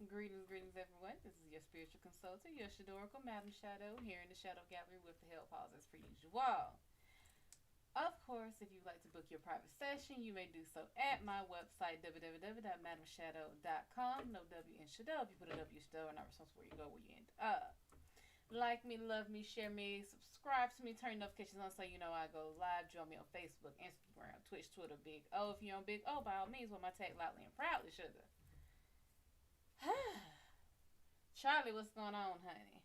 Greetings, greetings, everyone. This is your spiritual consultant, your Shad'Oracle, MadamShadO, here in the Shadow Gallery with the Hellpaws as per usual. Of course, if you'd like to book your private session, you may do so at my website, www.MadamShadO.com. No W in Shad'O. If you put a W in Shad'O, I'm not responsible where you go, where you end up. Like me, love me, share me, subscribe to me, turn notifications on so you know I go live. Join me on Facebook, Instagram, Twitch, Twitter, Big O. If you're on Big O, by all means, with my tag loudly and proudly, sugar. Charlie, what's going on, honey?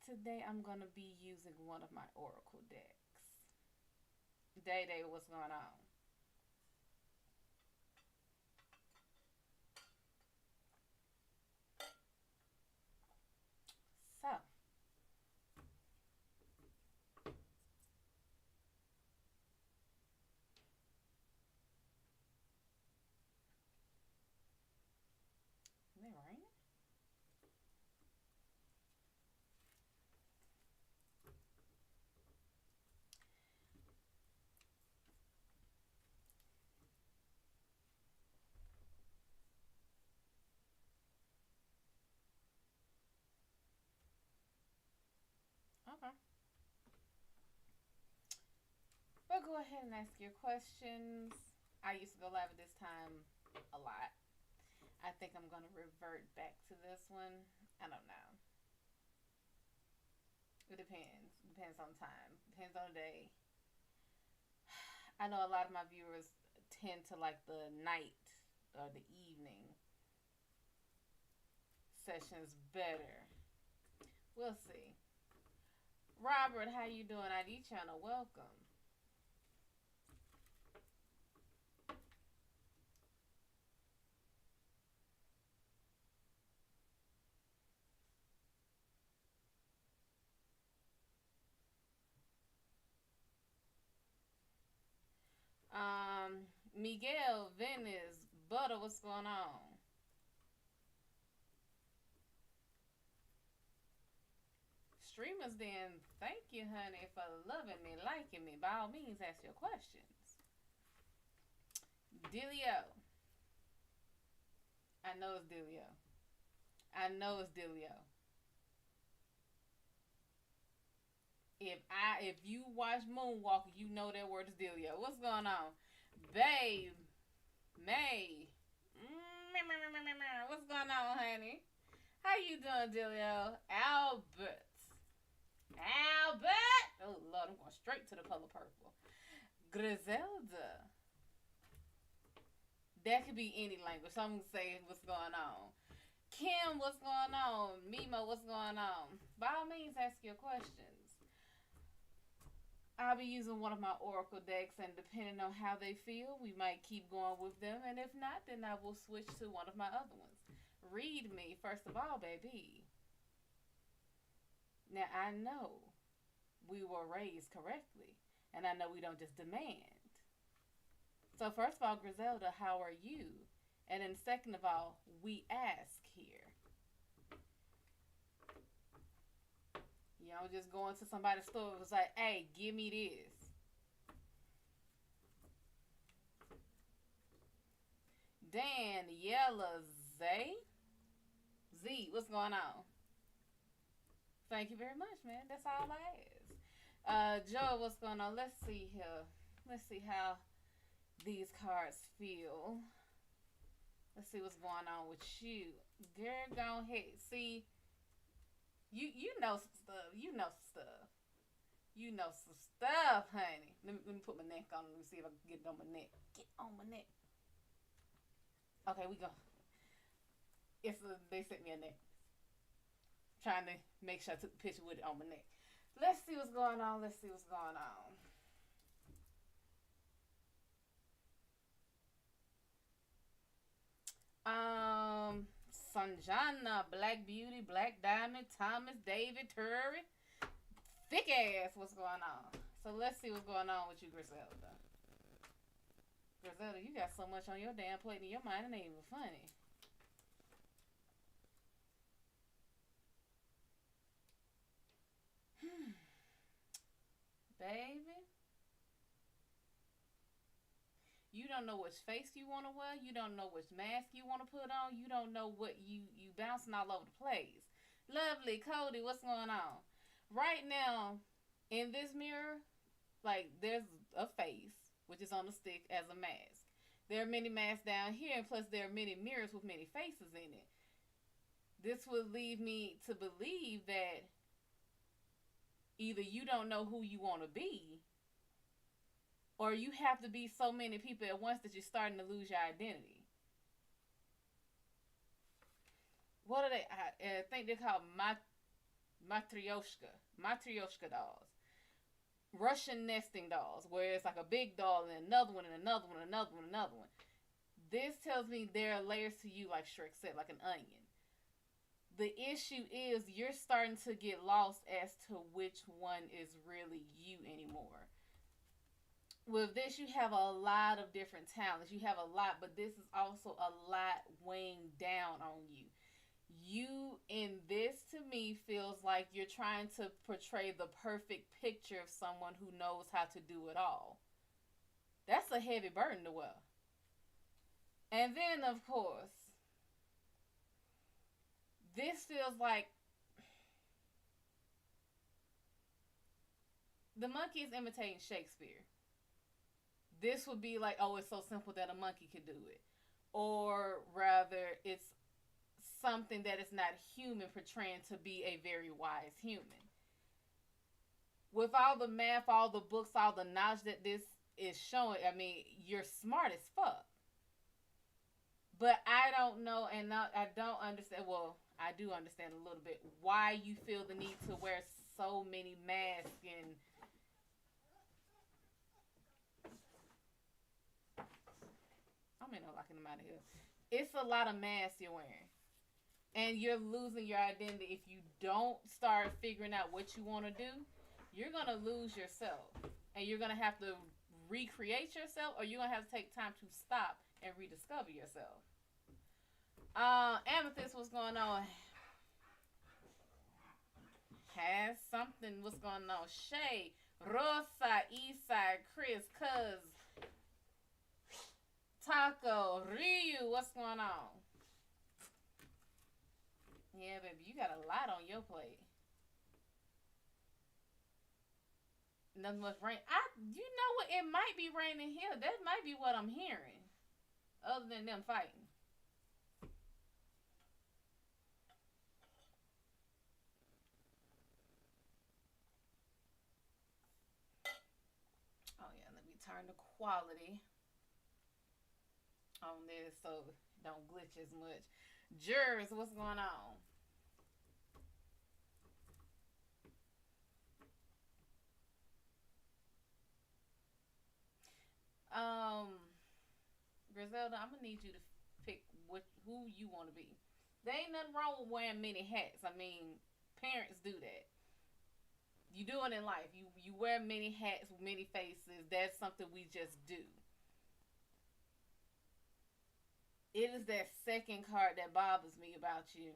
Today I'm going to be using one of my Oracle decks. Day Day, what's going on? So, is it raining? Okay. Well, go ahead and ask your questions. I used to go live at this time a lot. I think I'm going to revert back to this one. I don't know. It depends. Depends on time. Depends on the day. I know a lot of my viewers tend to like the night or the evening sessions better. We'll see. Robert, how you doing? ID channel, welcome. Miguel, Venice, Butter, what's going on? Streamers, then thank you, honey, for loving me, liking me. By all means, ask your questions. Delio. I know it's Delio. I know it's Delio. If you watch Moonwalker, you know that word is Delio. What's going on? Babe. May. What's going on, honey? How you doing, Delio? Albert. Albert! Oh, Lord, I'm going straight to the color purple. Griselda. That could be any language. So I'm going to say what's going on. Kim, what's going on? Mimo, what's going on? By all means, ask your questions. I'll be using one of my Oracle decks, and depending on how they feel, we might keep going with them. And if not, then I will switch to one of my other ones. Read me, first of all, baby. Now, I know we were raised correctly, and I know we don't just demand. So, first of all, Griselda, how are you? And then, second of all, we ask here. You know, just going to somebody's store, it was like, hey, give me this. Dan, Yella, Z, what's going on? Thank you very much, man. That's all I ask. Joe, what's going on? Let's see here. Let's see how these cards feel. Let's see what's going on with you. Girl, go ahead. See, you know some stuff. You know some stuff. You know some stuff, honey. Let me put my neck on. Let me see if I can get it on my neck. Get on my neck. Okay, we go. They sent me a neck. Trying to make sure I took the picture with it on my neck. Let's see what's going on. Let's see what's going on. Sanjana, Black Beauty, Black Diamond, Thomas, David, Turry. Thick ass, what's going on? So let's see what's going on with you, Griselda. Griselda, you got so much on your damn plate in your mind, it ain't even funny. Baby. You don't know which face you want to wear. You don't know which mask you want to put on. You don't know what you bouncing all over the place. Lovely, Cody, what's going on? Right now, in this mirror, like there's a face which is on the stick as a mask. There are many masks down here, and plus there are many mirrors with many faces in it. This would lead me to believe that either you don't know who you want to be, or you have to be so many people at once that you're starting to lose your identity. What are they? I think they're called matryoshka dolls. Russian nesting dolls, where it's like a big doll and another one and another one, and another one, and another one. This tells me there are layers to you, like Shrek said, like an onion. The issue is you're starting to get lost as to which one is really you anymore. With this, you have a lot of different talents. You have a lot, but this is also a lot weighing down on you. You, in this, to me, feels like you're trying to portray the perfect picture of someone who knows how to do it all. That's a heavy burden to wear. And then, of course, this feels like the monkey is imitating Shakespeare. This would be like, oh, it's so simple that a monkey could do it. Or rather, it's something that is not human portraying to be a very wise human. With all the math, all the books, all the knowledge that this is showing, I mean, you're smart as fuck. But I don't know, and I don't understand, well, I do understand a little bit, why you feel the need to wear so many masks and I'm in locking them out of here. It's a lot of masks you're wearing. And you're losing your identity. If you don't start figuring out what you want to do, you're going to lose yourself. And you're going to have to recreate yourself, or you're going to have to take time to stop and rediscover yourself. Amethyst, what's going on? Has something, what's going on? Shay, Rosa, Eastside, Chris, Cuz, Taco, Ryu, what's going on? Yeah, baby, you got a lot on your plate. Nothing much rain. You know what? It might be raining here. That might be what I'm hearing. Other than them fighting. Oh yeah, let me turn the quality on this so it don't glitch as much. Jers, what's going on? Griselda, I'm gonna need you to pick who you want to be. There ain't nothing wrong with wearing many hats. I mean, parents do that. You do it in life. You wear many hats with many faces. That's something we just do. It is that second card that bothers me about you.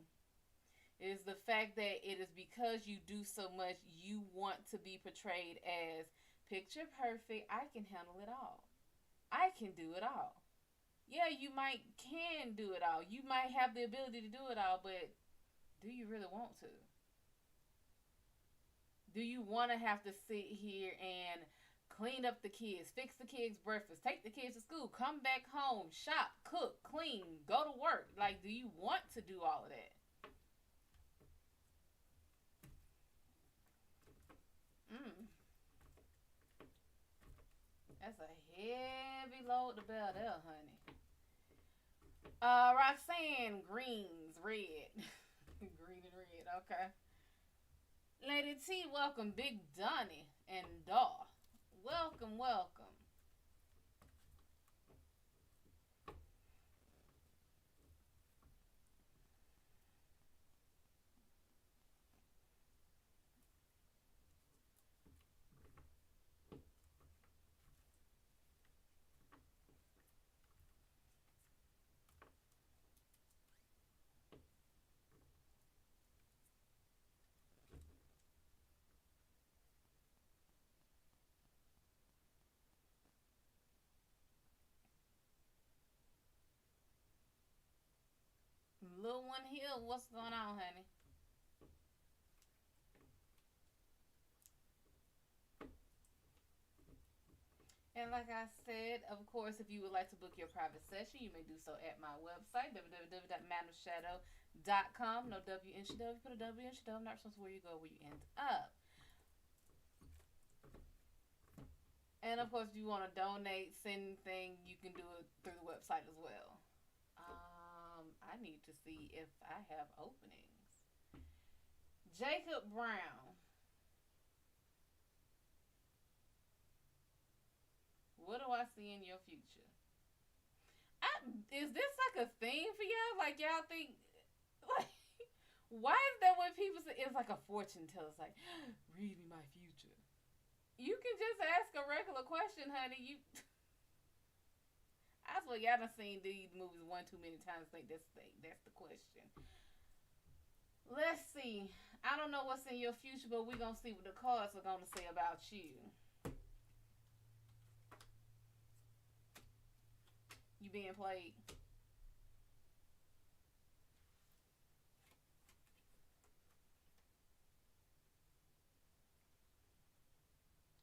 It is the fact that it is because you do so much, you want to be portrayed as picture perfect. I can handle it all. I can do it all. Yeah, you might can do it all. You might have the ability to do it all, but do you really want to? Do you want to have to sit here and clean up the kids, fix the kids' breakfast, take the kids to school, come back home, shop, cook, clean, go to work? Like, do you want to do all of that? That's a heavy load to bear there, honey. Roxanne, greens, red. Green and red, okay. Lady T, welcome. Big Donnie and Daw. Welcome, welcome. Little one here, what's going on, honey? And like I said, of course, if you would like to book your private session, you may do so at my website, www.MadamShadO.com. No W in Shad'O. You put a W in Shad'O. I'm not responsible where you go, where you end up. And of course, if you want to donate, send anything, you can do it through the website as well. I need to see if I have openings. Jacob Brown. What do I see in your future? Is this like a theme for y'all? Like y'all think, like, why is that when people say it's like a fortune teller? It's like, read me my future. You can just ask a regular question, honey. I swear y'all done seen these movies one too many times. Think that's the question. Let's see. I don't know what's in your future, but we're gonna see what the cards are gonna say about you. You being played.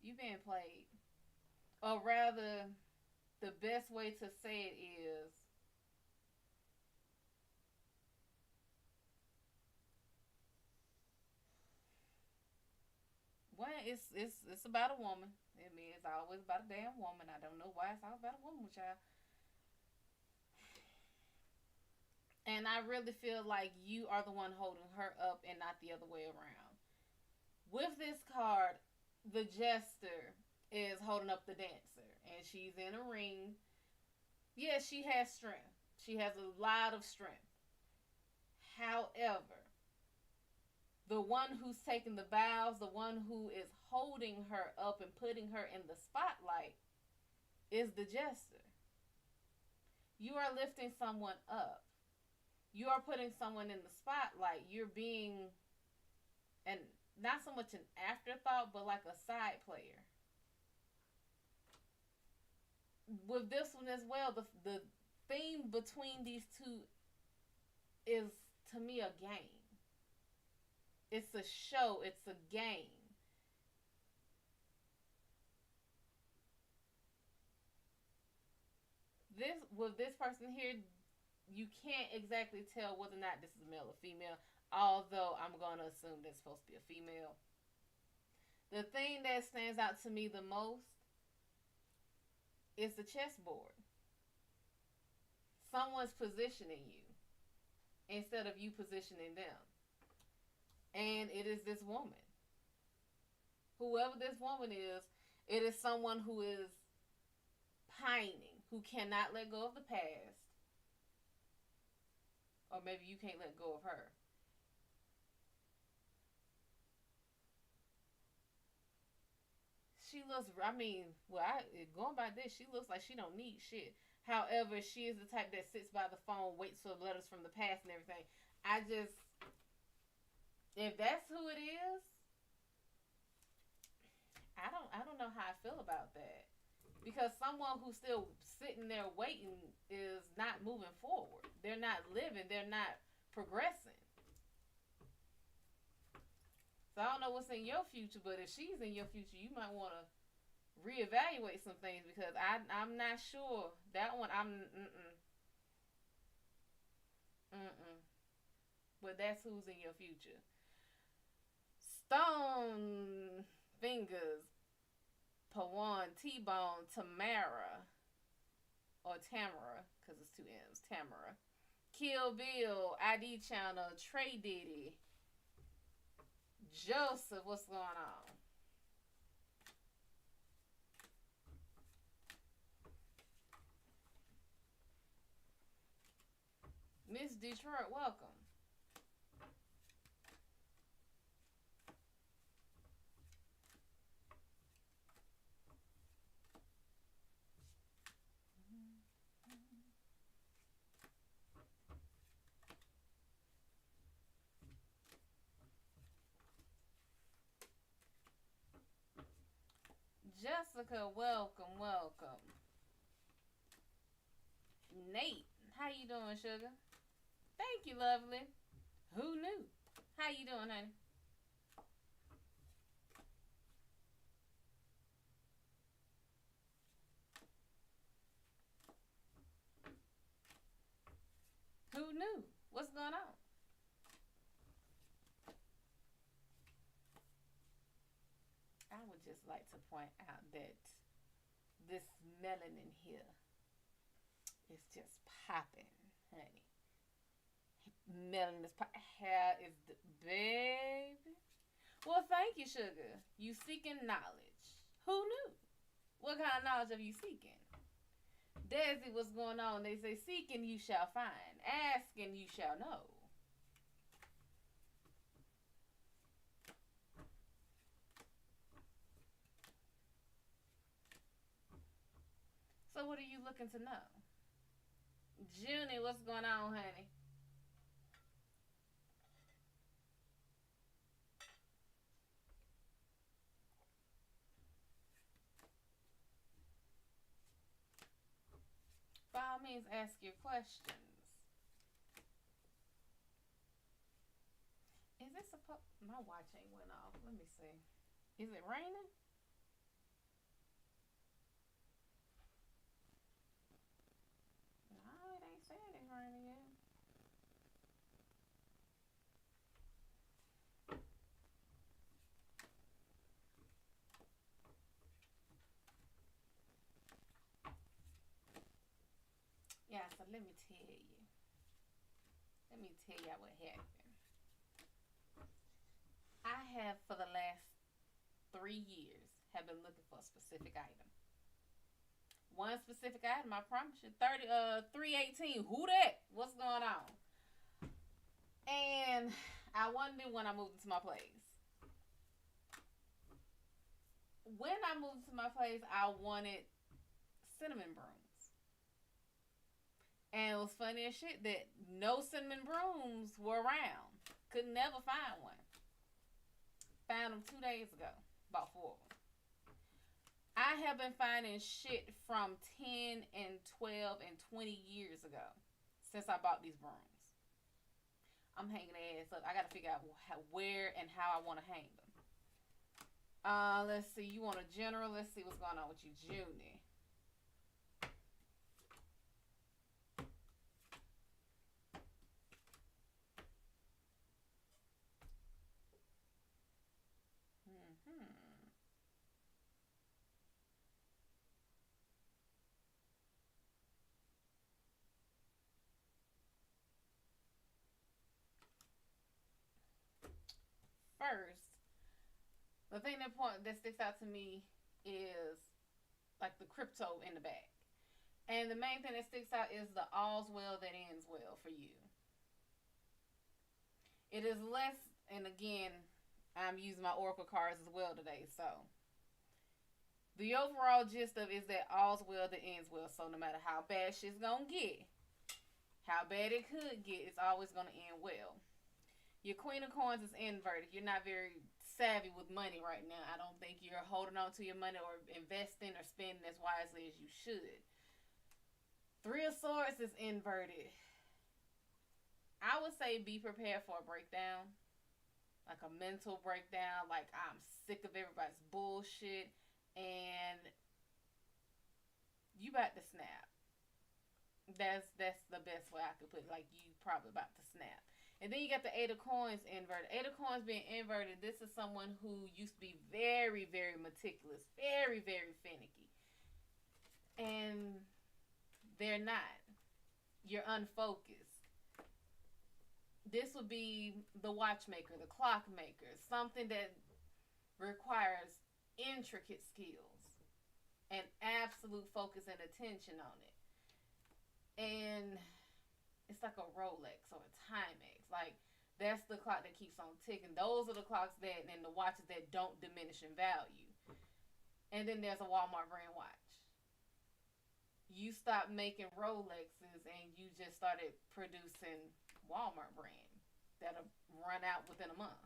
You being played. Or rather, the best way to say it is, well, it's about a woman. I mean, it's always about a damn woman. I don't know why it's always about a woman, with y'all. And I really feel like you are the one holding her up and not the other way around. With this card, the jester is holding up the dancer, and she's in a ring. Yes, she has strength. She has a lot of strength. However, the one who's taking the bows, the one who is holding her up and putting her in the spotlight, is the jester. You are lifting someone up. You are putting someone in the spotlight. You're being, and not so much an afterthought, but like a side player. With this one as well, the theme between these two is, to me, a game. It's a show. It's a game. This, with this person here, you can't exactly tell whether or not this is male or female. Although I'm gonna assume that's supposed to be a female. The thing that stands out to me the most is the chessboard. Someone's positioning you instead of you positioning them. And it is this woman. Whoever this woman is, it is someone who is pining, who cannot let go of the past. Or maybe you can't let go of her. She looks, I mean, going by this, she looks like she don't need shit. However, she is the type that sits by the phone, waits for letters from the past and everything. I just, if that's who it is, I don't know how I feel about that. Because someone who's still sitting there waiting is not moving forward. They're not living. They're not progressing. So I don't know what's in your future, but if she's in your future, you might want to reevaluate some things, because I'm not sure that one. Mm. But that's who's in your future. Stone Fingers, Pawan, T-Bone, Tamara, or Tamara, because it's two M's, Tamara. Kill Bill, ID Channel, Trey Diddy, Joseph, what's going on? Miss Detroit, welcome. Jessica, welcome. Nate, how you doing, sugar? Thank you, lovely. Who knew? How you doing, honey? Who knew? What's going on? I would just like to point out that this melanin here is just popping, honey. Melanin is hair is the baby. Well, thank you, sugar. You seeking knowledge. Who knew? What kind of knowledge are you seeking? Desi, what's going on? They say, seeking you shall find, asking you shall know. So, what are you looking to know? Junie, what's going on, honey? By all means, ask your questions. Is it supposed? My watch ain't went off. Let me see. Is it raining? No, it ain't saying it's raining yet. Yeah, so let me tell you. Let me tell you what happened. I have for the last 3 years have been looking for a specific item. One specific item, I promise you. 318. Who that? What's going on? And I wondered when I moved into my place. When I moved to my place, I wanted cinnamon brooms. And it was funny as shit that no cinnamon brooms were around. Could never find one. Found them 2 days ago. About 4 of them. I have been finding shit from 10 and 12 and 20 years ago since I bought these brooms. I'm hanging their ass up. I gotta figure out where and how I want to hang them. Let's see. You want a general? Let's see what's going on with you, Junie. First, the thing that sticks out to me is like the crypto in the back. And the main thing that sticks out is the all's well that ends well for you. It is less, and again, I'm using my Oracle cards as well today. So, the overall gist of it is that all's well that ends well. So, no matter how bad shit's gonna get, how bad it could get, it's always gonna end well. Your Queen of Coins is inverted. You're not very savvy with money right now. I don't think you're holding on to your money or investing or spending as wisely as you should. Three of Swords is inverted. I would say be prepared for a breakdown. Like a mental breakdown. Like I'm sick of everybody's bullshit. And you about to snap. That's the best way I could put it. Like you probably about to snap. And then you got the Eight of Coins inverted. Eight of Coins being inverted, this is someone who used to be very, very meticulous. Very, very finicky. And they're not. You're unfocused. This would be the watchmaker, the clockmaker. Something that requires intricate skills. And absolute focus and attention on it. And it's like a Rolex or a Timex. Like, that's the clock that keeps on ticking. Those are the clocks that, and the watches that don't diminish in value. And then there's a Walmart brand watch. You stopped making Rolexes and you just started producing Walmart brand that'll run out within a month.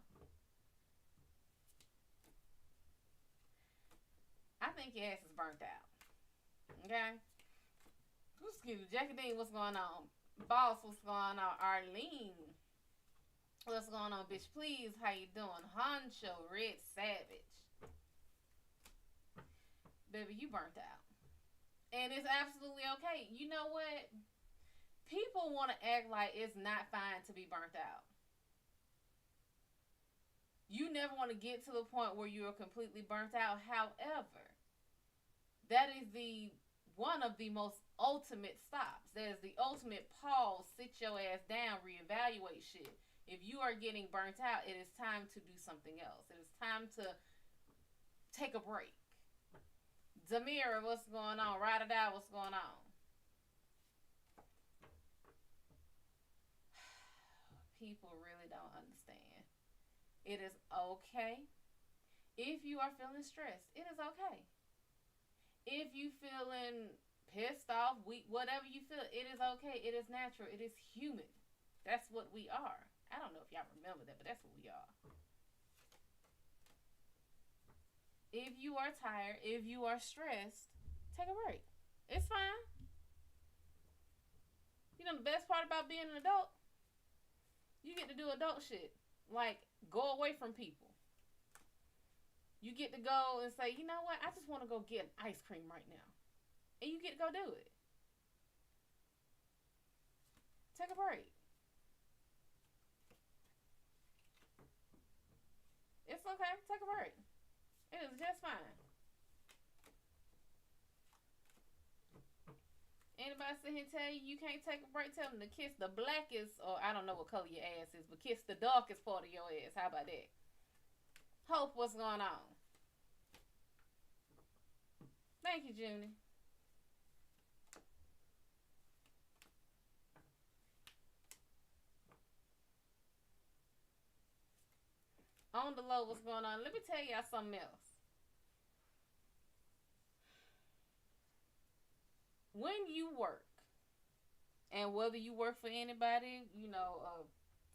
I think your ass is burnt out. Okay? Excuse me, Jackie Dean, what's going on? Boss, what's going on? Arlene, what's going on? Bitch, please, how you doing? Honcho, Red Savage. Baby, you burnt out. And it's absolutely okay. You know what? People want to act like it's not fine to be burnt out. You never want to get to the point where you are completely burnt out. However, that is the one of the most ultimate stops. That is the ultimate pause. Sit your ass down, reevaluate shit. If you are getting burnt out, it is time to do something else. It is time to take a break. Zamira, what's going on? Ride it out, what's going on? People really don't understand. It is okay if you are feeling stressed. It is okay. If you feeling pissed off, weak, whatever you feel, it is okay. It is natural. It is human. That's what we are. I don't know if y'all remember that, but that's what we are. If you are tired, if you are stressed, take a break. It's fine. You know the best part about being an adult? You get to do adult shit. Like, go away from people. You get to go and say, you know what? I just want to go get an ice cream right now. And you get to go do it. Take a break. It's okay. Take a break. It is just fine. Anybody sit here and tell you can't take a break? Tell them to kiss the blackest, or I don't know what color your ass is, but kiss the darkest part of your ass. How about that? Hope, what's going on? Thank you, Junie. On the low, what's going on? Let me tell y'all something else. When you work, and whether you work for anybody,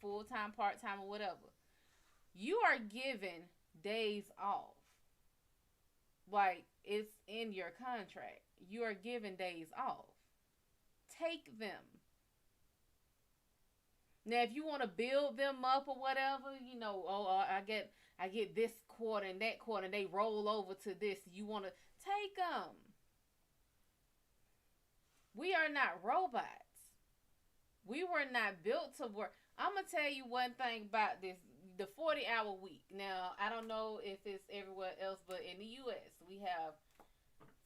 full time, part time, or whatever, you are given days off. Like, it's in your contract. You are given days off. Take them. Now, if you want to build them up or whatever, I get this quarter and that quarter, and they roll over to this. You want to take them. We are not robots. We were not built to work. I'm going to tell you one thing about this, the 40-hour week. Now, I don't know if it's everywhere else, but in the U.S., we have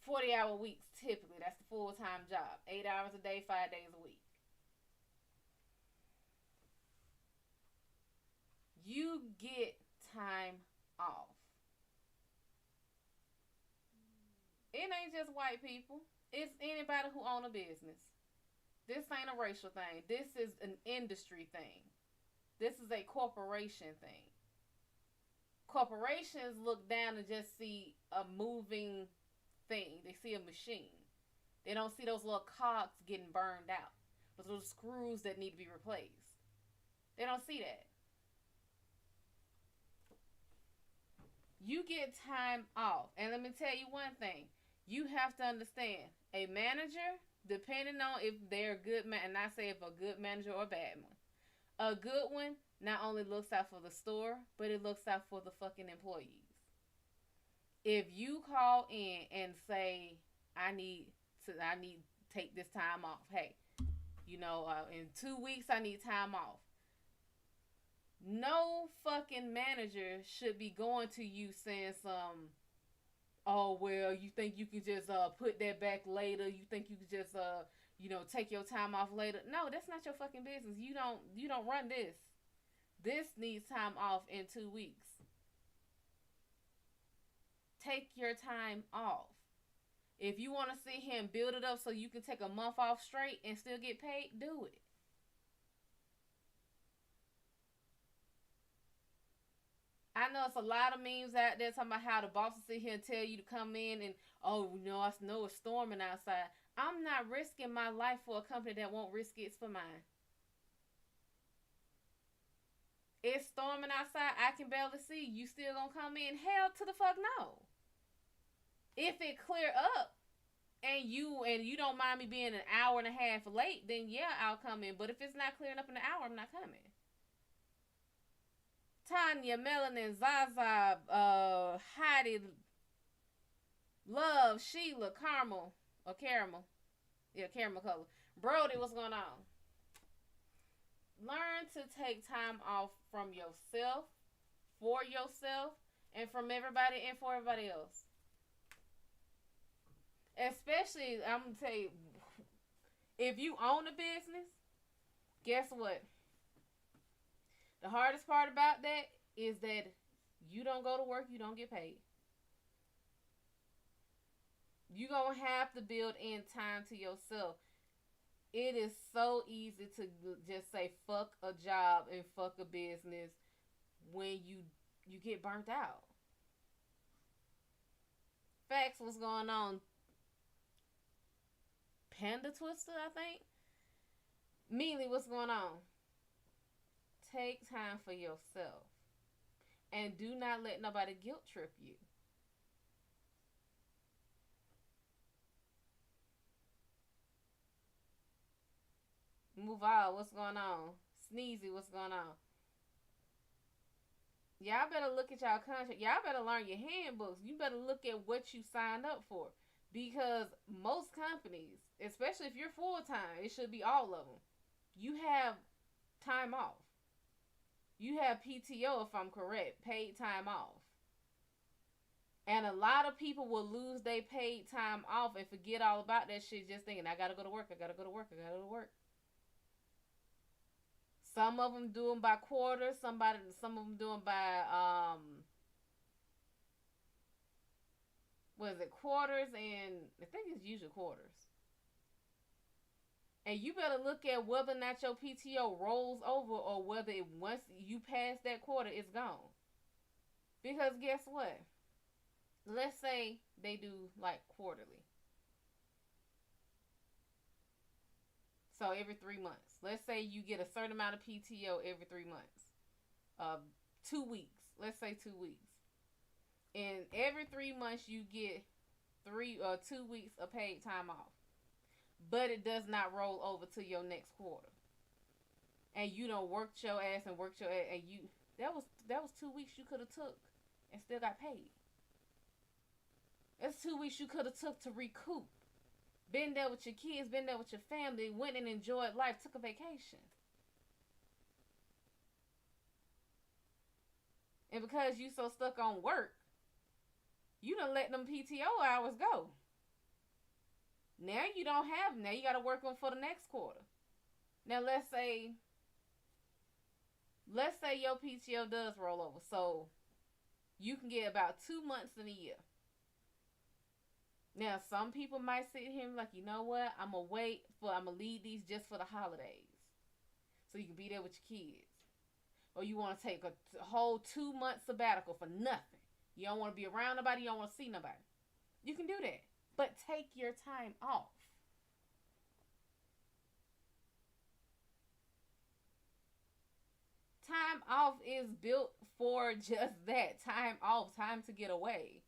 40-hour weeks typically. That's the full-time job. 8 hours a day, 5 days a week. You get time off. It ain't just white people. It's anybody who own a business. This ain't a racial thing. This is an industry thing. This is a corporation thing. Corporations look down and just see a moving thing. They see a machine. They don't see those little cogs getting burned out. Those little screws that need to be replaced. They don't see that. You get time off. And let me tell you one thing. You have to understand, a manager, depending on if they're a good man, and I say if a good manager or a bad one. A good one not only looks out for the store, but it looks out for the fucking employees. If you call in and say, I need to take this time off. Hey, in 2 weeks I need time off. No fucking manager should be going to you saying oh, well, you think you can just put that back later. You think you can just take your time off later. No, that's not your fucking business. You don't run this. This needs time off in 2 weeks. Take your time off. If you want to sit here and build it up so you can take a month off straight and still get paid, do it. I know it's a lot of memes out there talking about how the bosses sit here and tell you to come in and, I know it's storming outside. I'm not risking my life for a company that won't risk it for mine. It's storming outside. I can barely see. You still gonna come in? Hell to the fuck no. If it clear up, and you don't mind me being an hour and a half late, then yeah, I'll come in. But if it's not clearing up in an hour, I'm not coming. Tanya, Melanin, Zaza, Heidi, Love, Sheila, Caramel, or Caramel. Yeah, caramel color. Brody, what's going on? Learn to take time off from yourself, for yourself, and from everybody and for everybody else. Especially, I'm going to tell you, if you own a business, guess what? The hardest part about that is that you don't go to work, you don't get paid. You're going to have to build in time to yourself. It is so easy to just say fuck a job and fuck a business when you get burnt out. Facts, what's going on? Panda Twister, I think. Mealy, what's going on? Take time for yourself. And do not let nobody guilt trip you. Move on, what's going on? Sneezy, what's going on? Y'all better look at y'all contract. Y'all better learn your handbooks. You better look at what you signed up for. Because most companies, especially if you're full-time, it should be all of them. You have time off. You have PTO, if I'm correct, paid time off. And a lot of people will lose their paid time off and forget all about that shit just thinking, I gotta go to work, I gotta go to work, I gotta go to work. Some of them do them by quarters, some of them do them by, what is it, quarters, and I think it's usually quarters. And you better look at whether or not your PTO rolls over or whether it, once you pass that quarter, it's gone. Because guess what? Let's say they do like quarterly. So every 3 months. Let's say you get a certain amount of PTO every 3 months. 2 weeks. Let's say 2 weeks. And every 3 months you get 2 weeks of paid time off. But it does not roll over to your next quarter. And you don't work your ass and you that was 2 weeks you could have took and still got paid. That's 2 weeks you could have took to recoup. Been there with your kids, been there with your family, went and enjoyed life, took a vacation. And because you so stuck on work, you done let them PTO hours go. Now you don't have, now you got to work on for the next quarter. Now let's say your PTO does roll over. So you can get about 2 months in a year. Now, some people might sit here and be like, you know what? I'm going to leave these just for the holidays. So you can be there with your kids. Or you want to take a whole 2 month sabbatical for nothing. You don't want to be around nobody. You don't want to see nobody. You can do that. But take your time off. Time off is built for just that. Time off. Time to get away.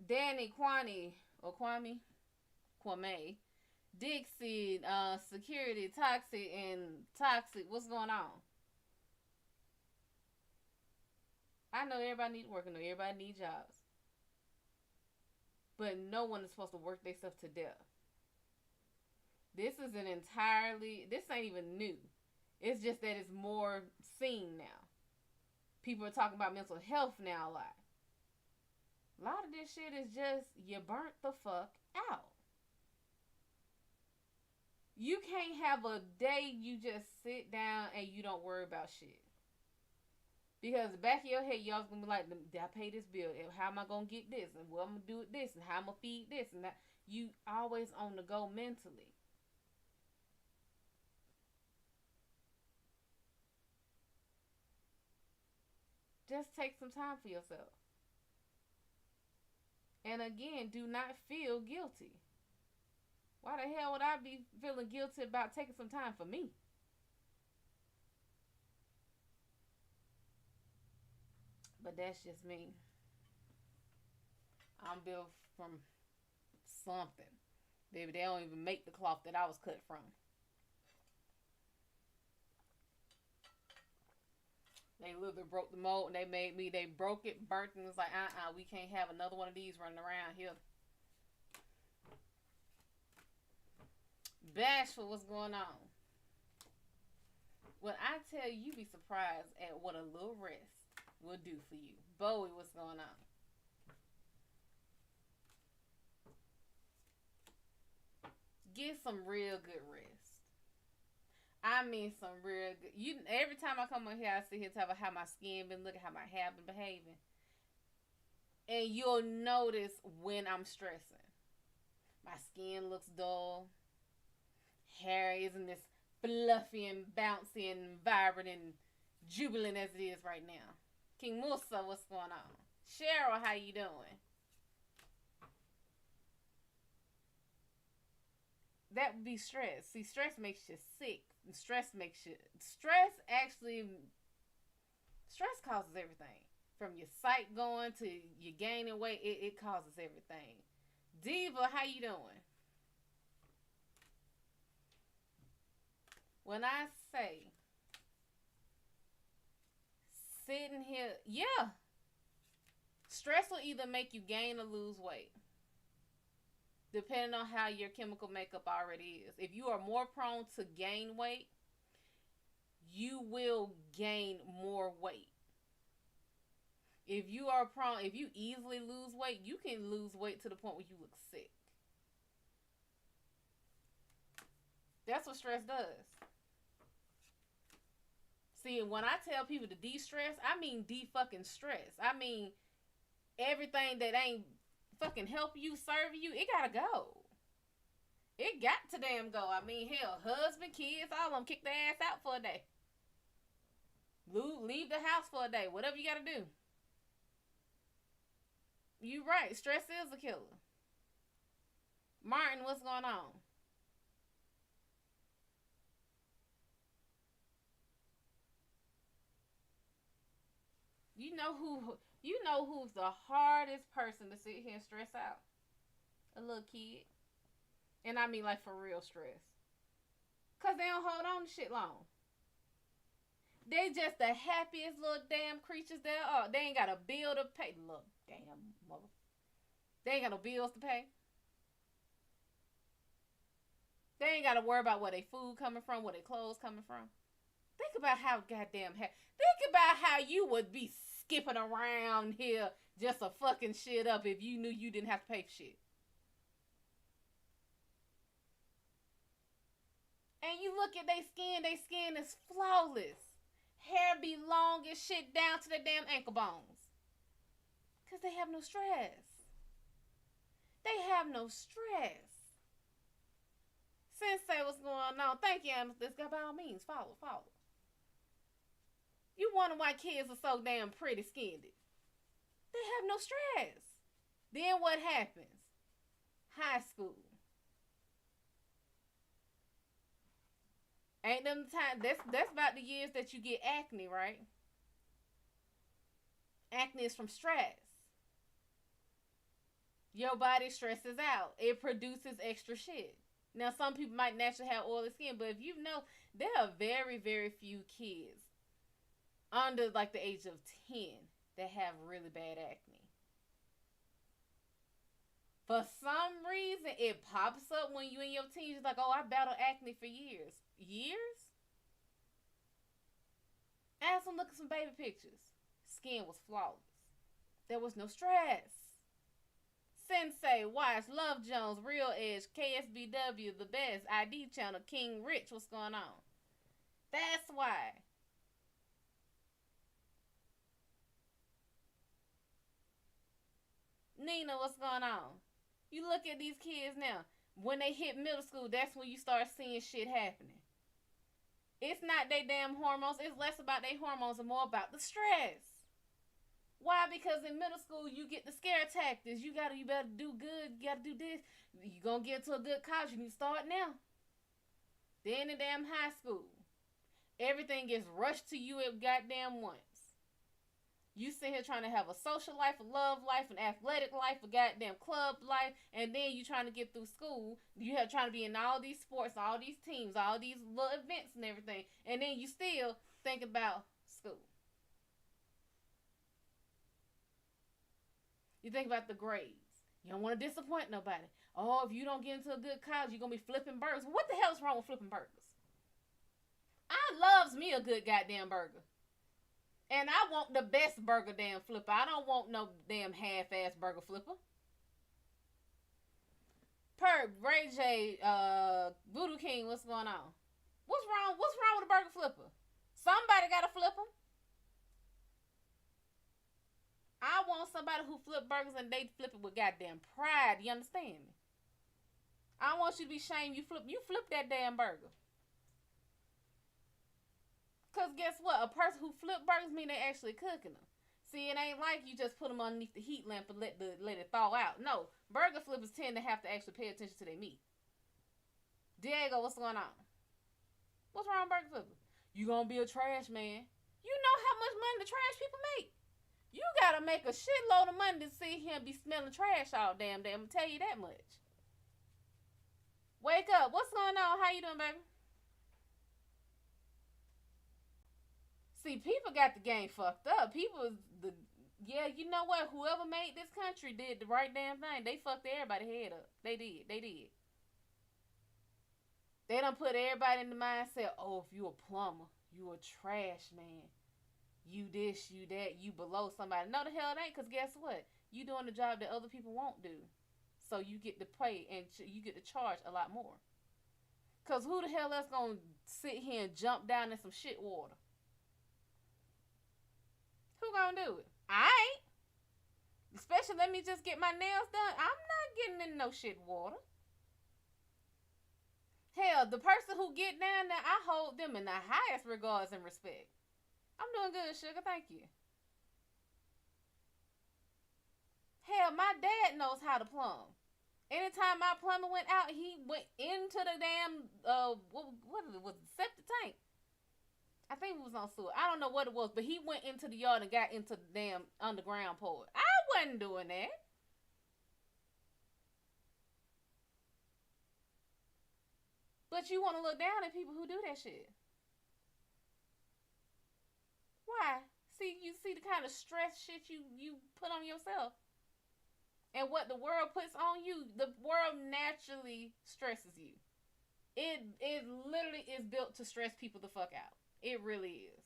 Danny, Kwame, Dixie, Security, Toxic. What's going on? I know everybody needs work. I know everybody needs jobs. But no one is supposed to work themselves to death. This ain't even new. It's just that it's more seen now. People are talking about mental health now a lot. A lot of this shit is just, you burnt the fuck out. You can't have a day you just sit down and you don't worry about shit. Because the back of your head, y'all's going to be like, did I pay this bill? How am I going to get this? And what I'm going to do with this? And how I'm going to feed this? And that. You always on the go mentally. Just take some time for yourself. And again, do not feel guilty. Why the hell would I be feeling guilty about taking some time for me? But that's just me. I'm built from something. Baby, they don't even make the cloth that I was cut from. They literally broke the mold and they broke it, burnt it, and was like, we can't have another one of these running around here. Bashful, what's going on? When I tell you, be surprised at what a little rest will do for you. Bowie, what's going on? Get some real good rest. I mean some real good. Every time I come on here, I sit here talking about how my skin been looking, how my hair been behaving. And you'll notice when I'm stressing. My skin looks dull. Hair isn't as fluffy and bouncy and vibrant and jubilant as it is right now. King Musa, what's going on? Cheryl, how you doing? That would be stress. See, stress makes you sick. Stress causes everything. From your sight going to you gaining weight, it causes everything. Diva, how you doing? When I say sitting here, yeah, stress will either make you gain or lose weight, depending on how your chemical makeup already is. If you are more prone to gain weight, you will gain more weight. If you easily lose weight, you can lose weight to the point where you look sick. That's what stress does. See, when I tell people to de-stress, I mean de-fucking stress. I mean everything that ain't fucking help you, serve you, it gotta go. It got to damn go. I mean, hell, husband, kids, all of them kick their ass out for a day. Leave the house for a day. Whatever you gotta do. You right. Stress is a killer. Martin, what's going on? You know who's the hardest person to sit here and stress out? A little kid. And I mean like for real stress. Cause they don't hold on to shit long. They just the happiest little damn creatures there are. They ain't got a bill to pay. Look, damn mother. They ain't got no bills to pay. They ain't got to worry about where their food coming from, where their clothes coming from. Think about how goddamn think about how you would be skipping around here just to fucking shit up if you knew you didn't have to pay for shit. And you look at their skin is flawless. Hair be long as shit down to the damn ankle bones. Because they have no stress. They have no stress. Sensei, what's going on? Thank you, Amethyst. By all means, follow. You wonder why kids are so damn pretty skinned. They have no stress. Then what happens? High school. Ain't them time. That's about the years that you get acne, right? Acne is from stress. Your body stresses out. It produces extra shit. Now, some people might naturally have oily skin, but if you know, there are very, very few kids under like the age of 10 that have really bad acne. For some reason, it pops up when you in your teens. It's like, oh, I battled acne for years. Years? Ask them, look at some baby pictures. Skin was flawless. There was no stress. Sensei, Watch, Love Jones, Real Edge, KSBW, The Best, ID Channel, King Rich, what's going on? That's why. Nina, what's going on? You look at these kids now. When they hit middle school, that's when you start seeing shit happening. It's not their damn hormones. It's less about their hormones and more about the stress. Why? Because in middle school, you get the scare tactics. You better do good. You gotta do this. You gonna get to a good college. You need to start now. Then in damn high school, everything gets rushed to you at goddamn once. You sit here trying to have a social life, a love life, an athletic life, a goddamn club life, and then you trying to get through school. You have trying to be in all these sports, all these teams, all these little events and everything, and then you still think about school. You think about the grades. You don't want to disappoint nobody. Oh, if you don't get into a good college, you're gonna be flipping burgers. What the hell is wrong with flipping burgers? I loves me a good goddamn burger. And I want the best burger damn flipper. I don't want no damn half-ass burger flipper. Per Ray J, Voodoo King, what's going on? What's wrong? What's wrong with a burger flipper? Somebody gotta flip them. I want somebody who flip burgers and they flip it with goddamn pride. You understand me? I don't want you to be ashamed. You flip that damn burger. Cause guess what? A person who flip burgers mean they actually cooking them. See, it ain't like you just put them underneath the heat lamp and let it thaw out. No, burger flippers tend to have to actually pay attention to their meat. Diego, what's going on? What's wrong with burger flippers? You gonna be a trash man? You know how much money the trash people make. You gotta make a shitload of money to sit here and be smelling trash all damn day. I'm gonna tell you that much. Wake up. What's going on? How you doing, baby? See, people got the game fucked up. Yeah, you know what? Whoever made this country did the right damn thing. They fucked everybody's head up. They did. They done put everybody in the mindset, oh, if you a plumber, you a trash man. You this, you that, you below somebody. No, the hell it ain't, because guess what? You doing the job that other people won't do. So you get to pay and you get to charge a lot more. Because who the hell else gonna sit here and jump down in some shit water? Who gonna do it? I ain't. Especially let me just get my nails done. I'm not getting in no shit water. Hell, the person who get down there, I hold them in the highest regards and respect. I'm doing good, sugar. Thank you. Hell, my dad knows how to plumb. Anytime my plumber went out, he went into the damn, what was it, septic tank. I think it was on sewer. I don't know what it was, but he went into the yard and got into the damn underground port. I wasn't doing that. But you want to look down at people who do that shit. Why? You see the kind of stress shit you put on yourself. And what the world puts on you, the world naturally stresses you. It literally is built to stress people the fuck out. It really is.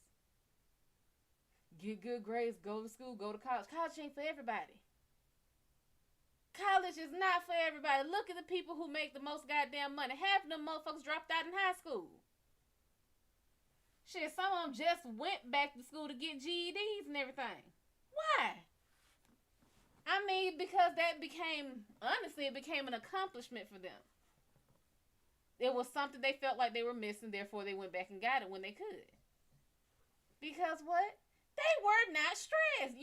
Get good grades, go to school, go to college. College ain't for everybody. College is not for everybody. Look at the people who make the most goddamn money. Half of them motherfuckers dropped out in high school. Shit, some of them just went back to school to get GEDs and everything. Why? I mean, because honestly, it became an accomplishment for them. It was something they felt like they were missing, therefore they went back and got it when they could. Because what? They were not stressed.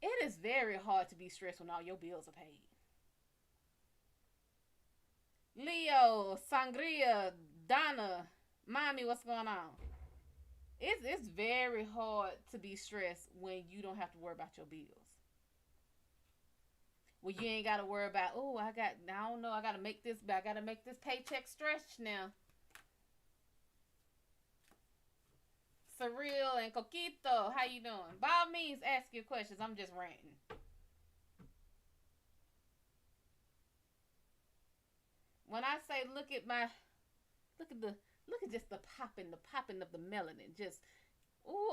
It is very hard to be stressed when all your bills are paid. Leo, Sangria, Donna, Mommy, what's going on? It's very hard to be stressed when you don't have to worry about your bills. Well, you ain't got to worry about, I got to make this paycheck stretch now. Surreal and Coquito, how you doing? By all means, ask your questions. I'm just ranting. When I say look at just the popping of the melanin. Just,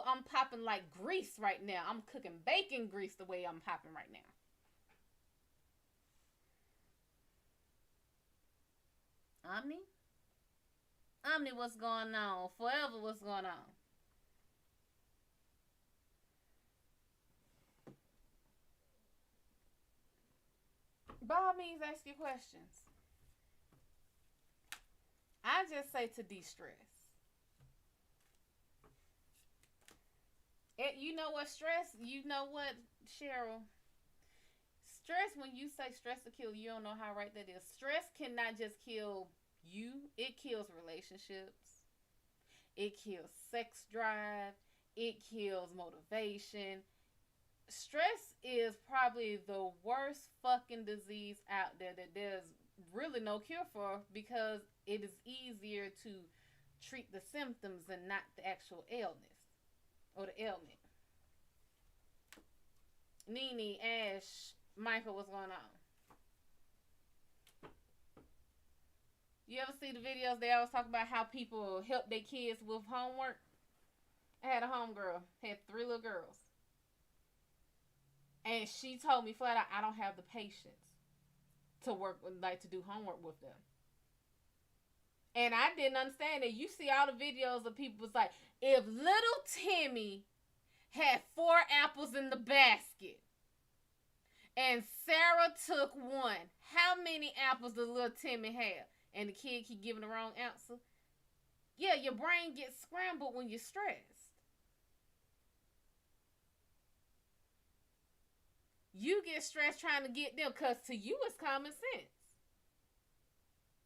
I'm popping like grease right now. I'm cooking bacon grease the way I'm popping right now. Omni, what's going on? Forever, what's going on? By all means, ask your questions. I just say to de-stress. You know what, Cheryl? Stress, when you say stress to kill, you don't know how right that is. Stress cannot just kill you. It kills relationships. It kills sex drive. It kills motivation. Stress is probably the worst fucking disease out there that there's really no cure for, because it is easier to treat the symptoms and not the actual illness or the ailment. Nene, Ash, Michael, what's going on? You ever see the videos they always talk about how people help their kids with homework? I had a homegirl, had 3 little girls. And she told me flat out, I don't have the patience to work with, like, to do homework with them. And I didn't understand it. You see all the videos of people was like, if little Timmy had 4 apples in the basket and Sarah took 1, how many apples does little Timmy have? And the kid keep giving the wrong answer. Yeah, your brain gets scrambled when you're stressed. You get stressed trying to get them, because to you it's common sense.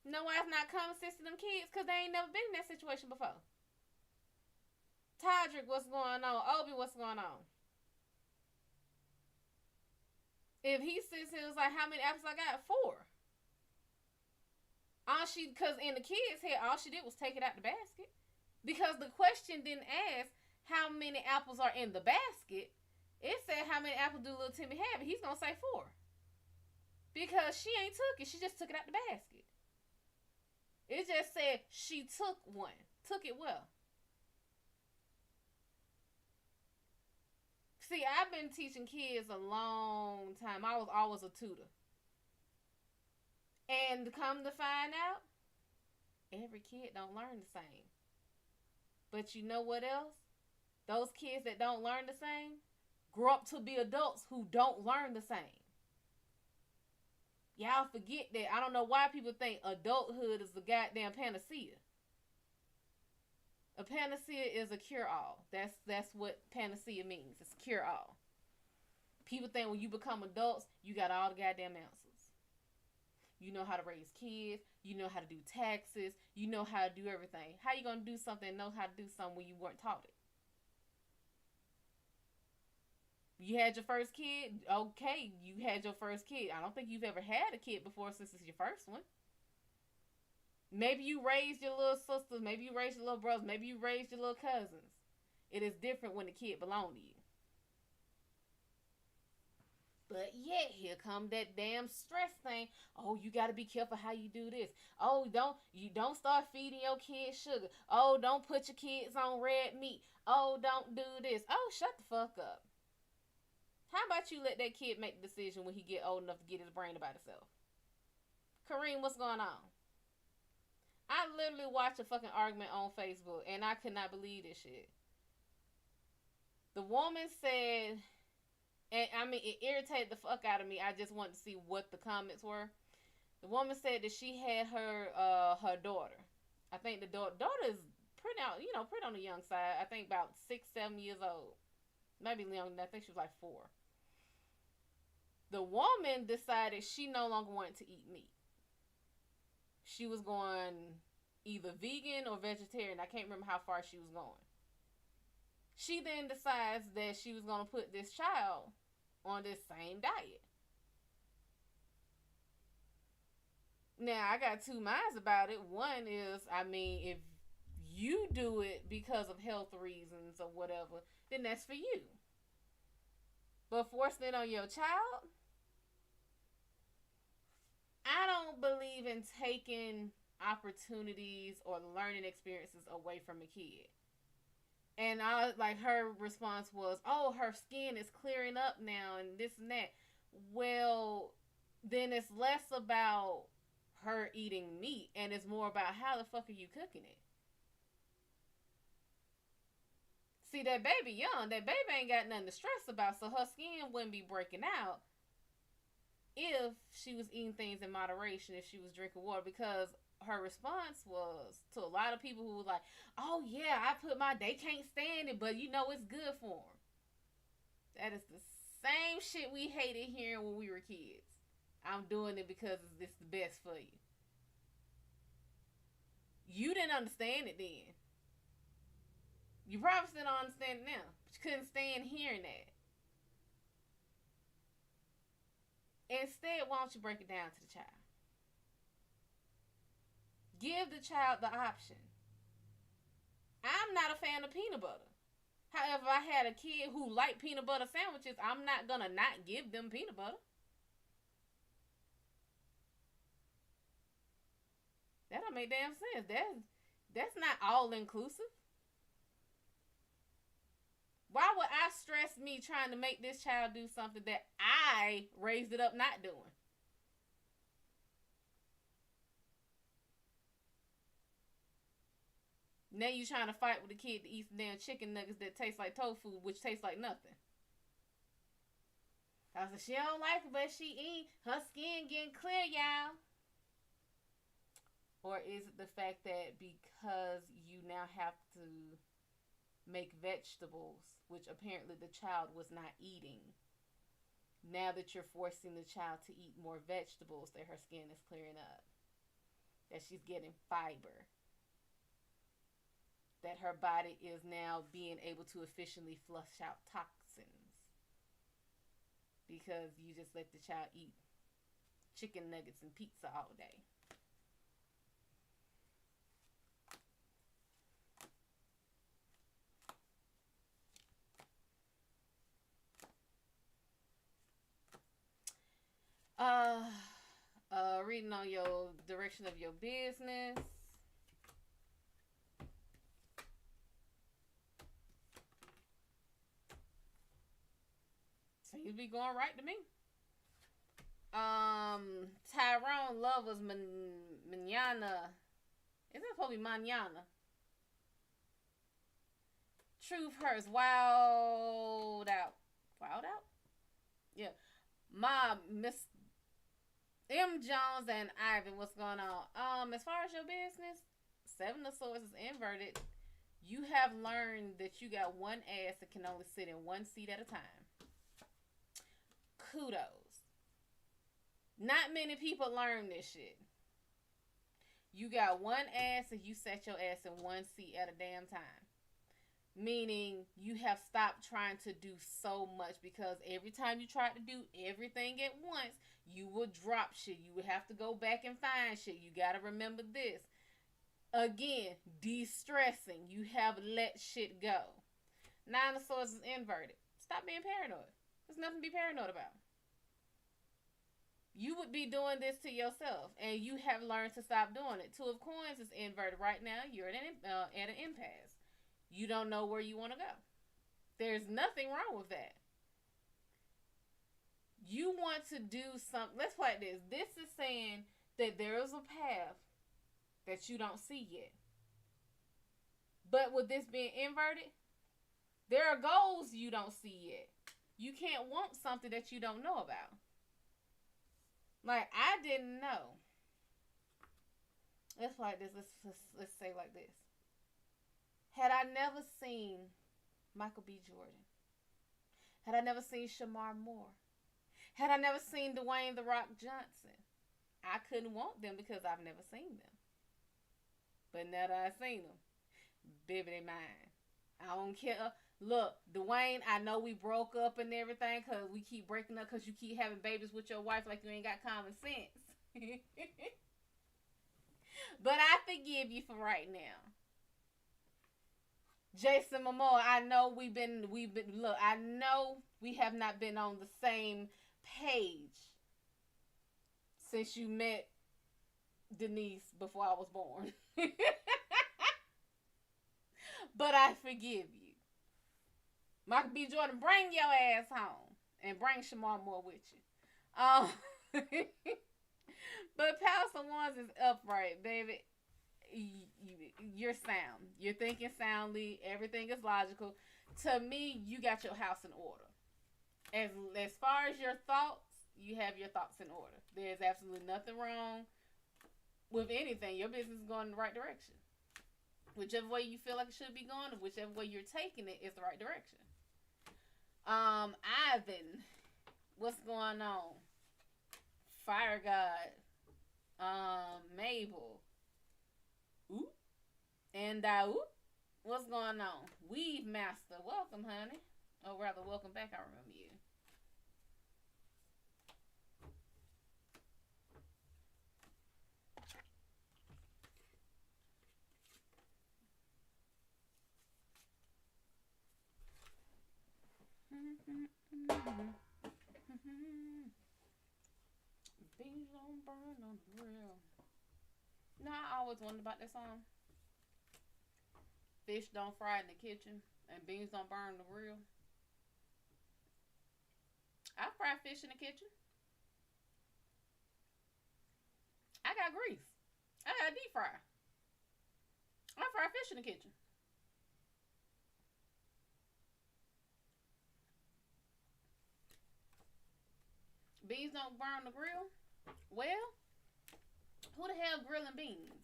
No, why it's not common sense to them kids? Because they ain't never been in that situation before. Todrick, what's going on? Obi, what's going on? If he sits here and was like, how many apples I got? 4. Because in the kids' head, all she did was take it out the basket. Because the question didn't ask how many apples are in the basket. It said how many apples do little Timmy have, and he's going to say 4. Because she ain't took it. She just took it out the basket. It just said she took 1. Took it well. See, I've been teaching kids a long time. I was always a tutor. And come to find out, every kid don't learn the same. But you know what else? Those kids that don't learn the same grow up to be adults who don't learn the same. Y'all forget that. I don't know why people think adulthood is the goddamn panacea. A panacea is a cure-all. That's what panacea means. It's cure-all. People think when you become adults, you got all the goddamn answers. You know how to raise kids. You know how to do taxes. You know how to do everything. How you going to do something and know how to do something when you weren't taught it? You had your first kid? Okay, you had your first kid. I don't think you've ever had a kid before since it's your first one. Maybe you raised your little sisters. Maybe you raised your little brothers. Maybe you raised your little cousins. It is different when the kid belongs to you. But yet, here come that damn stress thing. Oh, you got to be careful how you do this. Oh, don't start feeding your kids sugar. Oh, don't put your kids on red meat. Oh, don't do this. Oh, shut the fuck up. How about you let that kid make the decision when he get old enough to get his brain about himself? Kareem, what's going on? I literally watched a fucking argument on Facebook, and I could not believe this shit. The woman said, and I mean, it irritated the fuck out of me. I just wanted to see what the comments were. The woman said that she had her daughter. I think the daughter is pretty on the young side. I think about 6-7 years old, maybe younger. I think she was like 4. The woman decided she no longer wanted to eat meat. She was going either vegan or vegetarian. I can't remember how far she was going. She then decides that she was going to put this child on this same diet. Now, I got 2 minds about it. One is, I mean, if you do it because of health reasons or whatever, then that's for you. But forcing it on your child, I don't believe in taking opportunities or learning experiences away from a kid. And her response was, oh, her skin is clearing up now and this and that. Well, then it's less about her eating meat and it's more about how the fuck are you cooking it. See, that baby young, that baby ain't got nothing to stress about, so her skin wouldn't be breaking out if she was eating things in moderation, if she was drinking water, because her response was to a lot of people who were like, oh yeah, they can't stand it, but you know it's good for them. That is the same shit we hated hearing when we were kids. I'm doing it because it's the best for you. You didn't understand it then. You probably still don't understand it now, but you couldn't stand hearing that. Instead, why don't you break it down to the child? Give the child the option. I'm not a fan of peanut butter. However, I had a kid who liked peanut butter sandwiches. I'm not going to not give them peanut butter. That don't make damn sense. That's not all inclusive. Why would I stress me trying to make this child do something that I raised it up not doing? Now you trying to fight with the kid to eat some damn chicken nuggets that taste like tofu, which tastes like nothing. I said, she don't like it, but she eat. Her skin getting clear, y'all. Or is it the fact that because you now have to make vegetables, which apparently the child was not eating, now that you're forcing the child to eat more vegetables, that her skin is clearing up, that she's getting fiber, that her body is now being able to efficiently flush out toxins because you just let the child eat chicken nuggets and pizza all day. Reading on your direction of your business. Seems to be going right to me. Tyrone love was manana. Is that supposed to be manana? Truth hurts. Wild out. Wild out? Yeah. Miss M. Jones and Ivan, what's going on? As far as your business, Seven of Swords is inverted. You have learned that you got one ass that can only sit in one seat at a time. Kudos. Not many people learn this shit. You got one ass and you set your ass in one seat at a damn time. Meaning you have stopped trying to do so much, because every time you try to do everything at once, you would drop shit. You would have to go back and find shit. You got to remember this. Again, de-stressing. You have let shit go. Nine of Swords is inverted. Stop being paranoid. There's nothing to be paranoid about. You would be doing this to yourself, and you have learned to stop doing it. Two of Coins is inverted right now. You're at an impasse. You don't know where you want to go. There's nothing wrong with that. You want to do something. Let's play this. This is saying that there is a path that you don't see yet. But with this being inverted, there are goals you don't see yet. You can't want something that you don't know about. Like, I didn't know. Let's play this. Let's say like this. Had I never seen Michael B. Jordan, had I never seen Shamar Moore, had I never seen Dwayne The Rock Johnson, I couldn't want them because I've never seen them. But now that I've seen them, baby, they mine. I don't care. Look, Dwayne, I know we broke up and everything because we keep breaking up because you keep having babies with your wife like you ain't got common sense. But I forgive you for right now. Jason Momoa, I know we've been look, I know we have not been on the same page since you met Denise before I was born. But I forgive you. Michael B. Jordan, bring your ass home and bring Shamar Moore with you. But Palace of Wands is upright, baby. You're sound. You're thinking soundly. Everything is logical. To me, you got your house in order. As far as your thoughts, you have your thoughts in order. There's absolutely nothing wrong with anything. Your business is going in the right direction. Whichever way you feel like it should be going, or whichever way you're taking it is the right direction. Ivan, what's going on? Fire God, Mabel, ooh, and ooh, What's going on? Weave Master, welcome, honey. Or rather, welcome back. I remember you. Beans don't burn on the grill. No, I always wondered about that song. Fish don't fry in the kitchen, and beans don't burn on the grill. I fry fish in the kitchen. I got grease. I got deep fry. I fry fish in the kitchen. Beans don't burn on the grill. Well, who the hell grilling beans?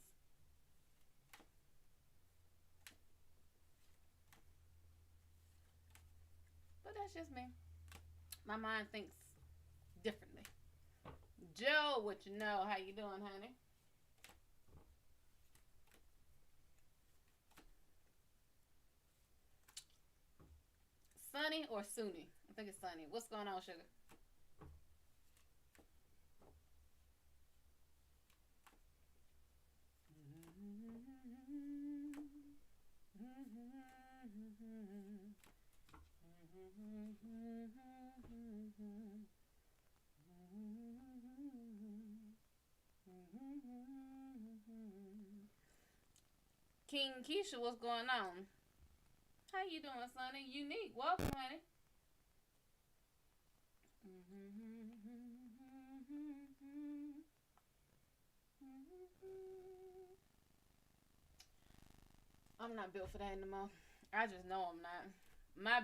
But that's just me. My mind thinks differently. Joe, what you know? How you doing, honey? Sunny or Sunny? I think it's Sunny. What's going on, sugar? King Keisha, what's going on? How you doing, Sonny? Unique, welcome, honey. I'm not built for that anymore. I just know I'm not.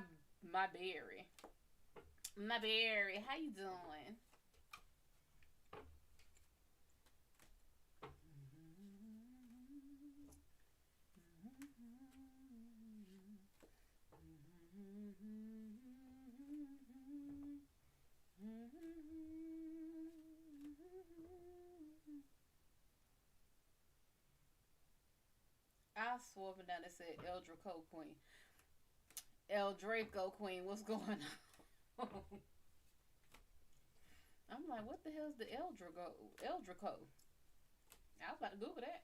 My berry. My berry, how you doing? I swore up and down it said Eldraco Queen. Eldraco Queen, what's going on? I'm like, what the hell's the Eldraco? Eldraco. I was about to Google that.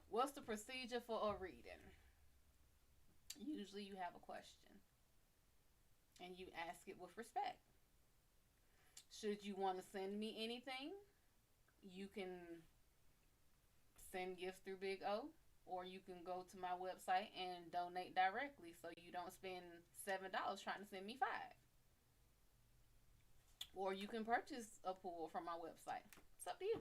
What's the procedure for a reading? Usually you have a question and you ask it with respect. Should you want to send me anything, you can send gifts through Big O, or you can go to my website and donate directly so you don't spend $7 trying to send me 5. Or you can purchase a pool from my website. It's up to you.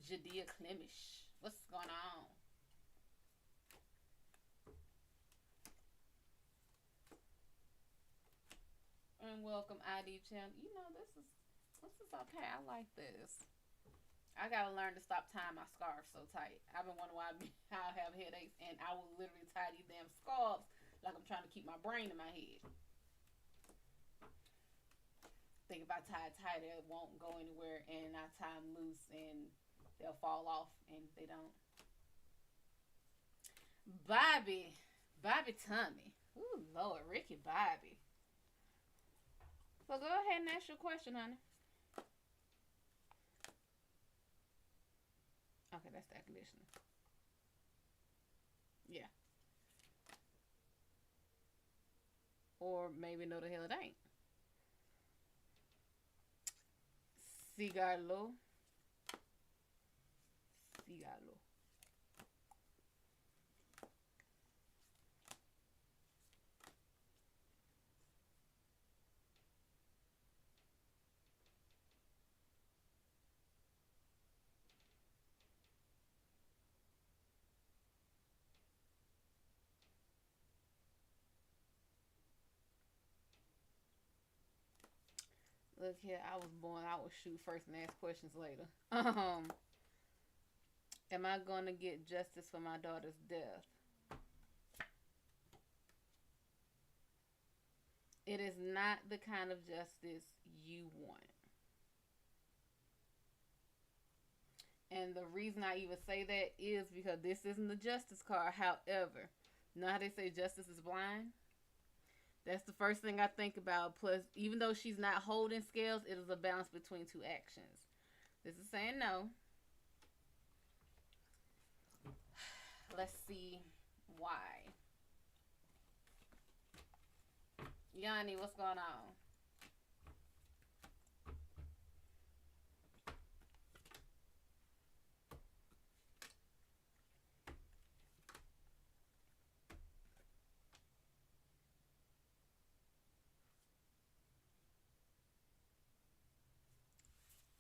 Jadia Clemish. What's going on? And welcome ID channel. You know, this is okay. I like this. I gotta learn to stop tying my scarf so tight. I've been wondering why I have headaches, and I will literally tie these damn scarves like I'm trying to keep my brain in my head. Think if I tie it tight, it won't go anywhere, and I tie them loose, and they'll fall off, and they don't. Bobby Tummy. Ooh, Lord, Ricky Bobby. So go ahead and ask your question, honey. Okay, that's the air conditioner. Yeah. Or maybe no the hell it ain't. Cigarlo. Look here, I was born. I will shoot first and ask questions later. Am I going to get justice for my daughter's death? It is not the kind of justice you want. And the reason I even say that is because this isn't the justice card. However, you know how they say justice is blind? That's the first thing I think about. Plus, even though she's not holding scales, it is a balance between two actions. This is saying no. Let's see why. Yanni, what's going on?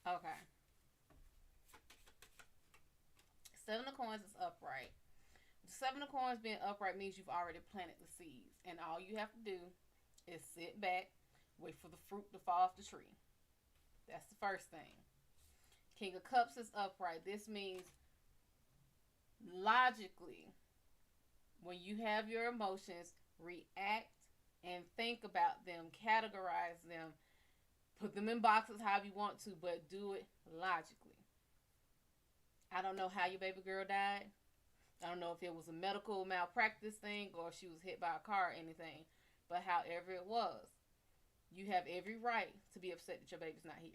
Okay. Seven of Coins is upright. The Seven of Coins being upright means you've already planted the seeds. And all you have to do is sit back, wait for the fruit to fall off the tree. That's the first thing. King of Cups is upright. This means logically, when you have your emotions, react and think about them, categorize them, put them in boxes however you want to, but do it logically. I don't know how your baby girl died. I don't know if it was a medical malpractice thing or she was hit by a car or anything. But however it was, you have every right to be upset that your baby's not here.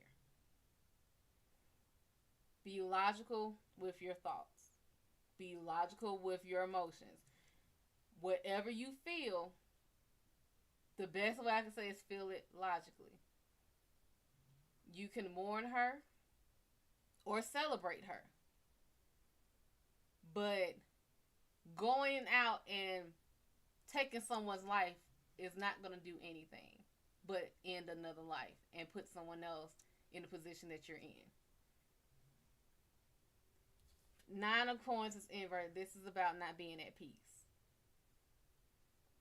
Be logical with your thoughts. Be logical with your emotions. Whatever you feel, the best way I can say is feel it logically. You can mourn her or celebrate her. But going out and taking someone's life is not going to do anything but end another life and put someone else in the position that you're in. Nine of Coins is inverted. This is about not being at peace.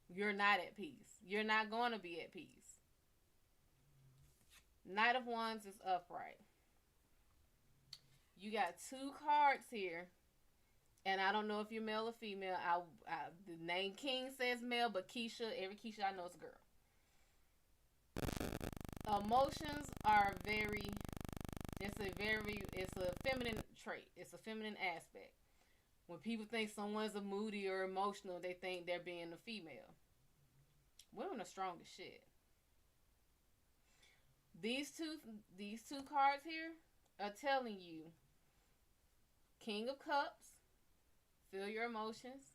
You're not at peace. You're not going to be at peace. Knight of Wands is upright. You got two cards here. And I don't know if you're male or female. The name King says male, but Keisha, every Keisha I know is a girl. Emotions are it's a feminine trait. It's a feminine aspect. When people think someone's a moody or emotional, they think they're being a female. Women are strong as shit. These two cards here are telling you King of Cups, feel your emotions,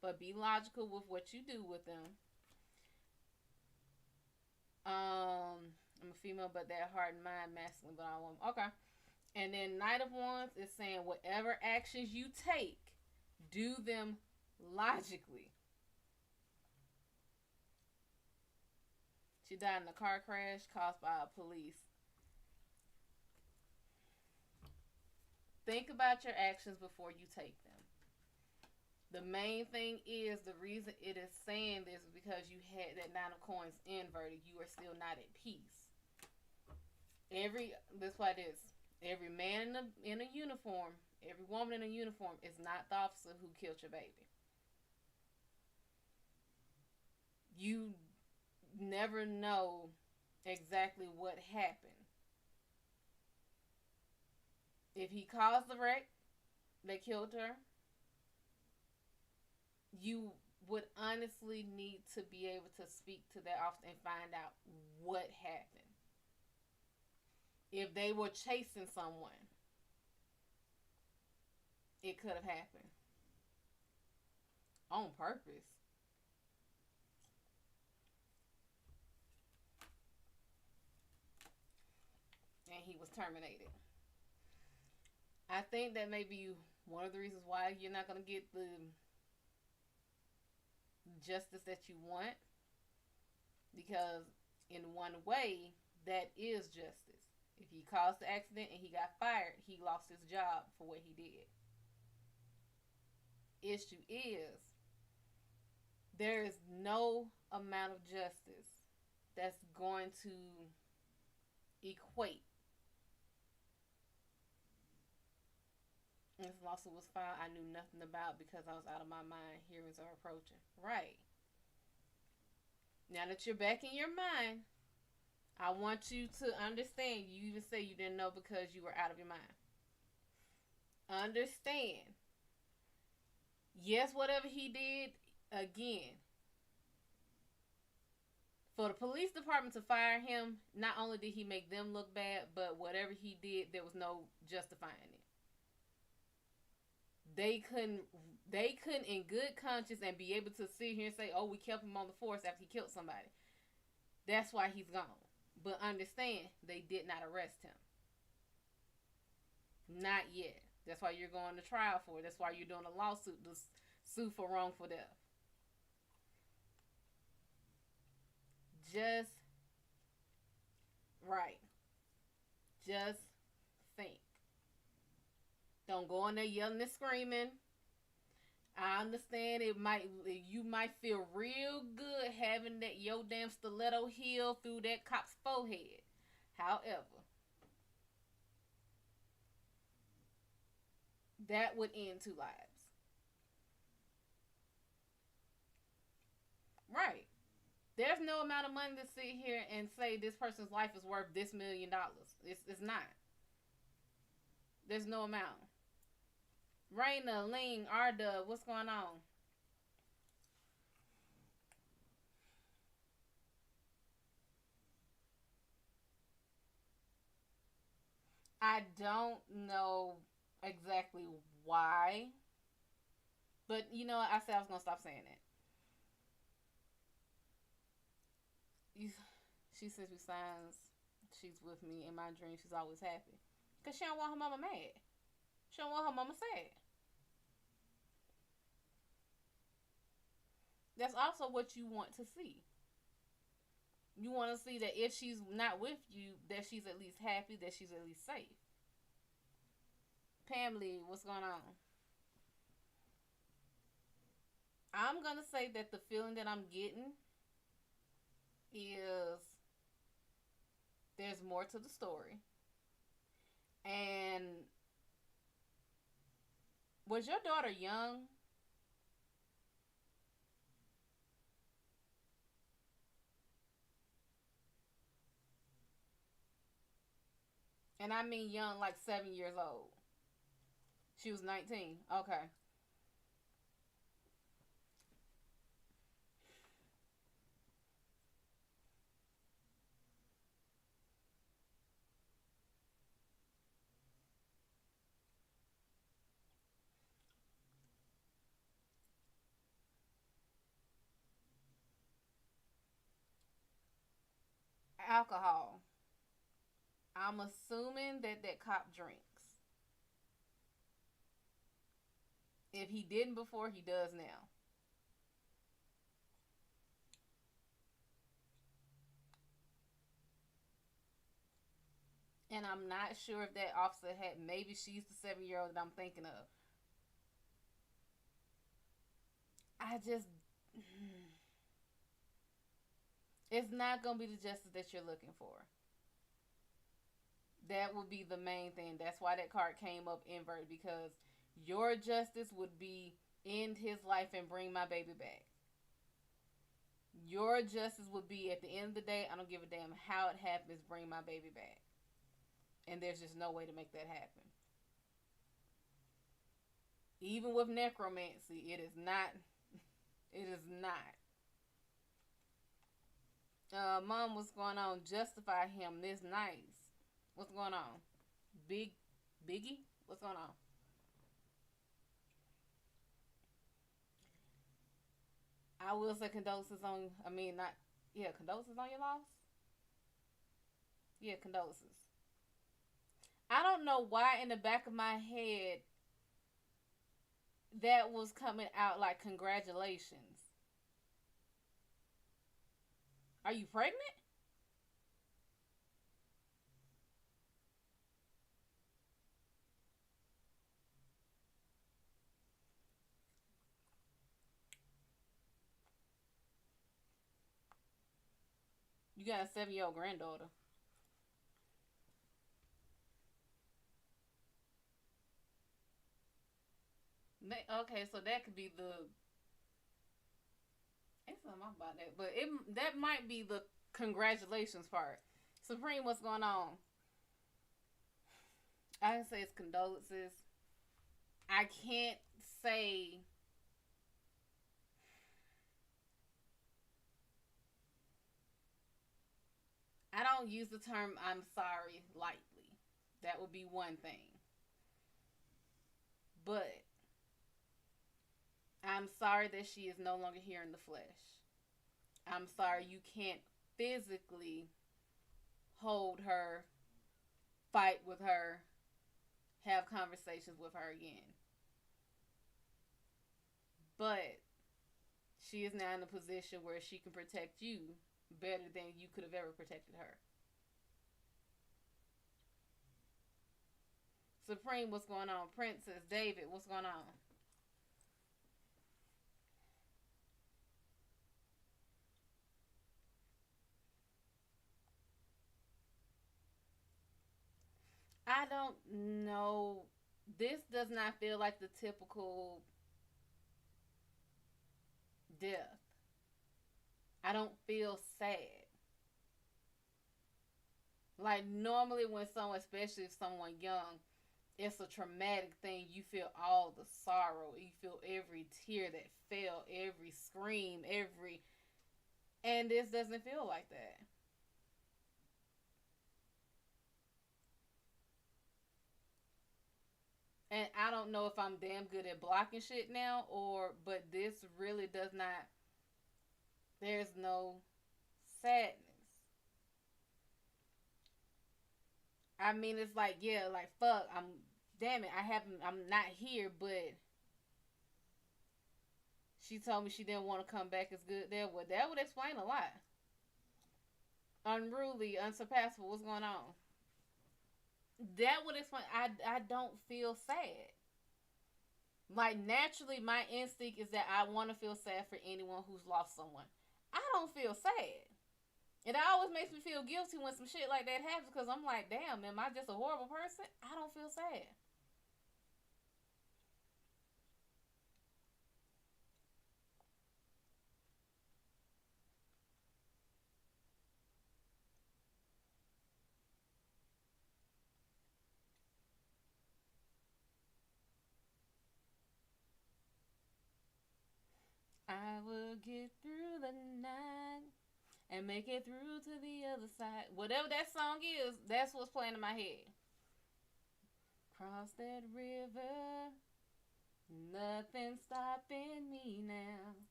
but be logical with what you do with them. I'm a female, but that heart and mind masculine, but I want. Okay. And then Knight of Wands is saying whatever actions you take, do them logically. She died in a car crash caused by police. Think about your actions before you take them. The main thing is the reason it is saying this is because you had that Nine of Coins inverted. You are still not at peace. That's why it is. Every man in a uniform, every woman in a uniform is not the officer who killed your baby. You never know exactly what happened. If he caused the wreck that killed her, you would honestly need to be able to speak to that officer and find out what happened. If they were chasing someone, it could have happened on purpose. And he was terminated. I think that may be one of the reasons why you're not going to get the justice that you want. Because in one way, that is justice. If he caused the accident and he got fired, he lost his job for what he did. Issue is, there is no amount of justice that's going to equate. This lawsuit was filed I knew nothing about because I was out of my mind. Hearings are approaching. Right. Now that you're back in your mind, I want you to understand. You even say you didn't know because you were out of your mind. Understand. Yes, whatever he did, again, for the police department to fire him, not only did he make them look bad, but whatever he did, there was no justifying it. They couldn't in good conscience and be able to sit here and say, oh, we kept him on the force after he killed somebody. That's why he's gone. But understand, they did not arrest him. Not yet. That's why you're going to trial for it. That's why you're doing a lawsuit to sue for wrongful death. Just right. Just think. Don't go in there yelling and screaming. I understand you might feel real good having that your damn stiletto heel through that cop's forehead. However, that would end 2 lives. Right. There's no amount of money to sit here and say this person's life is worth this $1 million. It's not. There's no amount. Raina, Ling, Arda, what's going on? I don't know exactly why, but you know, I said I was gonna stop saying that. She says we signs. She's with me in my dream. She's always happy because she don't want her mama mad. She don't want her mama sad. That's also what you want to see. You want to see that if she's not with you, that she's at least happy, that she's at least safe. Pamela, what's going on? I'm gonna say that the feeling that I'm getting is there's more to the story. And was your daughter young? And I mean young, like 7 years old. She was 19. Okay. Alcohol. I'm assuming that that cop drinks. If he didn't before, he does now. And I'm not sure if that officer had, maybe she's the 7 year old that I'm thinking of. I just, it's not going to be the justice that you're looking for. That would be the main thing. That's why that card came up inverted, because your justice would be end his life and bring my baby back. Your justice would be at the end of the day, I don't give a damn how it happens, bring my baby back. And there's just no way to make that happen. Even with necromancy, it is not. It is not. Mom, what's going on? Justify him. This nice. What's going on? Biggie? What's going on? I will say condolences on. I mean, not. Yeah, condolences on your loss. Yeah, condolences. I don't know why in the back of my head that was coming out like congratulations. Are you pregnant? You got a 7 year old granddaughter. Okay, so that could be the. Ain't something about that, but that might be the congratulations part. Supreme, what's going on? I can say it's condolences. I can't say. I don't use the term "I'm sorry" lightly. That would be one thing, but I'm sorry that she is no longer here in the flesh. I'm sorry you can't physically hold her, fight with her, have conversations with her again. But she is now in a position where she can protect you better than you could have ever protected her. Supreme, what's going on? Princess, David, what's going on? I don't know. This does not feel like the typical death. I don't feel sad. Like normally when someone, especially if someone young, it's a traumatic thing. You feel all the sorrow. You feel every tear that fell, every scream, every, and this doesn't feel like that. And I don't know if I'm damn good at blocking shit now or but this really does not, there's no sadness. I mean it's like yeah, like fuck, I'm damn it, I'm not here, but she told me she didn't want to come back as good there. Well, that would explain a lot. Unruly, unsurpassable, what's going on? That would explain. I don't feel sad. Like naturally, my instinct is that I want to feel sad for anyone who's lost someone. I don't feel sad. It always makes me feel guilty when some shit like that happens because I'm like, damn, am I just a horrible person? I don't feel sad. I will get through the night and make it through to the other side. Whatever that song is, that's what's playing in my head. Cross that river, nothing stopping me now.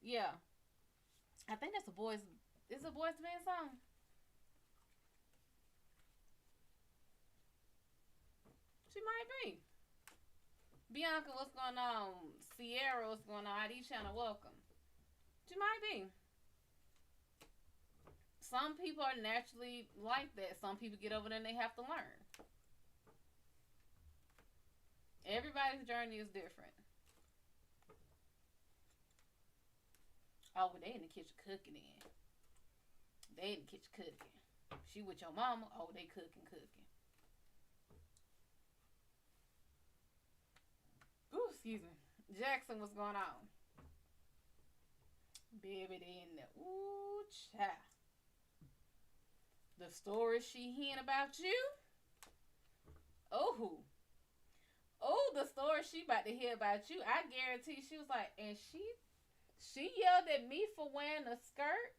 Yeah, I think that's a boys. Is a boys band song? She might be. Bianca, what's going on? Sierra, what's going on? ID channel, welcome. She might be. Some people are naturally like that. Some people get over there and they have to learn. Everybody's journey is different. Oh, but they in the kitchen cooking in. They in the kitchen cooking. She with your mama. Oh, they cooking. Ooh, excuse me. Jackson, what's going on? Baby, they in there. Ooh, child. The story she hearing about you? Oh, oh, the story she about to hear about you. I guarantee she was like, and she yelled at me for wearing a skirt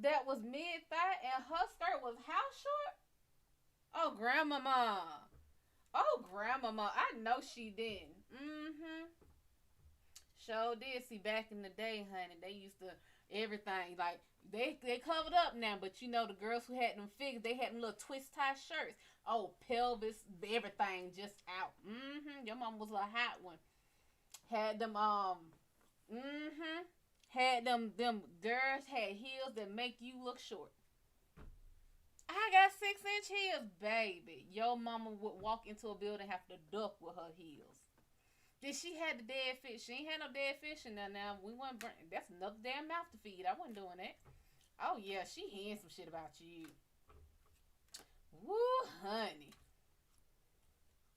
that was mid thigh and her skirt was how short? Oh, grandmama. Oh, grandmama. I know she didn't. Mm-hmm. Sure did. See, back in the day, honey, they used to everything like they covered up now, but you know the girls who had them figures, they had them little twist tie shirts. Oh, pelvis, everything just out. Mm-hmm. Your mom was a hot one. Had them mm-hmm. Had them girls had heels that make you look short. I got 6-inch heels, baby. Your mama would walk into a building have to duck with her heels. Did she had the dead fish? She ain't had no dead fish in there now. We wasn't bring, that's another damn mouth to feed. I wasn't doing that. Oh yeah, she hearing some shit about you. Woo, honey.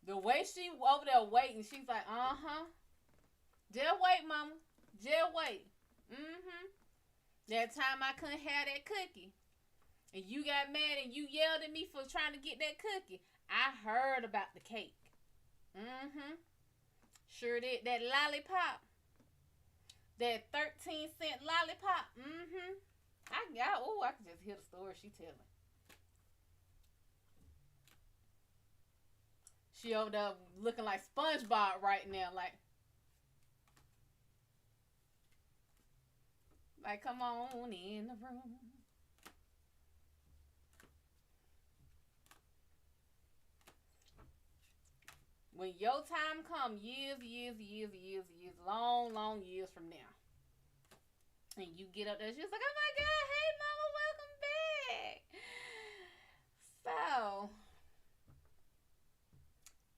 The way way she over there waiting, she's like, just wait, mama. Just wait. That time I couldn't have that cookie. And you got mad and you yelled at me for trying to get that cookie. I heard about the cake. Sure did. That lollipop. That 13-cent lollipop. I could just hear the story she telling. She over there looking like SpongeBob right now. Like, come on in the room. When your time comes, years, long years from now, and you get up there, she's like, oh my God, hey mama, welcome back. So,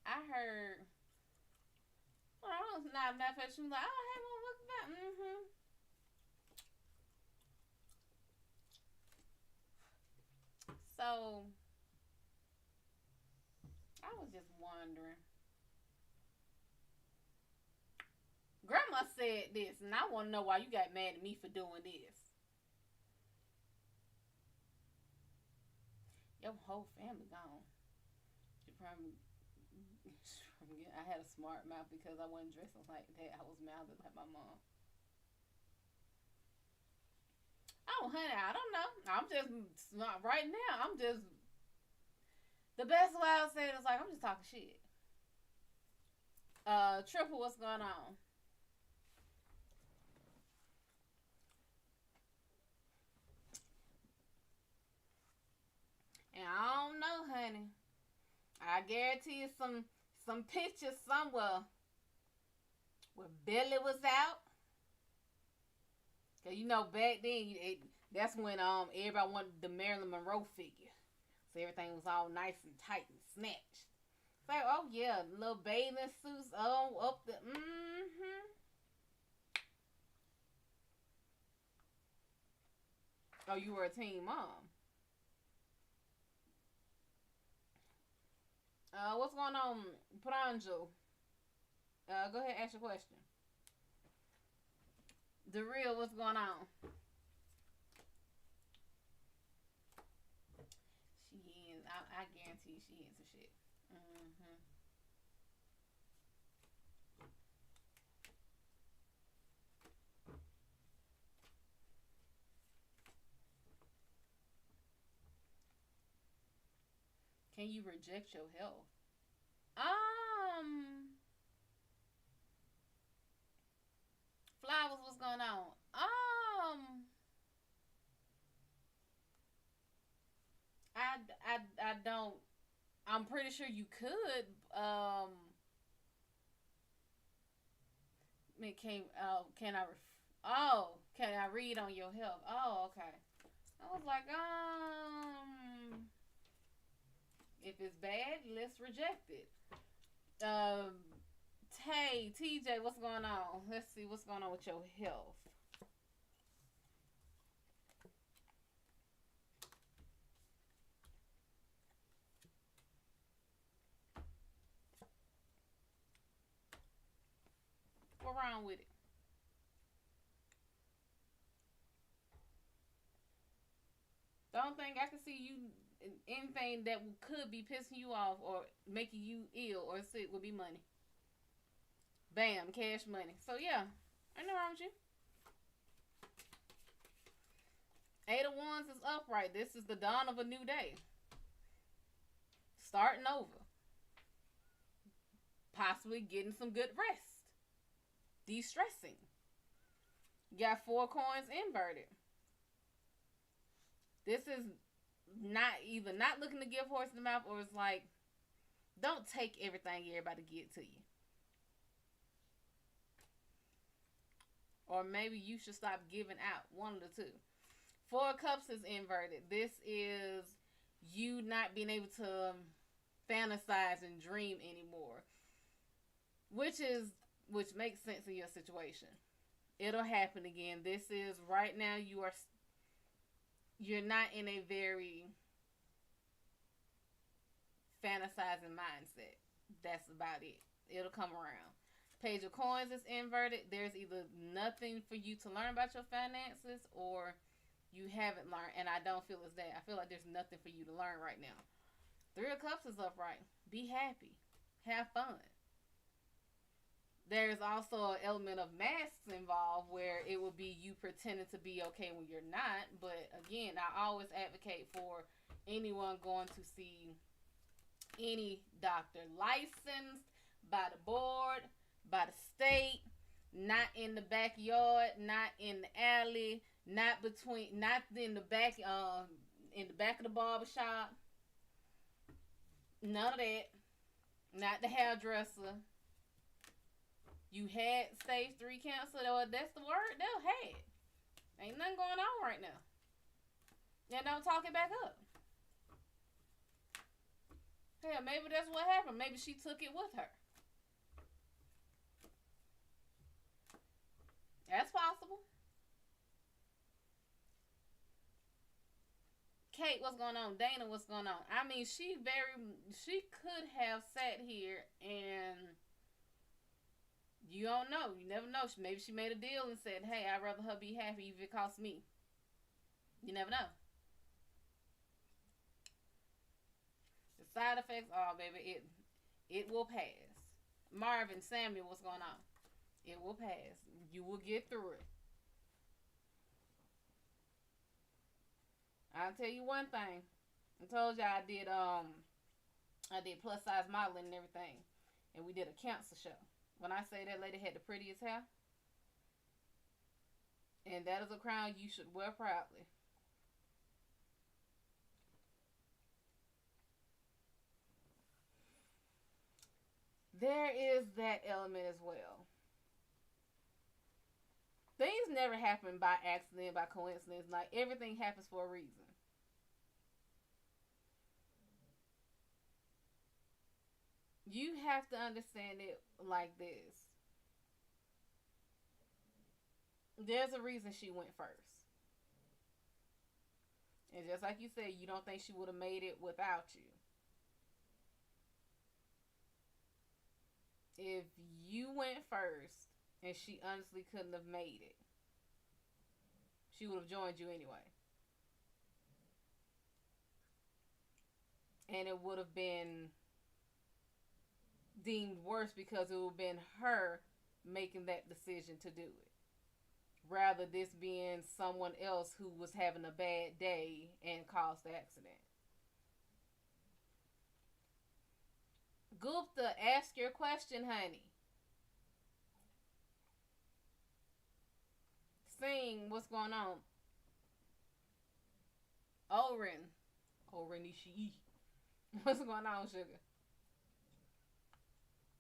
I heard, well, I was not that she was like, oh hey mama, welcome back. So, I was just wondering. Grandma said this, and I want to know why you got mad at me for doing this. Your whole family gone. You probably, I had a smart mouth because I wasn't dressing like that. I was mouthed like my mom. Oh, honey, I don't know. I'm just not right now. I'm just the best way I'll say it is like I'm just talking shit. Triple, what's going on? And I don't know, honey. I guarantee you some pictures somewhere where Billy was out. Cause you know back then that's when everybody wanted the Marilyn Monroe figure, so everything was all nice and tight and snatched. It's like, oh yeah, little bathing suits up the Oh, you were a teen mom. What's going on, Pranjo? Go ahead, ask your question. The real, what's going on? She in. I guarantee she in some shit. Can you reject your health? Flowers, what's going on? I don't. I'm pretty sure you could. Can I? Can I read on your health? Oh, okay. I was like, if it's bad, let's reject it. Hey, TJ, what's going on? Let's see what's going on with your health. What's wrong with it? Don't think I can see you. Anything that could be pissing you off or making you ill or sick would be money. Bam, cash money. So yeah, ain't no wrong with you. 8 of Wands is upright. This is the dawn of a new day. Starting over. Possibly getting some good rest. De-stressing. You got 4 coins inverted. This is not either not looking to give horse in the mouth, or it's like, don't take everything everybody get to you. Or maybe you should stop giving out. One of the two. 4 of Cups is inverted. This is you not being able to fantasize and dream anymore. Which makes sense in your situation. It'll happen again. This is right now you're not in a very fantasizing mindset. That's about it. It'll come around. Page of Coins is inverted. There's either nothing for you to learn about your finances or you haven't learned. And I don't feel it's that. I feel like there's nothing for you to learn right now. Three of Cups is upright. Be happy. Have fun. There's also an element of masks involved where it will be you pretending to be okay when you're not. But again, I always advocate for anyone going to see any doctor, licensed by the board, by the state, not in the backyard, not in the alley, not in the back, in the back of the barber shop. None of that. Not the hairdresser. You had stage 3 cancer, or that's the word they'll had. Ain't nothing going on right now. And don't talk it back up. Hell, maybe that's what happened. Maybe she took it with her. That's possible. Kate, what's going on? Dana, what's going on? I mean, she could have sat here and you don't know. You never know. Maybe she made a deal and said, hey, I'd rather her be happy if it costs me. You never know. The side effects, oh, baby, it will pass. Marvin, Samuel, what's going on? It will pass. You will get through it. I'll tell you one thing. I told you I did plus size modeling and everything. And we did a cancer show. When I say that lady had the prettiest hair, and that is a crown you should wear proudly. There is that element as well. Things never happen by accident, by coincidence. Like, everything happens for a reason. You have to understand it like this. There's a reason she went first. And just like you said, you don't think she would have made it without you. If you went first and she honestly couldn't have made it, she would have joined you anyway. And it would have been deemed worse because it would have been her making that decision to do it. Rather this being someone else who was having a bad day and caused the accident. Gupta, ask your question, honey. Sing, what's going on? Oren Ishii. What's going on, sugar?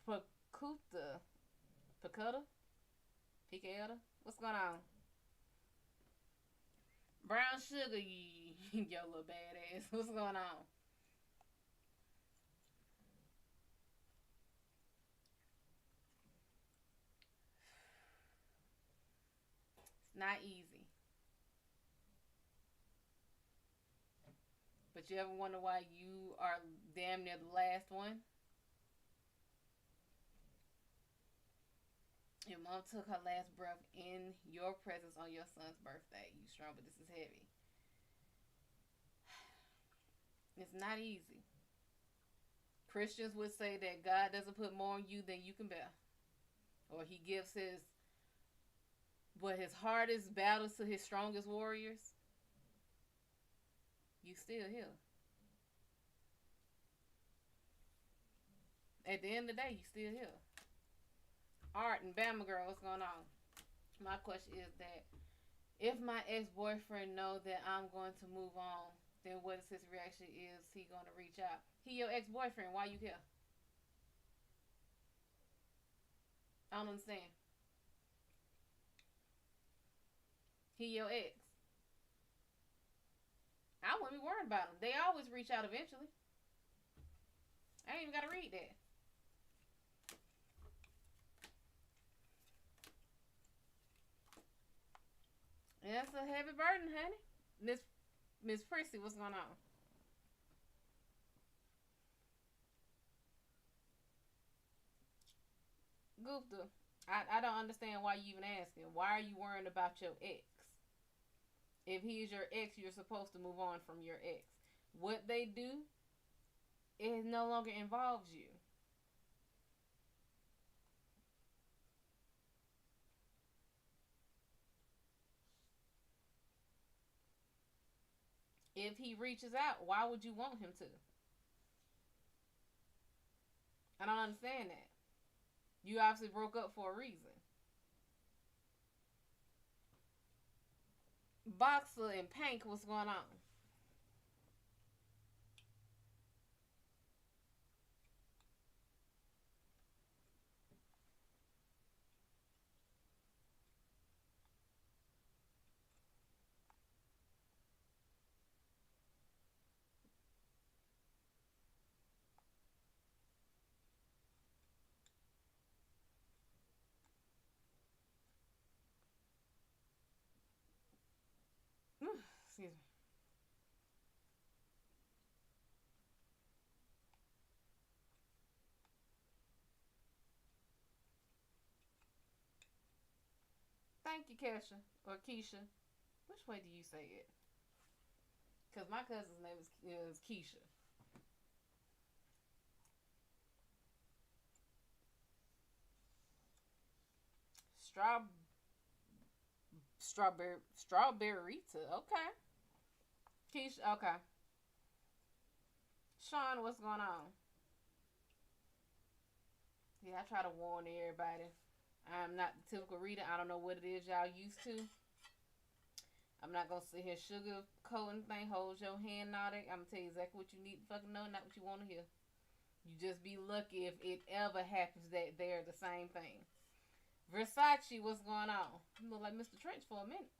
Pakuta? Picada? What's going on? Brown sugar, yo little badass. What's going on? It's not easy. But you ever wonder why you are damn near the last one? Your mom took her last breath in your presence on your son's birthday. You strong, but this is heavy. It's not easy. Christians would say that God doesn't put more on you than you can bear. Or he gives his hardest battles to his strongest warriors. You still here. At the end of the day, you still here. Art and Bama Girl, what's going on? My question is that if my ex-boyfriend know that I'm going to move on, then what is his reaction? Is he going to reach out? He your ex-boyfriend. Why you care? I don't understand. He your ex. I wouldn't be worried about him. They always reach out eventually. I ain't even got to read that. That's a heavy burden, honey. Miss Prissy, what's going on? Gupta, I don't understand why you even asking. Why are you worrying about your ex? If he is your ex, you're supposed to move on from your ex. What they do, it no longer involves you. If he reaches out, why would you want him to? I don't understand that. You obviously broke up for a reason. Boxer and Pank, what's going on? Excuse me. Thank you, Kesha or Keisha. Which way do you say it? Because my cousin's name is Keisha. Straw strawberry okay. Keisha, okay. Sean, what's going on? Yeah, I try to warn everybody. I'm not the typical reader. I don't know what it is y'all used to. I'm not gonna sit here sugar coating thing. Hold your hand, not it. I'm gonna tell you exactly what you need to fucking know, not what you want to hear. You just be lucky if it ever happens that they're the same thing. Versace, what's going on? You look like Mr. Trench for a minute.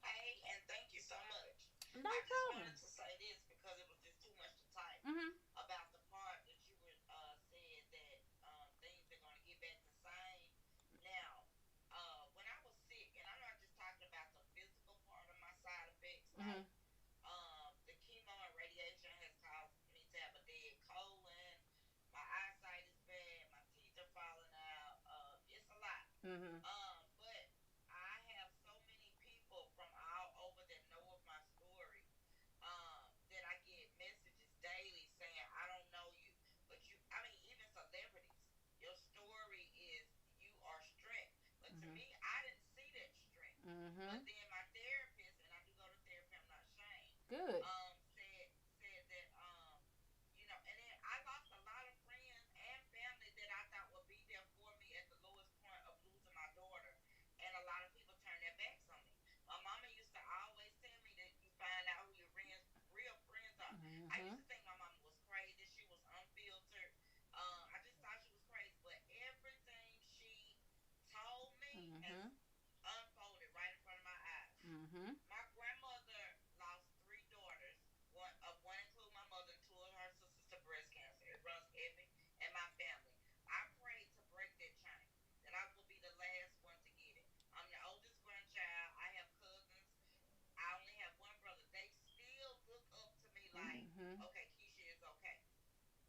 Hey, and thank you so much. No I just problem. wanted to say this because it was just too much to type Mm-hmm. about the part that you were said that things are going to get back the same. Now, when I was sick, and I'm not just talking about the physical part of my side effects, Mm-hmm. like the chemo and radiation has caused me to have a dead colon. My eyesight is bad. My teeth are falling out. It's a lot. Mm-hmm. But I have so many people from all over that know of my story. That I get messages daily saying, I don't know you, but you, I mean, even celebrities, your story is, you are strength. But to Mm-hmm. me, I didn't see that strength. Mm-hmm. But then my therapist, and I do go to therapy, I'm not ashamed, Good. said that, and then I lost a lot of friends and family that I thought would be there for me at the lowest point of losing my daughter. And a lot of people turned their backs on me. My mama used to always tell me that you find out who your real friends are. I Mm-hmm. used to think my mama was crazy. She was unfiltered. I just thought she was crazy. But everything she told me has Mm-hmm. unfolded right in front of my eyes. Mm-hmm. My grandmother lost three daughters. One include my mother, and two of her sisters to breast cancer. It runs heavy in my family. I prayed to break that chain, that I will be the last one to get it. I'm the oldest grandchild. I have cousins. I only have one brother. They still look up to me like, Mm-hmm. okay, Keisha is okay.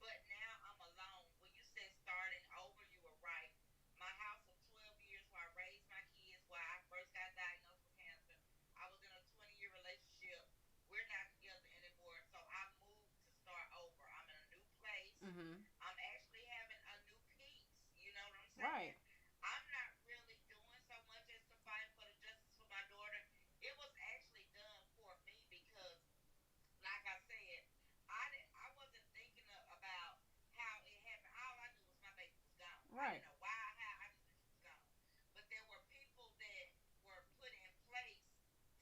But now I'm alone. When you said starting over, you were right. My house of 12 years where I raised my kids, where I first got diagnosed with cancer, I was in a 20-year relationship. We're not together anymore. So I moved to start over. I'm in a new place. Mm-hmm. I'm actually having a new peace. You know what I'm saying? Right. I'm not really doing so much as to fight for the justice for my daughter. It was actually done for me because, like I said, I wasn't thinking about how it happened. All I knew was my baby was gone. I Right. didn't know why, how. I just knew she was gone. But there were people that were put in place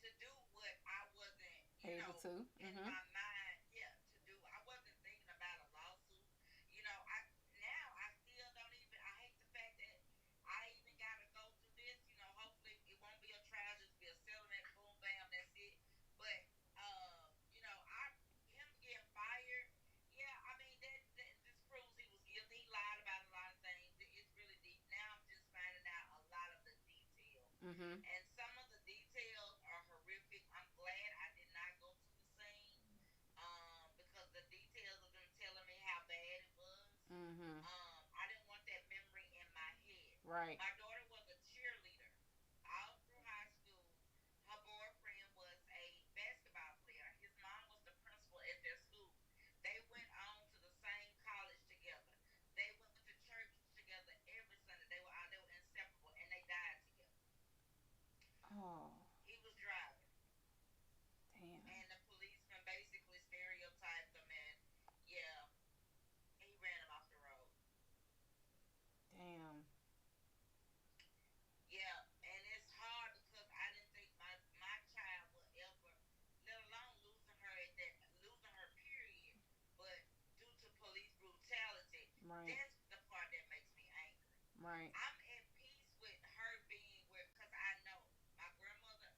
to do what I wasn't, Able to. in Mm-hmm. my mind, yeah, to do. I wasn't thinking about a lawsuit. I now I still don't even. I hate the fact that I even got to go through this. Hopefully it won't be a trial, just be a settlement. Boom, bam, that's Mhm. And some of the details are horrific. I'm glad I did not go to the scene, because the details of them telling me how bad it was, Mhm. I didn't want that memory in my head. Right. My daughter was a cheerleader all through high school. Her boyfriend was a basketball player. His mom was the principal at their school. They went on to the same college together. They went to church together every Sunday. They were inseparable, and they died together. Oh. He was driving, Damn. and the policeman basically stereotyped him, and yeah, he ran him off the road. Damn. Yeah, and it's hard because I didn't think my child would ever, let alone losing her period, but due to police brutality, Right. that's the part that makes me angry. Right. I'm at peace with her being where, because I know my grandmother,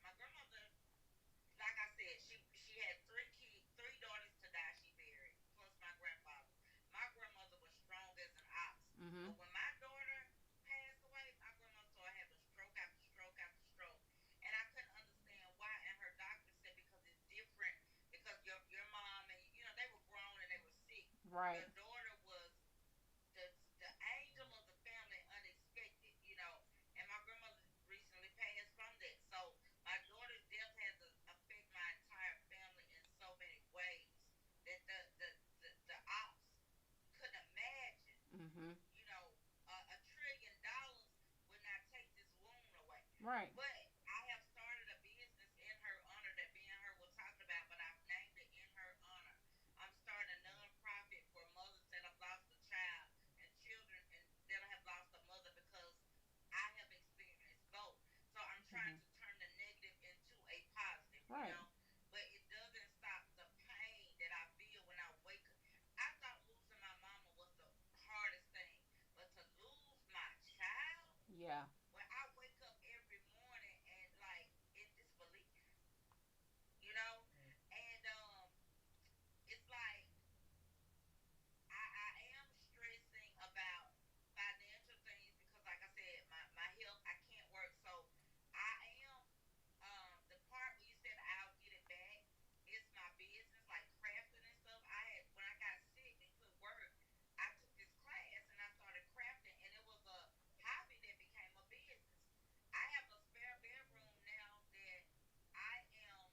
like I said, she had three daughters to die. She buried, plus my grandfather. My grandmother was strong as an ox, Mhm. but when my daughter passed away, my grandmother started having stroke after stroke after stroke, and I couldn't understand why. And her doctor said because it's different, because your mom and they were grown and they were sick. Right. Your daughter was the the angel of the family, unexpected, and my grandmother recently passed from that. So my daughter's death has affect my entire family in so many ways that the ops couldn't imagine. Mhm. $1 trillion would not take this wound away. Right. But I have started a business in her honor that me and her were talking about, but I've named it in her honor. I'm starting a nonprofit for mothers that have lost a child and children and that have lost a mother, because I have experienced both. So I'm trying Mhm. to turn the negative into a positive, Right. But it doesn't stop the pain that I feel when I wake up. I thought losing my mama was the hardest thing, but to lose my child, Yeah. when I wake up every morning and like in disbelief, you know, and it's like I am stressing about financial things because, like I said, my health, I can't work. So I am, the part where you said I'll get it back, it's my business, like crafting and stuff. When I got sick and couldn't work, I took this class and I started crafting, and it was a hobby that became a business. I have a spare bedroom now that I am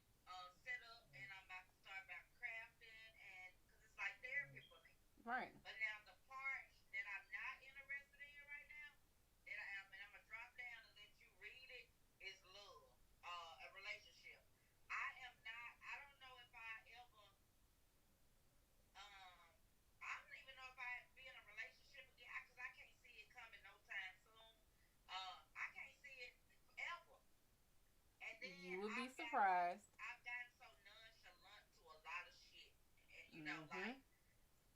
set up, and I'm about to start about crafting, and because it's like therapy for me. Right. But now the part that I'm not interested in right now, that I am, and I'm gonna drop down and let you read it, is love, a relationship. I don't know if I ever, I don't even know if I be in a relationship again, because I can't see it coming no time soon. I can't see it ever. And then You would be surprised. I've gotten so nonchalant to a lot of shit, and like Mhm.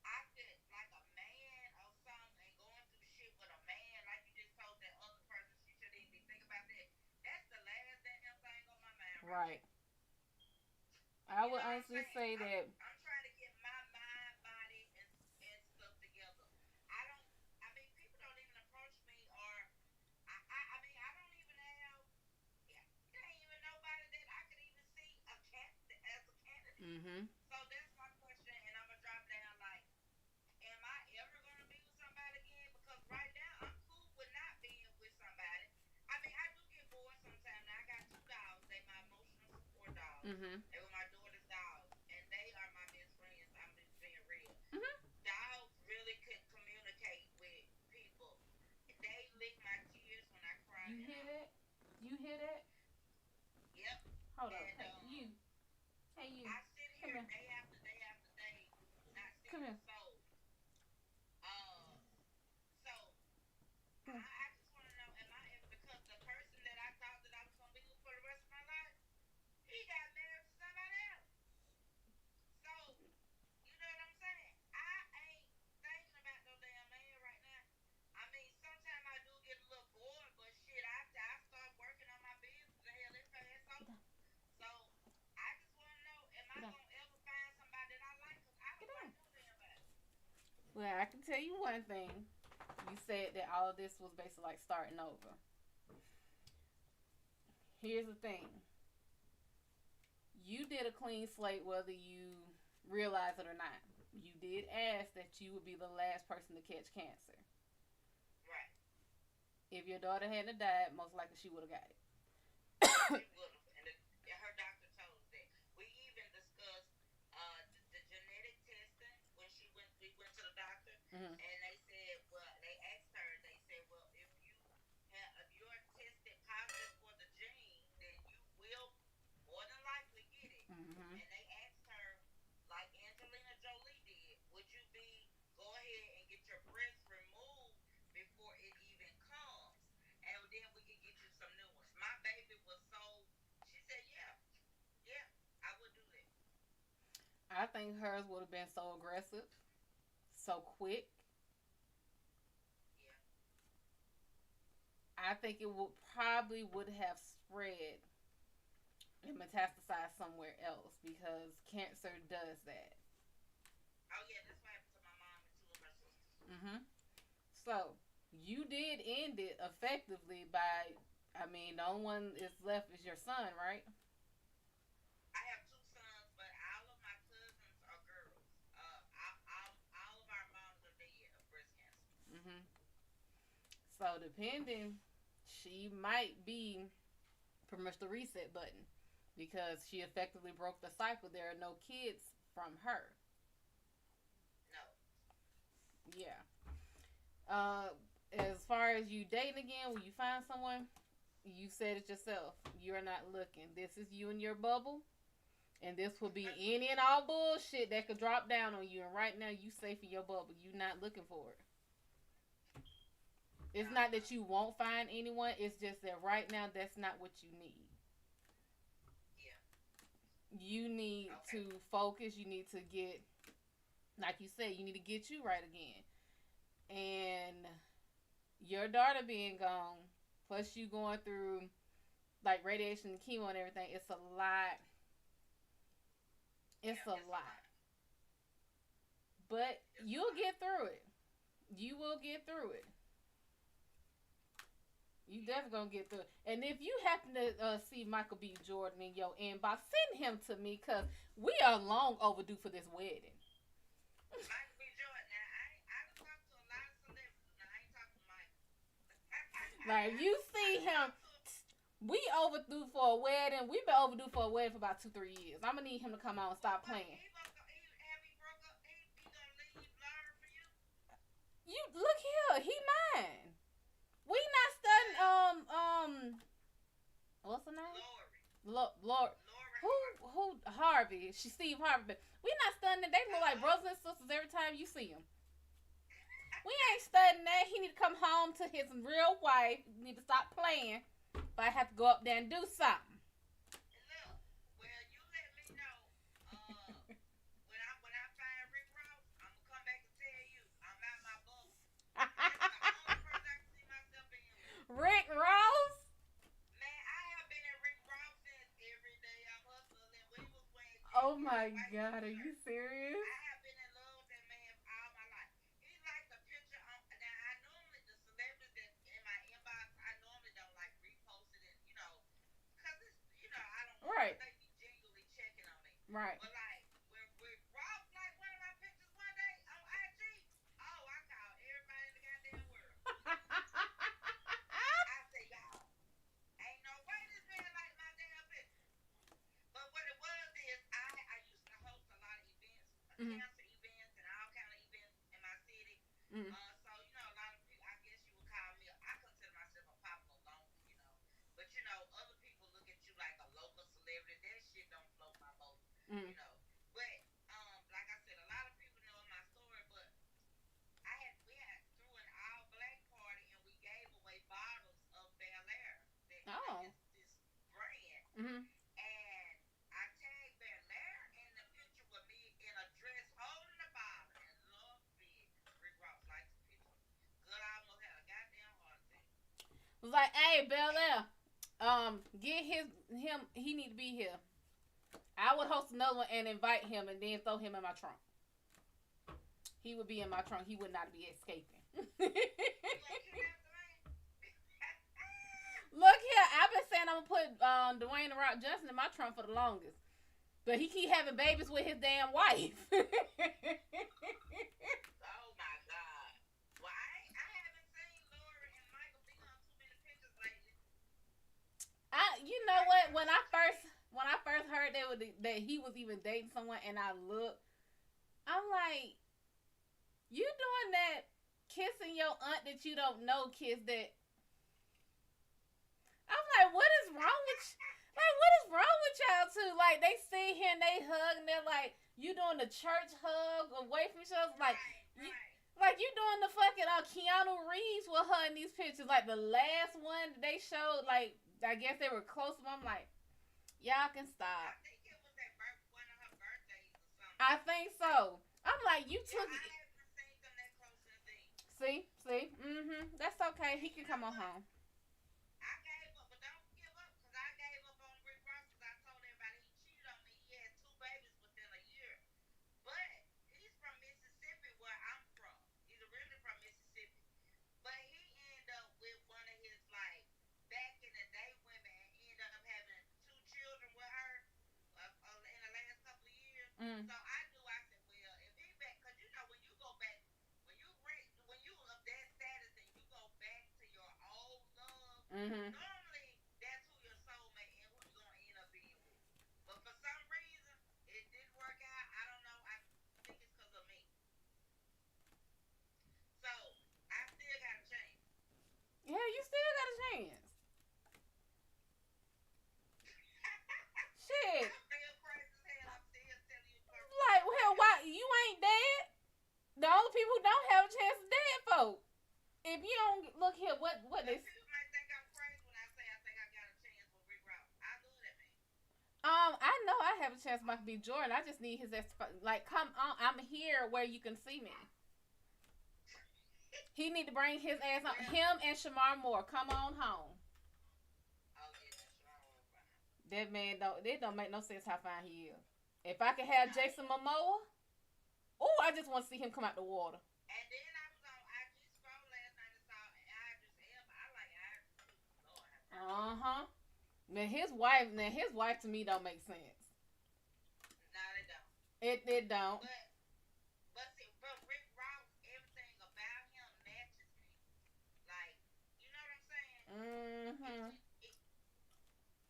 I feel like a man or something, and going through shit with a man, like you just told that other person she shouldn't even be thinking about that. That's the last damn thing on my mind right Right. now. I You would know what I'm honestly saying? say that. I'm trying to get my mind, body, and stuff together. I don't. I mean, people don't even approach me, or I don't even have. Yeah, there ain't even nobody that I could even see as a candidate. Mhm. So that's my question, and I'm gonna drop down like, am I ever gonna be with somebody again? Because right now I'm cool with not being with somebody. I mean, I do get bored sometimes. Now I got two dogs. They my emotional support dogs. Mhm. They were my daughter's dogs, and they are my best friends. I'm just being real. Mhm. Dogs really could communicate with people. They lick my tears when I cry You in the hear house. that? You hear that? Yep. Hold up. And Hey, you. Hey, you. I sit Come here here. day after day after day, not Come seeing a here. soul. Uh, so Come I just want to know, am I because the person that I thought that I was gonna be with for the rest of my life, he got married to somebody else. So you know what I'm saying? I ain't thinking about no damn man right now. I mean, sometimes I do get a little bored, but shit, I start working on my business. The hell, it pass Get over. down. So I just want to know, am I Get down. gonna ever find somebody that I like? Cause I Get don't like down. no damn body. Well, I can tell you one thing. You said that all of this was basically like starting over. Here's the thing. You did a clean slate whether you realize it or not. You did ask that you would be the last person to catch cancer. Right. If your daughter hadn't died, most likely she would have got it. She would have. And her doctor told us that. We even discussed the genetic testing when we went to the doctor, Mm-hmm. and they said, well, they asked her, they said, well, if you're tested positive for the gene, then you will more than likely get it. Mm-hmm. And they asked her, like Angelina Jolie did, would you go ahead and get your breast removed before it even comes? And then we can get you some new ones. My baby was so, she said, yeah, I would do that. I think hers would have been so aggressive, so quick. Yeah. I think it would have spread and metastasized somewhere else because cancer does that. Oh, yeah, that's what happened to my mom and two of her sisters. Mm-hmm. So you did end it effectively by. I mean, the only one is left is your son, right? I have two sons, but all of my cousins are girls. All of our moms are dead of breast cancer. Mm-hmm. So depending, she might be pretty much the reset button because she effectively broke the cycle. There are no kids from her. No. Yeah. As far as you dating again, when you find someone, you said it yourself. You're not looking. This is you in your bubble, and this will be any and all bullshit that could drop down on you. And right now, you safe in your bubble. You not looking for it. It's not that you won't find anyone. It's just that right now, that's not what you need. Yeah. You need Okay. to focus. You need to get, like you said, you need to get you right again. And your daughter being gone, plus you going through like radiation and chemo and everything, it's a lot. It's Yeah, a lot. But you'll get through it. You will get through it. You definitely gonna get through it. And if you happen to see Michael B. Jordan in your inbox, send him to me because we are long overdue for this wedding. Michael B. Jordan. Now, I done talked to a lot of celebrities. Now, I ain't talking to Michael. Like you see him, we overdue for a wedding. We've been overdue for a wedding for about 2-3 years. I'm gonna need him to come out and stop playing. He broke up. He gonna leave Laura for you? You look here, he mine. We not studying what's her name? Lori. Who Harvey? She's Steve Harvey. We not studying. They look like brothers and sisters every time you see them. We ain't studying that. He need to come home to his real wife. He need to stop playing. But I have to go up there and do something. Look, well, you let me know. When I find Rick Ross, I'm gonna come back and tell you I'm out my bubble. That's the only person I can see myself in. Rick Ross? Man, I have been in Rick Ross since every day I'm hustling. We was wearing. Oh my God, are you serious? I have been in love with that man all my life. He's like the picture on. Now I normally the celebrities that in my inbox, I normally don't like repost it, and cause it's I don't want Right. they be genuinely checking on it. Right. But like when Ross like one of my pictures one day on IG, oh I called everybody in the goddamn world. I say y'all, ain't no way this man like my damn picture. But what it was is I used to host a lot of events, Mhm. cancer events and all kind of events in my city. Mm. So a lot of people, I guess you would call me. I consider myself a popular loner. But other people look at you like a local celebrity. That shit don't float my boat. Mm. But like I said, a lot of people know my story. But we had threw an all black party and we gave away bottles of Bel Air. Oh. This brand. Mhm. And I tagged Bel Air in the picture with me in a dress holding the bottle. And love big. Rick Ross likes the picture. Good, I almost had a goddamn heart attack. Was like, hey, Bel Air, get him. He need to be here. I would host another one and invite him, and then throw him in my trunk. He would be in my trunk. He would not be escaping. Look here, I've been saying I'm gonna put put Dwayne the Rock Johnson in my trunk for the longest. But he keep having babies with his damn wife. Oh my God. Well, I haven't seen Laura and Michael be on too many pictures lately. You know what? When I first heard that he was even dating someone, and I looked, I'm like, you doing that kissing your aunt that you don't know, kiss that. I'm like, what is wrong with like what is wrong with y'all two? Like they sit here and they hug and they're like, you doing the church hug away from each other, like you doing the fucking Keanu Reeves with her in these pictures. Like the last one they showed, like I guess they were close. I'm like, y'all can I stop. think it was at one of her birthdays or something. I think so. I'm like, you Yeah, took I it. haven't seen them that close since then. See, That's okay. He And can you know come on what? home. I gave up, but don't give up, because I gave up on Rick Ross because I told everybody he cheated on me. He had two babies within a year. But he's from Mississippi, where I'm from. He's originally from Mississippi. But he ended up with one of his, like, back in the day women and ended up having two children with her in the last couple of years. Mm. So I knew, I said, well, if he back, because you know, when you go back, when you of that status and you go back to your old love, Mhm. normally that's who your soulmate and who you're going to end up being with. But for some reason, it didn't work out. I don't know. I think it's because of me. So I still got a chance. Yeah, you still got a chance. Shit. I'm real crazy as hell. I'm still telling you Like, hell, why you ain't dead? The only people who don't have a chance is dead folk. If you don't look here, what Some this? people might think I'm crazy when I say I think I got a chance with Rick Ross. I love that man. I know I have a chance. Michael B. Jordan. I just need his like, come on. I'm here where you can see me. He need to bring his ass on. Well, Him and Shamar Moore. Come on home. oh yeah, that's wrong. That man don't. It don't make no sense how fine he is. If I could have Jason Momoa, oh, I just want to see him come out the water. And then I was on IG scroll last night and saw Idris Elba. I like Idris too. Lord have mercy. Now his wife to me don't make sense. No, they don't. It don't. But see, but Rick Ross, everything about him matches me. Like, you know what I'm saying? It Mhm. just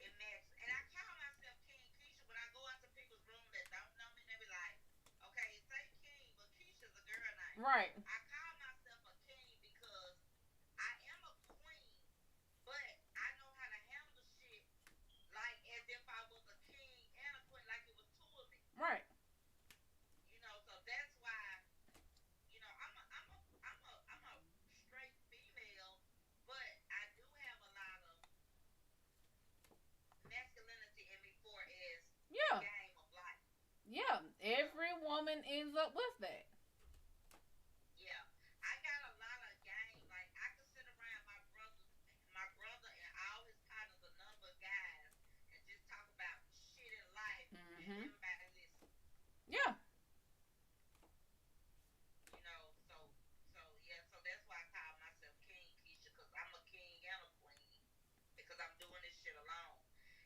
it matches. And I call myself King Keisha when I go into people's room that don't know me. They be like, okay, say King, but Keisha's a girl name. Right. I call myself a king because I am a queen, but I know how to handle shit like as if I was a king and a queen, like it was two of me. Right. So that's why, I'm a straight female, but I do have a lot of masculinity in me for as the Yeah. game of life. Yeah. You know, Every woman ends up with that. yeah. I got a lot of game. Like I could sit around my brother and all his partners, a number of guys, and just talk about shit in life, and Mhm. everybody listen. Yeah. So that's why I call myself King Keisha, because I'm a king and a queen, because I'm doing this shit alone.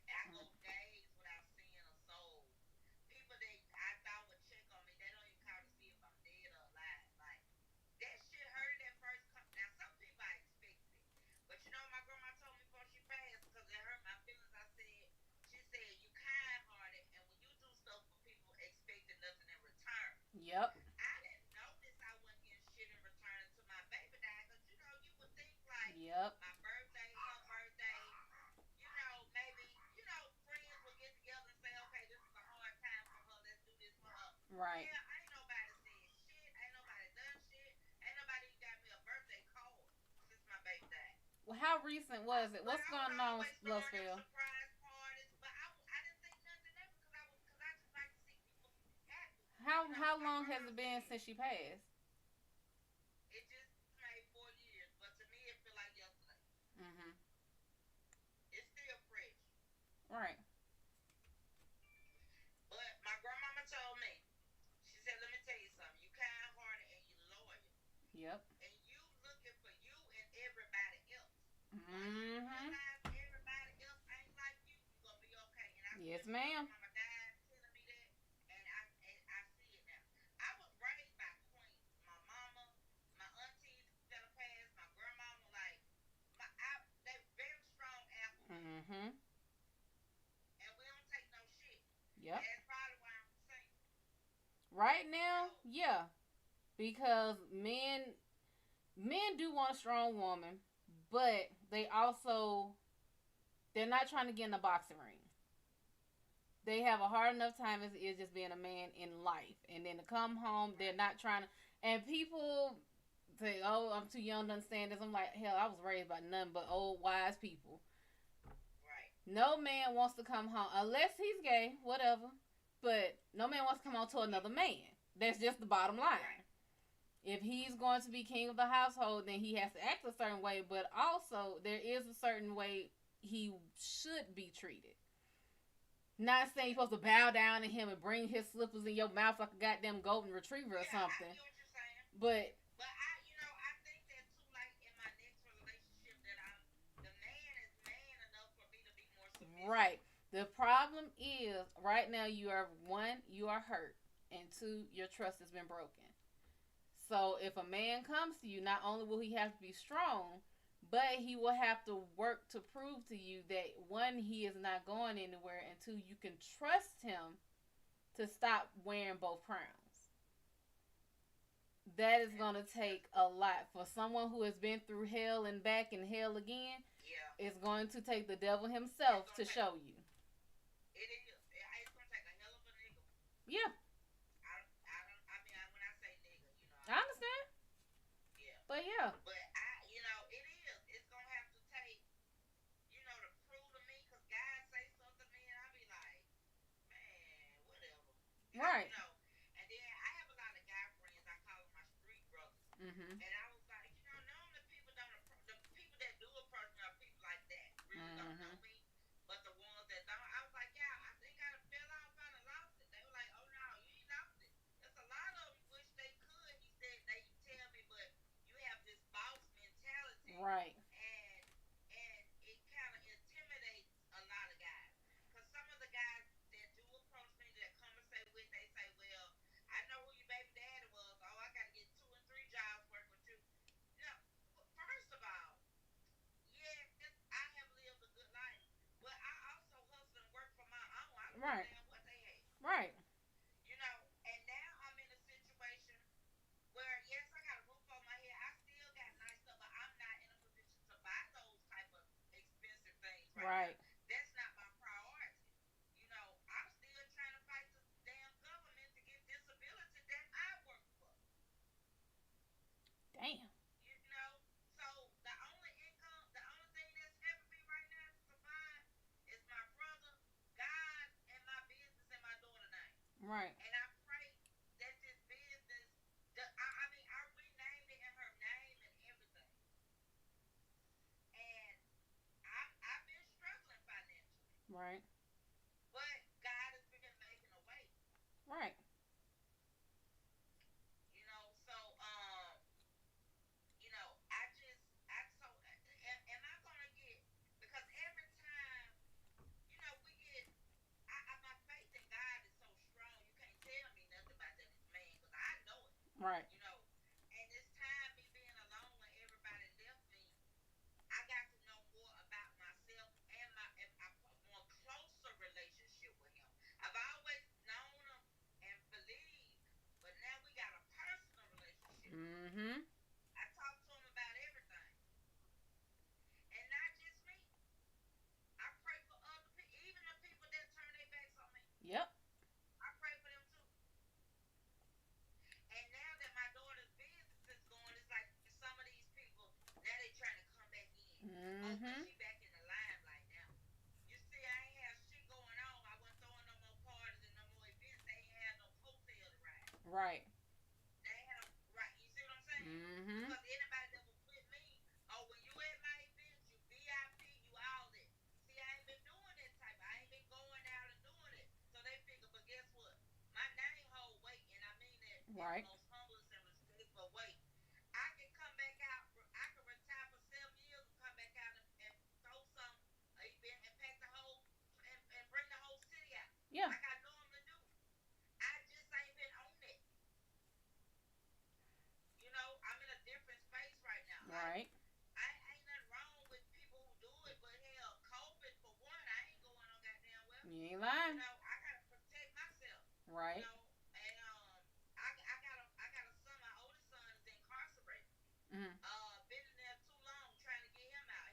And I go days without seeing a soul. People that I thought would check on me, they don't even call to see if I'm dead or alive. Like that shit hurt at first. Now some people I expected it, but my grandma told me before she passed, because it hurt my feelings. She said you kind hearted, and when you do stuff for people expecting nothing in return. Yep. I didn't notice I wasn't getting shit in return until my baby died. Because, you would think, like, Yep. my birthday, her birthday, maybe, friends would get together and say, okay, this is a hard time for her. Let's do this for her. Right. Yeah, ain't nobody said shit. Ain't nobody done shit. Ain't nobody even got me a birthday card since my baby died. Well, how recent was it? But What's I would going on, always throw them Bluffville? surprise parties. But I didn't think nothing of it because I just like to see people happy. How My long has grandma it been said, since she passed? it just made 4 years, but to me it feel like yesterday. Mhm. It's still fresh. Right. But my grandmama told me, she said, let me tell you something. You kind hearted and you loyal. Yep. And you looking for you and everybody else. Once you Mhm. realize everybody else ain't like Yes, ma'am. Mama died telling me that, and I see it now. I was raised by queens. My mama, my aunties that have passed, my grandmama, like they very strong African, Mm-hmm. and we don't take no shit. Yep. That's probably why I'm single. Right now, So yeah, because men do want a strong woman, but they're not trying to get in the boxing ring. They have a hard enough time as it is just being a man in life, and then to come home, they're not trying to. And people say, "Oh, I'm too young to understand this." I'm like, hell, I was raised by none but old wise people. right, No man wants to come home unless he's gay, whatever. But no man wants to come home to another man. That's just the bottom line. right, If he's going to be king of the household, then he has to act a certain way. But also, there is a certain way he should be treated. Not saying you're supposed to bow down to him and bring his slippers in your mouth like a goddamn golden retriever or yeah, I something. get what you're saying. But But I think that too. Like in my next relationship, that the man is man enough for me to be more submissive. right, the problem is right now you are one, you are hurt, and two, your trust has been broken. So if a man comes to you, not only will he have to be strong, but he will have to work to prove to you that one, he is not going anywhere, and two, you can trust him to stop wearing both crowns. That is going to take a lot for someone who has been through hell and back and hell again. Yeah, It's going to take the devil it's himself gonna to take. show you. It is. It's gonna take a hell of a nigga. Yeah, I mean, when I say nigga, I understand. yeah. But yeah, But it is. It's gonna have to take, to prove to me, cause guys say something to me, and I be like, man, whatever. right. And then I have a lot of guy friends. I call them my street brothers. Mm-hmm. And I was like, normally people don't the people that do approach me are people like that. Really don't know Mm-hmm. me. But the ones that don't, I was like, yeah, I think I done fell off, I done lost it. They were like, oh no, you ain't lost it. There's a lot of them wish they could. He said, they tell me, but you have this boss mentality, Right. and it kind of intimidates a lot of guys. Cause some of the guys that do approach me, that come and say with, they say, well, I know who your baby daddy was. Oh, I got to get 2 and 3 jobs working with you. No, first of all, yes, I have lived a good life, but I also hustle and work for my own. I don't give a Right. damn what they had. Right. And now I'm in a situation where, yes, I got a roof over my head. I still got nice stuff, but I'm not in a position to buy those type of expensive things right now. Right. That's not my priority. I'm still trying to fight the damn government to get disability that I work for. Damn. So the only thing that's helping me right now to survive is my brother, God, and my business and my daughter name. Right. And I pray that this business, I mean, I renamed it in her name and everything. And I've been struggling financially, Right. but God has been making a way. Right. So I just, am I gonna get, because every time, we get, my faith in God is so strong, you can't tell me nothing about that man, because I know it, Right. and this time, me being alone when everybody left me, I got to know more about myself and a more closer relationship with him. I've always known him and believed, but now we got a personal relationship. Mm-hmm. I talk to him about everything, and not just me. I pray for other people, even the people that turn their backs on me. Yep. I pray for them too. And now that my daughter's business is going, it's like some of these people, now they trying to come back in. Oh, but Mm-hmm. she back in the limelight now. You see, I ain't have shit going on. I wasn't throwing no more parties and no more events. They ain't had no hotel to ride. Right. They ain't had right. You see what I'm saying? Mm-hmm. Because anybody that was with me, oh, when you at my events, you VIP, you all that. See, I ain't been doing that type. I ain't been going out and doing it. So they figure, but guess what? My name hold weight, and I mean that in Right. the most humblest and respectful way. I can come back out. I can retire for 7 years and come back out and throw some event and pack the whole and bring the whole city You ain't You lying. know, I gotta protect myself. You Right. know, and I got a son. My oldest son is incarcerated. Mm-hmm. Been in there too long trying to get him out.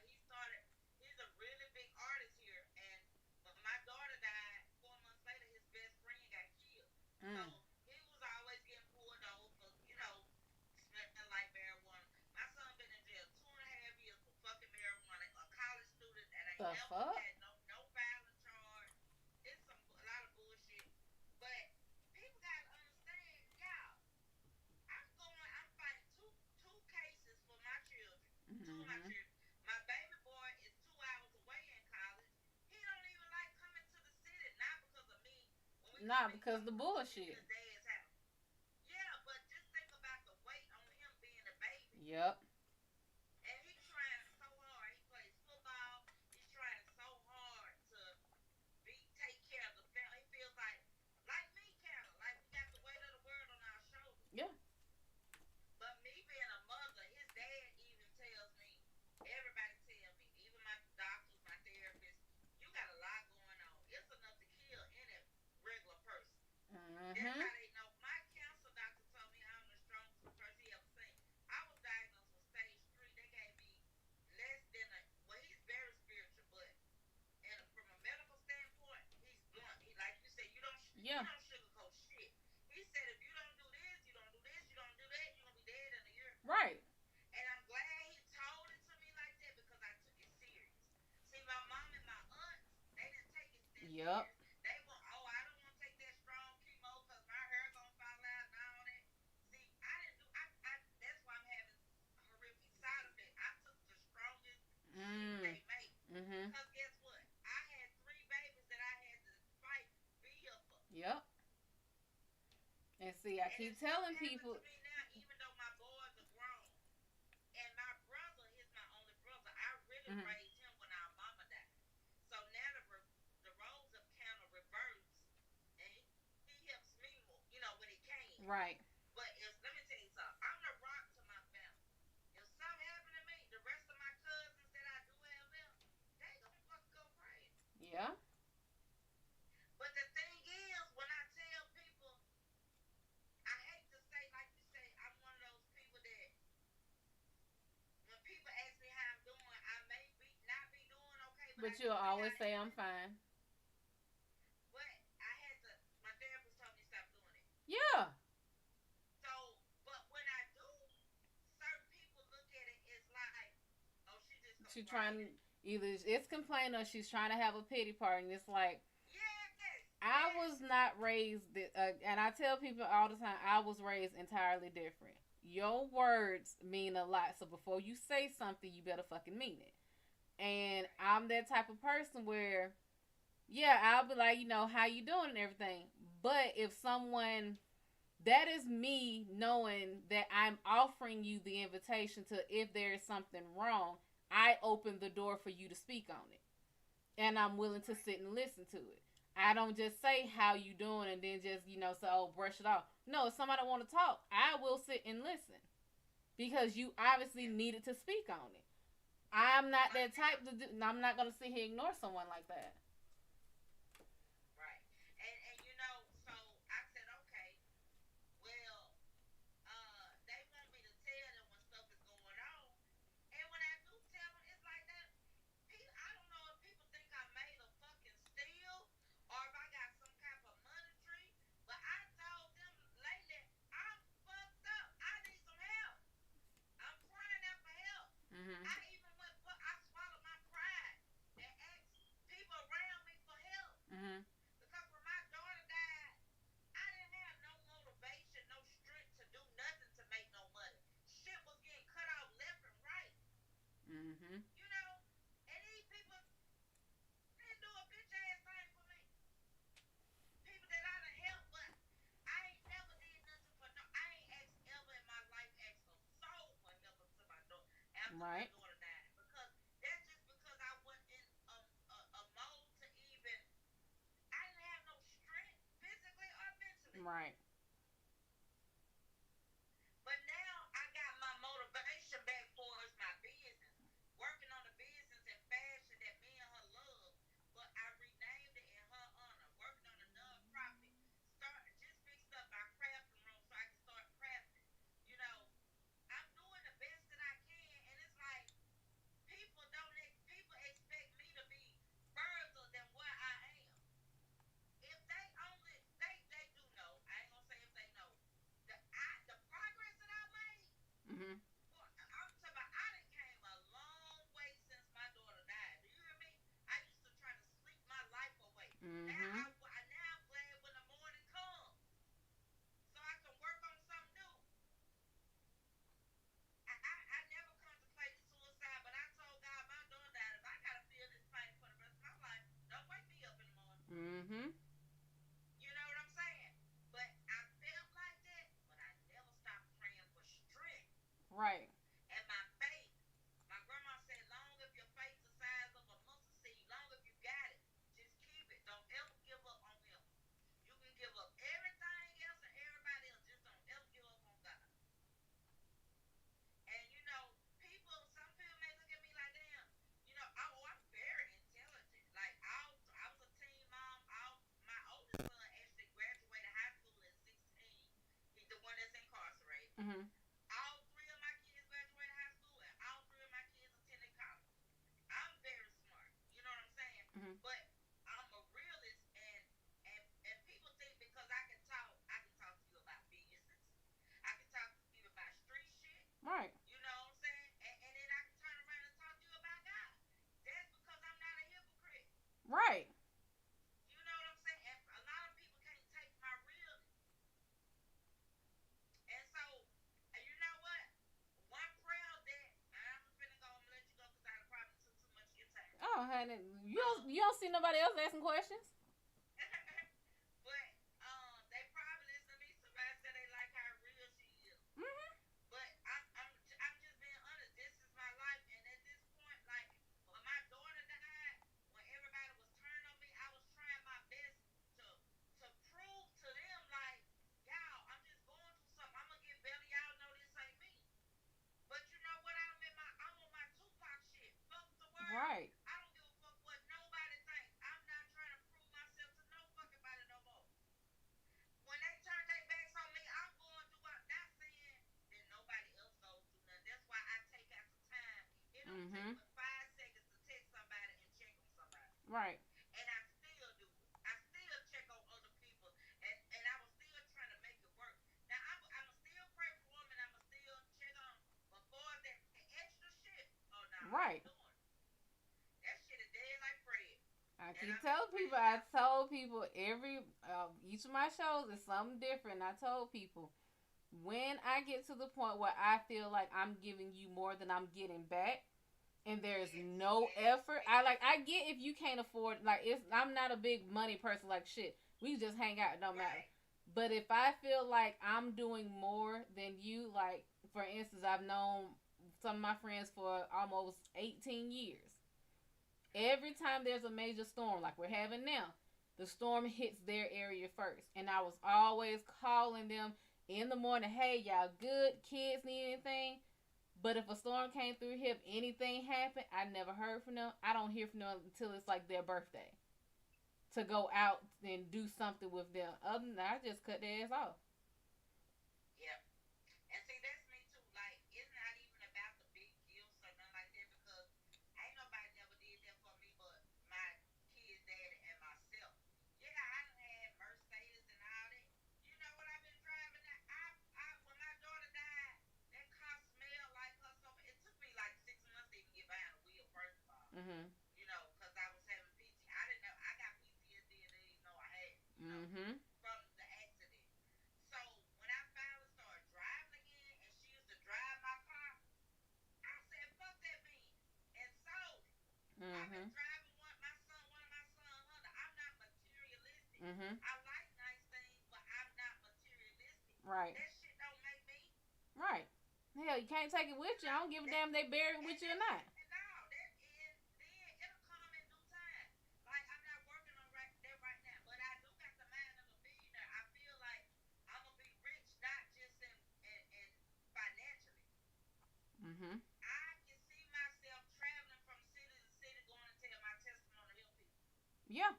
He's a really big artist here, and when my daughter died 4 months later, his best friend got killed. So Mm. he was always getting pulled over for, smelling like marijuana. My son been in jail 2.5 years for fucking marijuana. A college student that ain't The never fuck? had no violent charge. It's a lot of bullshit. But people gotta understand, y'all. I'm fighting two cases for my children. Two of my Mm-hmm. children. My baby boy is 2 hours away in college. He don't even like coming to the city, not because of me. When we come Not in, because the we in bullshit. his dad's house. Yeah, but just think about the weight on him being a baby. Yep. And he's trying so hard. He plays football. He's trying so hard to take care of the family. He feels like me, kind of like we got the weight of the world on our shoulders. Yeah. But me being a mother, his dad even tells me, everybody tell me, even my doctors, my therapists, you got a lot going on. It's enough to kill any regular person. That's Mm-hmm. how they know. My cancer doctor told me I'm the strongest person he ever seen. I was diagnosed with stage 3. They gave me less than a. Well, he's very spiritual, but from a medical standpoint, he's blunt. He, like you said, you Yeah. don't sugarcoat shit. He said if you don't do this, you don't do this, you don't do that, you're gonna be dead in a year. Right. And I'm glad he told it to me like that because I took it serious. See, my mom and my aunts, they didn't take it that serious. Yep. They were, oh, I don't want to take that strong chemo because my hair gonna fall out and all that. See, I didn't do. That's why I'm having horrific side effects. I took the strongest shit Mm. they make. Mm-hmm. Because guess what? I had 3 babies that I had to fight via for. Yep. And see, I And keep it's still telling happening people. to me now, even though my boys are grown. And my brother, he's my only brother. I really Mm-hmm. raised him when our mama died. So now the roles have kind of reversed. And he helps me more, when he can. Right. But let me tell you something. I'm the rock to my family. If something happened to me, the rest of my cousins that I do have left, they gonna fucking go crazy. Yeah. But the thing is, when I tell people, I hate to say, like you say, I'm one of those people that when people ask me how I'm doing, I may be not be doing okay, but I But can you'll say I always say am. I'm fine. But I had to. My therapist told me to stop doing it. Yeah. So, but when I do, certain people look at it as like, oh, she just She's trying complaining. either it's complaining or she's trying to have a pity party. And it's like Yes, I yes, was not raised, and I tell people all the time, I was raised entirely different. Your words mean a lot, so before you say something, you better fucking mean it. And right, I'm that type of person where, yeah, I'll be like, how you doing and everything. But if someone, that is me knowing that I'm offering you the invitation to, if there is something wrong, I open the door for you to speak on it, and I'm willing to right, sit and listen to it. I don't just say how you doing and then just say, oh, brush it off. No, if somebody want to talk, I will sit and listen because you obviously yeah. needed to speak on it. I'm not Like that type to do. I'm not gonna sit here and ignore someone like that. right, and so I said, okay, well, they want me to tell them when stuff is going on, and when I do tell them, it's like that. I don't know if people think I made a fucking steal or if I got some kind of money tree, but I told them lately, I'm fucked up. I need some help. I'm crying out for help. Mm-hmm. I swallowed my pride and asked people around me for help. Mm-hmm. Because when my daughter died, I didn't have no motivation, no strength to do nothing to make no money. Shit was getting cut off left and right. Mm-hmm. You know? And these people didn't do a bitch ass thing for me. People that I done helped, but I ain't never did nothing for no. I ain't asked ever in my life asked a soul for help until my daughter after my Right. daughter died. Because that's just because I wasn't in a mode to even. I didn't have no strength physically or mentally. Right. But now I got my motivation back for is my business. Working on the business and fashion that me and her love. But I renamed it in her Mm-hmm. You know what I'm saying? But I felt like that, but I never stopped praying for strength. Right. And my faith, my grandma said, long if your faith the size of a mustard seed, long if you got it, just keep it. Don't ever give up on him. You can give up everything else and everybody else. Just don't ever give up on God. And you know, some people may look at me like, damn, I'm very intelligent. Like, I was a teen mom. My oldest son actually graduated high school at 16. He's the one that's incarcerated. Mm-hmm. All three of my kids graduated high school, and all three of my kids attended college. I'm very smart. You know what I'm saying? Mm-hmm. But I'm a realist, and people think because I can talk to you about business. I can talk to you about street shit. Right. You know what I'm saying? And then I can turn around and talk to you about God. That's because I'm not a hypocrite. Right. You know what I'm saying? And a lot of people can't take my realness. And so, you know what? One prayer that I'm finna go. I'm gonna let you go because I probably took too much of your time. Oh, honey, you don't see nobody else asking questions. But they probably listen to me. Somebody said they like how real she is. Mm-hmm. But I'm just being honest. This is my life, and at this point, like when my daughter died, when everybody was turning on me, I was trying my best to prove to them, like, y'all, I'm just going through something. I'm gonna get better. Y'all know this ain't me. But you know what? I'm on my Tupac shit. Fuck the world. Right. I don't give a fuck what nobody thinks. I'm not trying to prove myself to no fucking body no more. When they turn their backs on me, I'm going through. I'm not saying that nobody else goes through nothing. That's why I take out the time. It don't Mm-hmm. take but 5 seconds to text somebody and check on somebody. Right. And I still do it. I still check on other people, and I was still trying to make it work. Now I'ma still pray for them, and I'ma still check on. But for that extra shit, oh no, Right. I ain't doing it. That shit is dead like Fred. I keep telling people. I told people each of my shows is something different. I told people when I get to the point where I feel like I'm giving you more than I'm getting back, and there's no effort. I get if you can't afford, like, I'm not a big money person, like, shit, we just hang out, it don't matter. But if I feel like I'm doing more than you, like, for instance, I've known some of my friends for almost 18 years. Every time there's a major storm like we're having now, the storm hits their area first, and I was always calling them in the morning, hey, y'all good? Kids need anything? But if a storm came through here, if anything happened, I never heard from them. I don't hear from them until it's like their birthday to go out and do something with them. Other than that, I just cut their ass off. Yep. And see, that's me too. Like, it's not even about the big gifts or nothing like that because ain't nobody never did that for me but my kids, daddy, and myself. Yeah, I done had Mercedes and all that. You know what I've been driving? When my daughter died, that car smelled like her. So it took me like 6 months to even get behind the wheel, first of all. Mm-hmm. You know, because I was having PT. I didn't know. I got PTSD and didn't even know I had. You know, Mm-hmm. from the accident. So when I finally started driving again, and she used to drive my car, I said, "Fuck that man," and sold it. I've been Mm-hmm. driving one of my son Honda. I'm not materialistic. Mm-hmm. I like nice things, but I'm not materialistic. Right. That shit don't make me. Right. Hell, you can't take it with you. I don't give a damn if they bury it with you or not. No, then it'll come in due time. Like, I'm not working on that right now, but I do got the mind of a billionaire. I feel like I'm gonna be rich, not just in financially. Mm-hmm. I can see myself traveling from city to city, going to tell my testimony to help people. Yeah.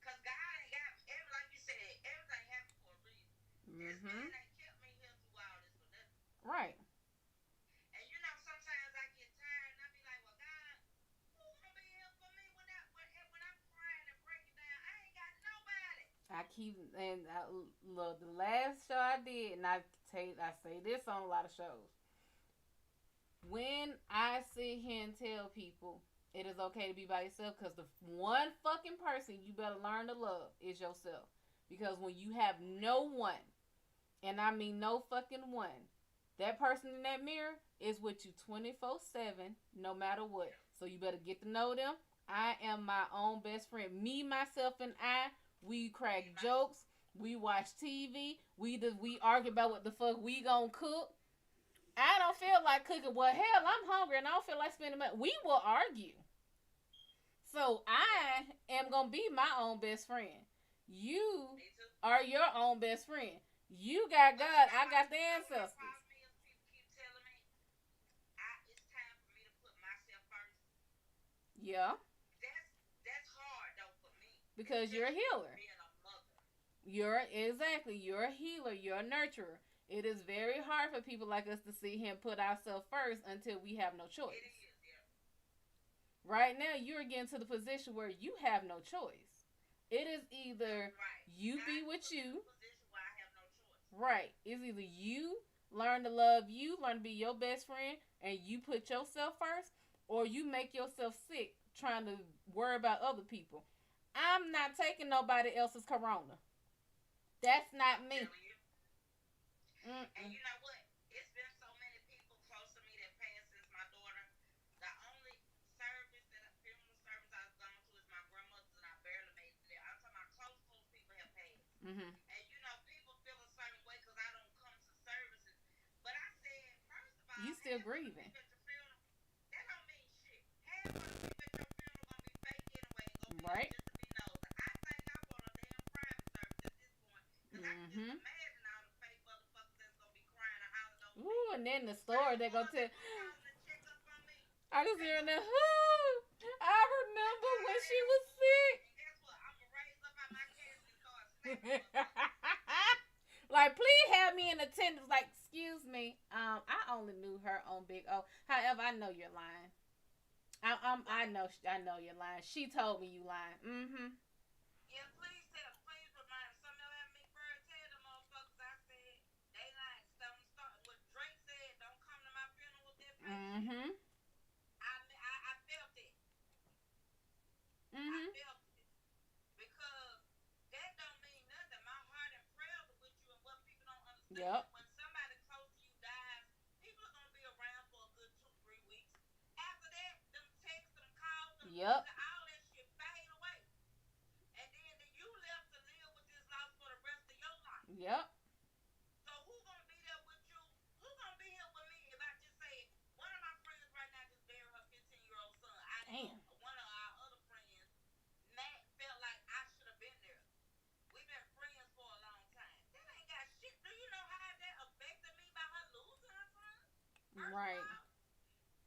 Cause God ain't got like you said, everything happened for a reason. This man ain't kept me here through all this for nothing. Right. And you know, sometimes I get tired and I be like, well, God, who gonna be here for me when I'm crying and breaking down? I ain't got nobody. Look, the last show I did, and I say this on a lot of shows. When I sit here and tell people it is okay to be by yourself, because the one fucking person you better learn to love is yourself. Because when you have no one, and I mean no fucking one, that person in that mirror is with you 24/7, no matter what. So you better get to know them. I am my own best friend. Me, myself, and I, we crack jokes. We watch TV. We argue about what the fuck we gonna cook. I don't feel like cooking. Well, hell, I'm hungry and I don't feel like spending money. We will argue. So I am gonna be my own best friend. You Me too. are your own best friend. You got But God. I got the you know what the ancestors. problem is? People keep telling me it's time for me to put myself first. Yeah, That's hard though for me, because you're a especially healer. being a mother. You're a healer. You're a nurturer. It is very hard for people like us to see him put ourselves first until we have no choice. It is, yeah. Right now, you're getting to the position where you have no choice. It is either Right. you Now be I with put in a you, position where I have no choice. right? It's either you learn to love you, learn to be your best friend, and you put yourself first, or you make yourself sick trying to worry about other people. I'm not taking nobody else's corona. That's not I'm me. telling you. And Mm-mm. you know what? It's been so many people close to me that passed since my daughter. The only funeral service I've gone to is my grandmother's, and I barely made it there. I'm talking about close people have passed. Mm-hmm. And you know, people feel a certain way because I don't come to services. But I said, first of all, You still half of the grieving, people at your funeral, that don't mean shit. Half of the people at your funeral gonna be fake anyway and gonna be there right? just to be nosy. I think I want a damn private service at this point because I can just Mm-hmm. imagine all the fake motherfuckers that's gonna be crying and hollering over me. Ooh, and then the Now story the they go ones tell. that was calling to check up on me, I just they hearing gonna that. be I that's remember all I when she have. was sick. And guess what? I'm gonna raise up out my casket and start slapping motherfuckers. Like, please have me in attendance. Like, excuse me. I only knew her on Big O. However, I know you're lying. I know you're lying. She told me you lying. Mm-hmm. Yeah, please remind some of them Big Bird tell them motherfuckers I said they lying. Don't start what Drake said. Don't come to my funeral with that fake shit. Mm-hmm. I felt it. I Mm-hmm. felt it because that don't mean nothing. My heart and prayers are with you, and what people don't understand Yep. is when somebody close to you dies, people are gonna be around for a good 2, 3 weeks. After that, them texts, them calls, them Yep. all that shit fade away. And then you left to live with this loss for the rest of your life. Yep. So who gonna be there with you? Who gonna be here with me if I just say one of my friends right now just buried her 15-year-old son? I know Damn. one of our other friends, Matt, felt like I should have been there. We've been friends for a long time. That ain't got shit. Do you know how that affected me by her losing her son? First of Right. all,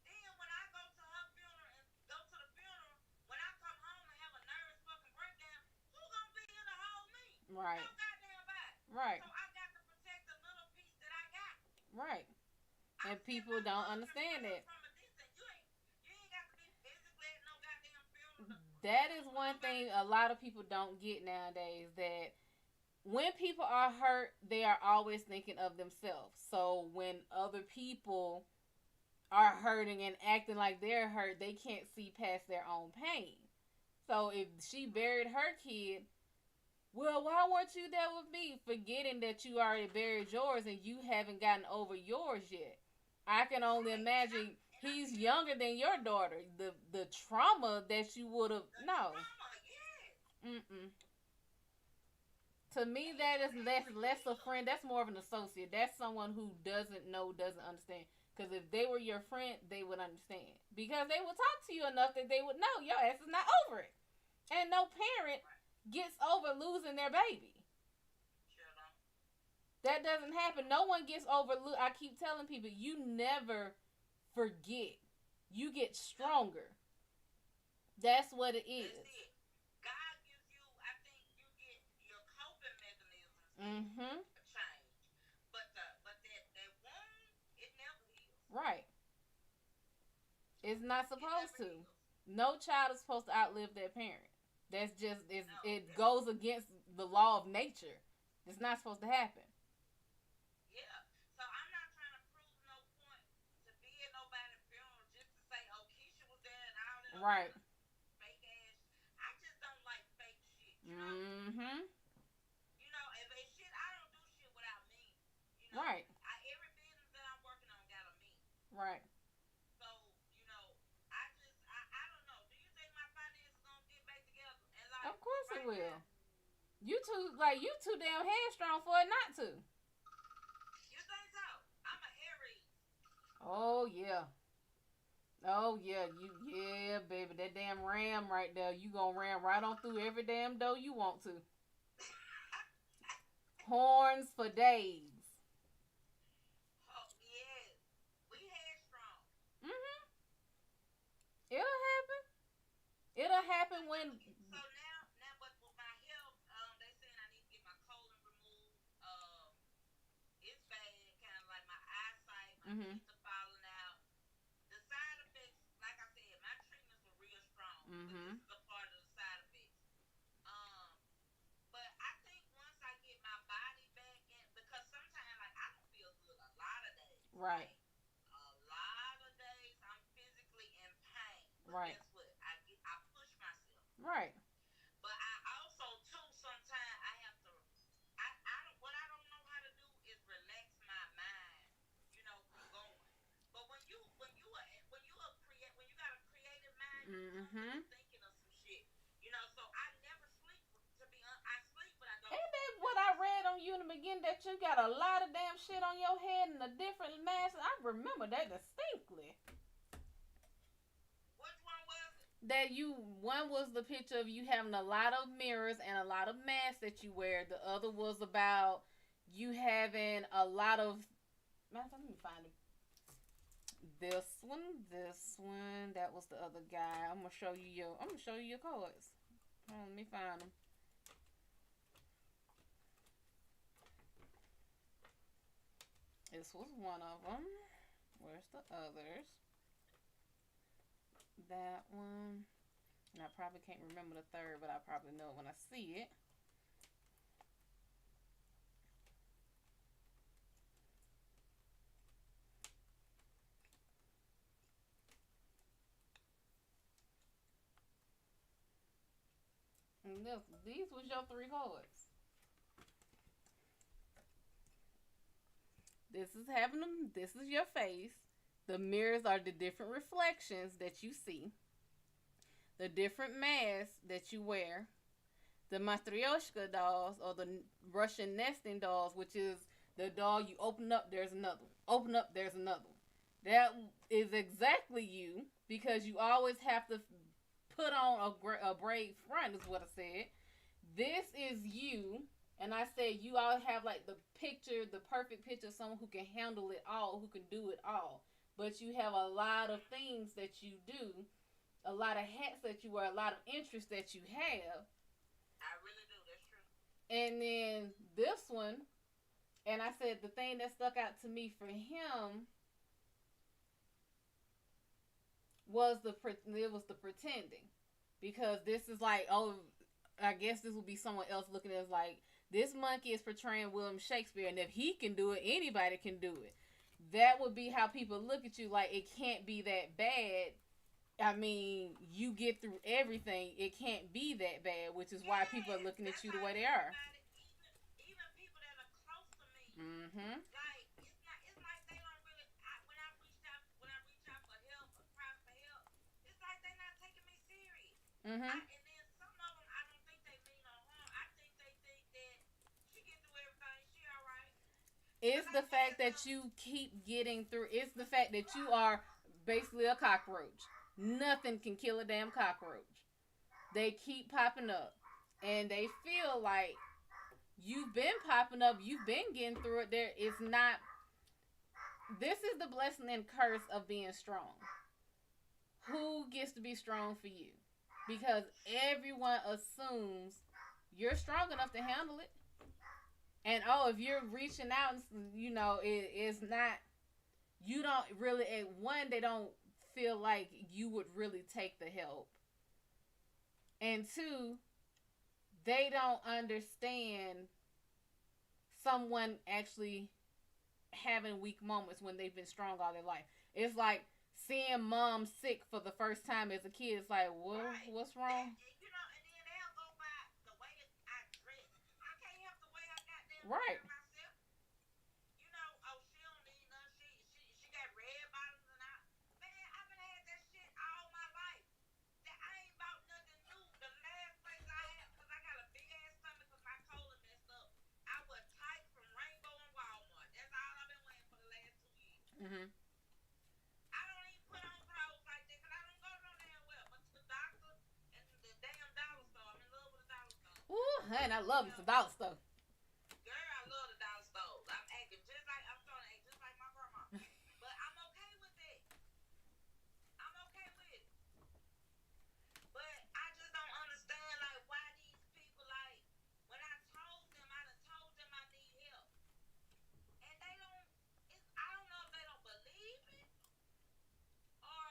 then when I go to her funeral and go to the funeral, when I come home and have a nervous fucking breakdown, who gonna be here to hold me? Right. No goddamn body. Right. So I got to protect the little piece that I got. Right. I And sent people my don't mother understand prayers that. from a distance. You ain't got to be physically at no goddamn funeral. That is Funeral one nobody. thing a lot of people don't get nowadays, that when people are hurt, they are always thinking of themselves. So when other people are hurting and acting like they're hurt, they can't see past their own pain. So if she buried her kid, well, why weren't you there with me? Forgetting that you already buried yours and you haven't gotten over yours yet. I can only Right. imagine And I he's feel younger than your daughter. The trauma that you would have, the no. trauma, yes. Mm-mm. To me, And that you know, is every less a year, friend. That's more of an associate. That's someone who doesn't know, doesn't understand. Because if they were your friend, they would understand. Because they would talk to you enough that they would know your ass is not over it. And no parent right, gets over losing their baby. sure don't. That doesn't happen. No one gets over. I keep telling people, you never forget. You get No, stronger. That's what it is. that's it. God gives you, I think you get your coping mechanisms get Mm-hmm. a change. But that wound, it never heals. Right. It's not It supposed never to. heals. No child is supposed to outlive their parent. That's just No, it that's goes against the law of nature. It's not supposed to happen. yeah. So I'm not trying to prove no point to be at nobody's funeral just to say, oh, Keisha was there and all that other Right. fake ass. I just don't like fake shit. Mm-hmm. If it's shit, I don't do shit without me. Right. Every business that I'm working on got a me. Right. So, I don't know. Do you think my financial You too damn headstrong for it not to. You think so? I'm a Aries. Oh yeah. Oh yeah, yeah, baby. That damn ram right there. You gonna ram right on through every damn door you want to. Horns for days. Oh yes, we headstrong. Mhm. It'll happen. It'll happen when. So now, but with my health, they saying I need to get my colon removed. It's bad, kind of like my eyesight, my Mhm. teeth are falling out. The side effects, like I said, my treatments were real strong, but this Mhm. is a part of the side effects. Um, but I think once I get my body back in, because sometimes like I don't feel good a lot of days, Right. like a lot of days I'm physically in pain. But Right. guess what? I push myself. Right. But I also too sometimes I have to I don't what I don't know how to do is relax my mind, from going. But when you got a creative mind, you Mhm. constantly thinking of some shit. So I never sleep. To be honest, I sleep, but I don't Ain't sleep that what well. I read on you in the beginning that you got a lot of damn shit on your head and a different mask? I remember that distinctly. Which one was it? That one was the picture of you having a lot of mirrors and a lot of masks that you wear. The other was about you having a lot of. Let me find it. This one. That was the other guy. I'm gonna show you your cards. Let me find them. This was one of them. Where's the others? That one. And I probably can't remember the third, but I probably know it when I see it. And these was your three cards. This is your face. The mirrors are the different reflections that you see. The different masks that you wear. The Matryoshka dolls, or the Russian nesting dolls, which is the doll you open up, there's another one. Open up, there's another one. That is exactly you, because you always have to put on a brave front, is what I said. This is you, and I said you all have like the perfect picture of someone who can handle it all, who can do it all. But you have a lot of things that you do, a lot of hats that you wear, a lot of interests that you have. I really do. That's true. And then this one, and I said the thing that stuck out to me for him was the pretending, because this is like, oh, I guess this would be someone else looking at it as like, this monkey is portraying William Shakespeare, and if he can do it, anybody can do it. That would be how people look at you, like it can't be that bad. I mean, you get through everything. It can't be that bad, which is why people are looking at That's you the how way they are. everybody, even people that are close to me, Mm-hmm. like it's not. It's like they don't really. When I reach out for help, or cry for help, it's like they're not taking me serious. Mm-hmm. And then some of them, I don't think they mean no harm. I think they think that she get through everything. She all right. It's Cause I the had fact that some. you keep getting through. It's the fact that you are basically a cockroach. Nothing can kill a damn cockroach. They keep popping up, and they feel like you've been popping up. You've been getting through it. There is not. This is the blessing and curse of being strong. Who gets to be strong for you? Because everyone assumes you're strong enough to handle it. And oh, if you're reaching out, it's not. You don't really. One, they don't feel like you would really take the help, and two, they don't understand someone actually having weak moments when they've been strong all their life. It's like seeing mom sick for the first time as a kid. It's like, Right. what's wrong? And then they'll go by the way that I dress. I can't help the way I goddamn Right. carry myself. Oh, she don't need none. She got red bottoms and I. Man, I've been had that shit all my life. That I ain't bought nothing new. The last place I had, cause I got a big ass stomach, cause my Honey, I love me some dollar store. Girl, I love the dollar stores. I'm starting to act just like my grandma. But I'm okay with it. I'm okay with it. But I just don't understand, like, why these people, like, when I told them, I done told them I need help. And they don't, I don't know if they don't believe it or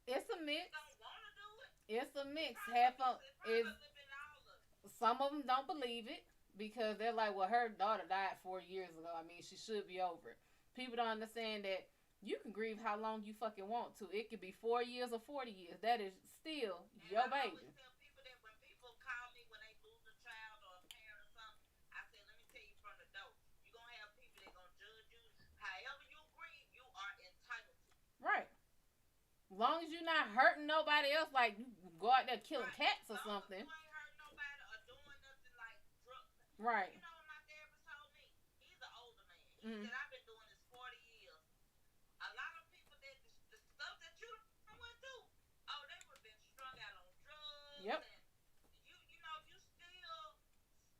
It's a they mix. don't want to do it. It's a mix. It's Half of probably is a little bit of all of it. some of them don't believe it because they're like, well, her daughter died 4 years ago. I mean, she should be over it. People don't understand that you can grieve how long you fucking want to. It could be 4 years or 40 years. That is still And your I baby. always tell people that when people call me when they lose a child or a parent or something, I say, let me tell you from the door, you're going to have people that going to judge you. However you grieve, you are entitled to. Right. As long as you're not hurting nobody else, like you go out there killing Right. cats or As long something. as you ain't hurting nobody or doing nothing like drugs. Right. You know what my therapist told me? He's an older man. He Mhm. said, I've been doing this 40 years. A lot of people that the stuff that you went through, oh, they would have been strung out on drugs. Yep. And you know, you still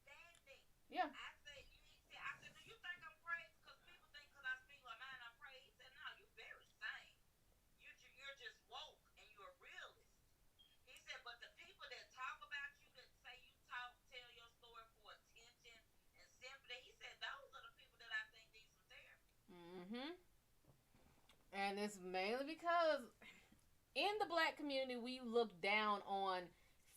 standing. Yeah. I said, do you think I'm crazy? Because people think because I speak my mind, I'm crazy. He said, no, you're very sane. You're just woke and you're a realist. He said, but the people that talk about you, that say you tell your story for attention and sympathy, he said, those are the people that I think need some therapy. Mhm. And it's mainly because in the black community we look down on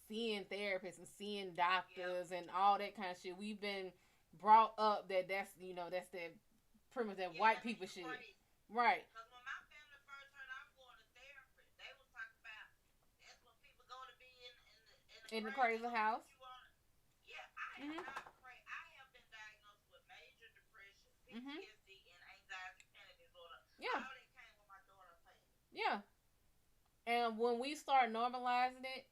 seeing therapists and seeing doctors and all that kind of shit. We've been brought up that's that's that pretty much that white people shit. Crazy. Right. Because when my family first heard I was going to therapy, they was talking about that's when people go to be in the crazy house. Yeah, I am not crazy. I have been diagnosed with major depression, PTSD, and anxiety panic disorder. Yeah. All that came with my daughter passing. Yeah. And when we start normalizing it,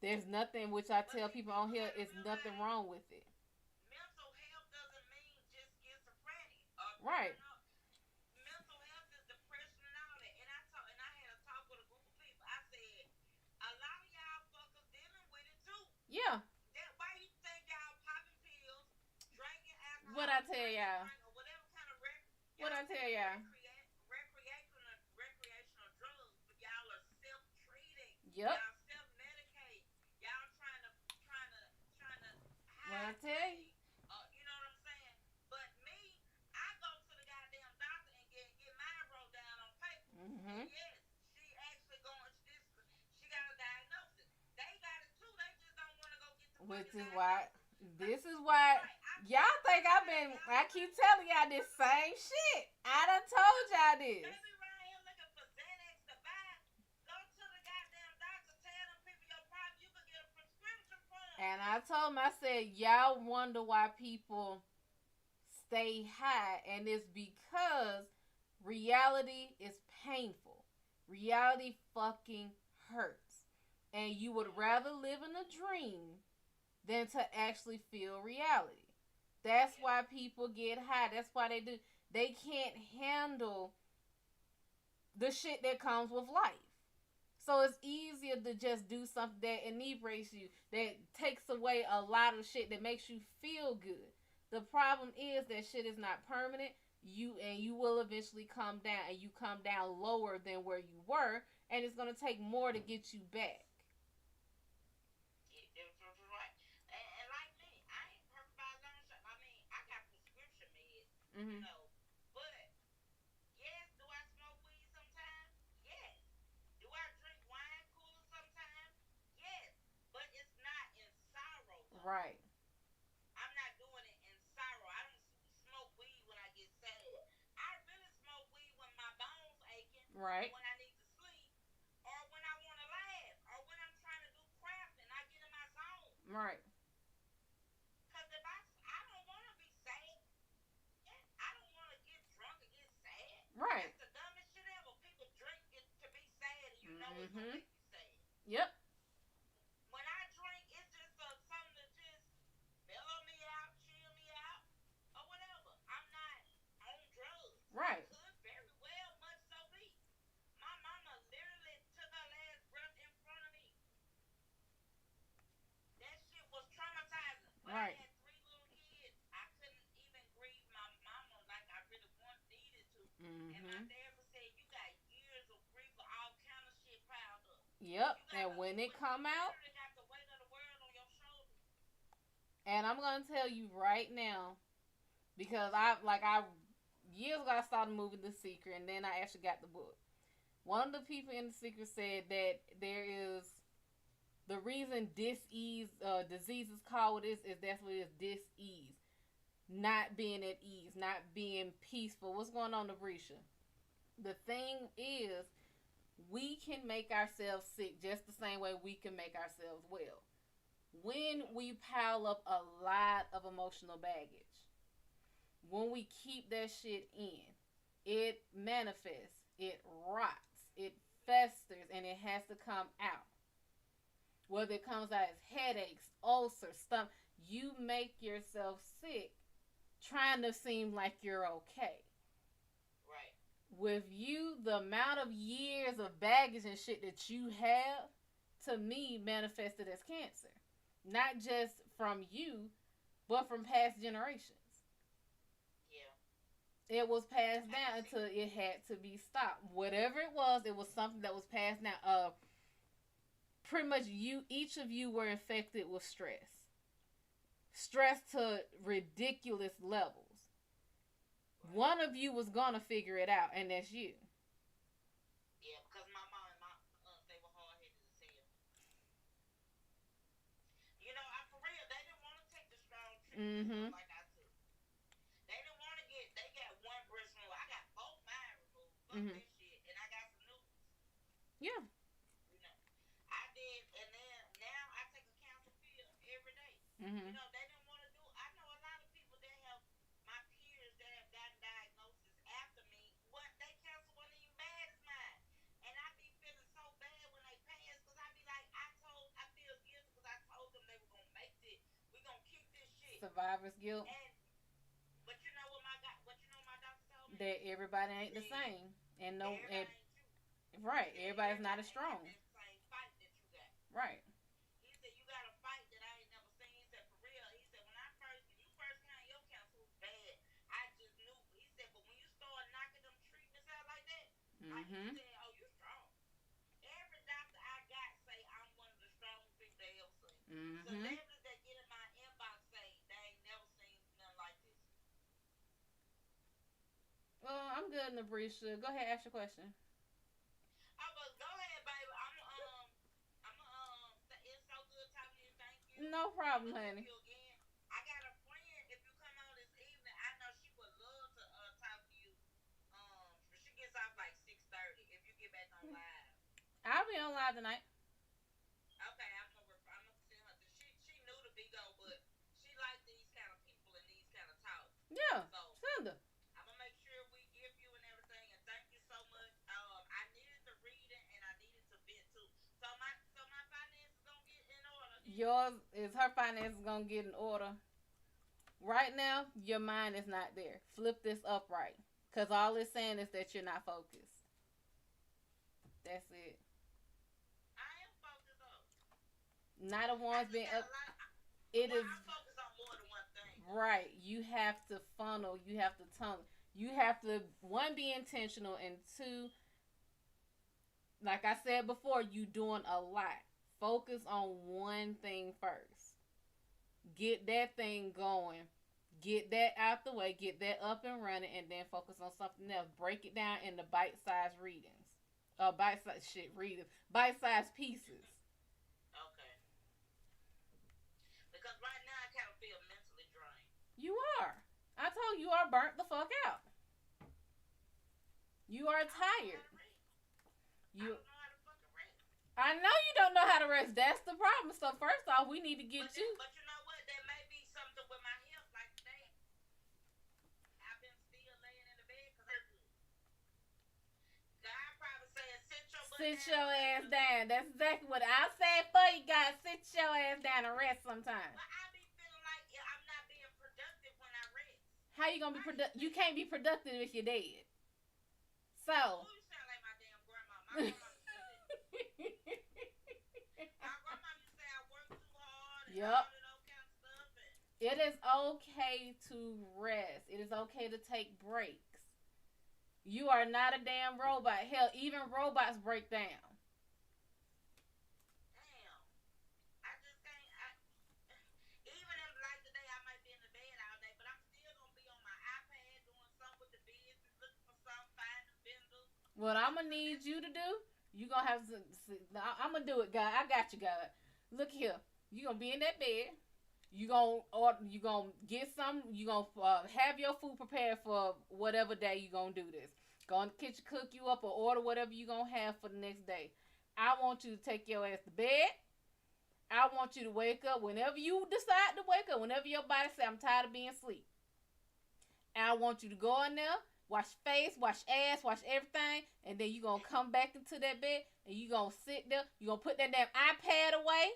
there's nothing, which I tell people on here, it's nothing wrong with it. Mental health doesn't mean just schizophrenia. Right. Mental health is depression and all that. And I had a talk with a group of people. I said, a lot of y'all fuckers dealing with it too. Yeah. Why you think y'all popping pills, drinking alcohol, what I tell y'all? Or whatever kind of what I tell y'all? Recreational drugs, but y'all are self-treating. Yep. Y'all self-medicate. Y'all trying to What I hide. tell you? You know what I'm saying? But me, I go to the goddamn doctor and get mine wrote down on paper. Mhm. And yes, she actually she got a diagnosis. They got it too. They just don't want to go get the Which is diagnosis. This is why y'all think I keep telling y'all this same shit. I done told y'all this. They be around here looking for Xanax to buy. Go to the goddamn doctor. Tell them people your problem. You can get a prescription for them. And I told them, I said, y'all wonder why people stay high. And it's because reality is painful. Reality fucking hurts. And you would rather live in a dream than to actually feel reality. That's why people get high. That's why they do. They can't handle the shit that comes with life. So it's easier to just do something that inebriates you, that takes away a lot of shit, that makes you feel good. The problem is that shit is not permanent. You will eventually come down, and you come down lower than where you were, and it's gonna take more to get you back. And like me, I ain't perfect by a long shot. I mean, I got prescription meds, Mm-hmm. you know. But yes, do I smoke weed sometimes? Yes. Do I drink wine cooler sometimes? Yes. But it's not in sorrow. Though. Right. I'm not doing it in sorrow. I don't smoke weed when I get sad. I really smoke weed when my bones aching. Right. When I need to sleep, or when I want to laugh, or when I'm trying to do craft and I get in my zone. Right. Because if I don't want to be sad. I don't want to get drunk and get sad. Right. That's the dumbest shit ever. People drink to be sad, and you know it's going to make you sad. Yep. When I drink, it's just something to just mellow me out, chill me out, or whatever. I'm not on drugs. Right. I could very well, much so be. My Yep. And when it come out, literally got the weight of the world on your shoulders. and I'm gonna tell you right now, because I years ago I started moving The Secret, and then I actually got the book. One of the people in The Secret said that there is the reason disease is called this is that's what it is, dis-ease, not being at ease, not being peaceful. What's going on, Abrisha? The thing is, we can make ourselves sick just the same way we can make ourselves well. When we pile up a lot of emotional baggage, when we keep that shit in, it manifests, it rots, it festers, and it has to come out. Whether it comes out as headaches, ulcers, stomach, you make yourself sick trying to seem like you're okay. Right. With you, the amount of years of baggage and shit that you have, to me, manifested as cancer. Not just from you, but from past generations. Yeah. It was passed down until it had to be stopped. Whatever it was something that was passed down. Pretty much each of you were infected with stress. Stress to ridiculous levels. One of you was gonna figure it out, and that's you. Yeah, because my mom and my they were hard headed as hell. You know, I for real, they didn't want to take the strong treatment like I took. They didn't want to get. They got one breast removed. I got both mine removed. Fuck this shit, and I got some new ones. Yeah. You know, I did, and then now I take a cancer pill every day. You know, they didn't want to do. I know a lot of people that have my peers that have gotten diagnosis after me. What they cancer wasn't even bad as mine, and I be feeling so bad when they pass because I be like, I feel guilty because I told them they were gonna make it. We gonna kick this shit. Survivor's guilt. And but you know what you know my doctor told me? That everybody ain't the same, and no, everybody ain't you. Right, everybody's not as strong. That same fight that you got. Right. He said you got a fight that I ain't never seen. He said for real. He said when you first came, your cancer was bad. I just knew. He said, but when you start knocking them treatments out like that, like he said, oh, you strong. Every doctor I got say I'm one of the strongest people they ever seen. Celebrities that get in my inbox say they ain't never seen nothing like this. Well, I'm good, Nabrisha. Go ahead, ask your question. Oh, but go ahead, baby. It's so good talking to you. Thank you. No problem, honey. I got a friend. If you come on this evening, I know she would love to talk to you. She gets off like 6:30. If you get back on live, I'll be on live tonight. Okay, I'm gonna send her. She knew the Bigo, but she liked these kind of people and these kind of talk. Yeah. So send her. I'm gonna make sure we give you and everything. And thank you so much. I needed to read it and I needed to vent too. So my finances gonna get in order. Yours is her finances gonna get in order. Right now, your mind is not there. Flip this upright. Because all it's saying is that you're not focused. That's it. I am focused on. Not the ones being up. I'm focused on more than one thing. Right. You have to funnel. You have to tunnel. You have to, one, be intentional, and two, like I said before, you doing a lot. Focus on one thing first. Get that thing going. Get that out the way. Get that up and running, and then focus on something else. Break it down into bite-sized readings. Bite-sized pieces. Okay. Because right now I kind of feel mentally drained. You are. I told you are burnt the fuck out. You are tired. I don't know how to fucking rest. I know you don't know how to rest. That's the problem. So first off, we need to get you. But you know what? There may be something with my hip. Like today, I've been still laying in the bed because God probably said, sit your ass down. That's exactly what I said for you guys. Sit your ass down and rest sometime. But I be feeling like I'm not being productive when I rest. How you gonna be productive? You can't be productive if you're dead. So. Oh, you sound like my damn grandma. My grandma used to say I work too hard and all that kind of stuff. It is okay to rest. It is okay to take breaks. You are not a damn robot. Hell, even robots break down. What I'm gonna need you to do, you gonna have to. I'm gonna do it, God. I got you, God. Look here. You gonna be in that bed. You gonna order. You gonna get some. You gonna have your food prepared for whatever day you gonna do this. Go in the kitchen, cook you up, or order whatever you gonna have for the next day. I want you to take your ass to bed. I want you to wake up whenever you decide to wake up. Whenever your body say, "I'm tired of being asleep." And I want you to go in there, wash face, wash ass, wash everything, and then you gonna come back into that bed and you gonna sit there. You gonna put that damn iPad away.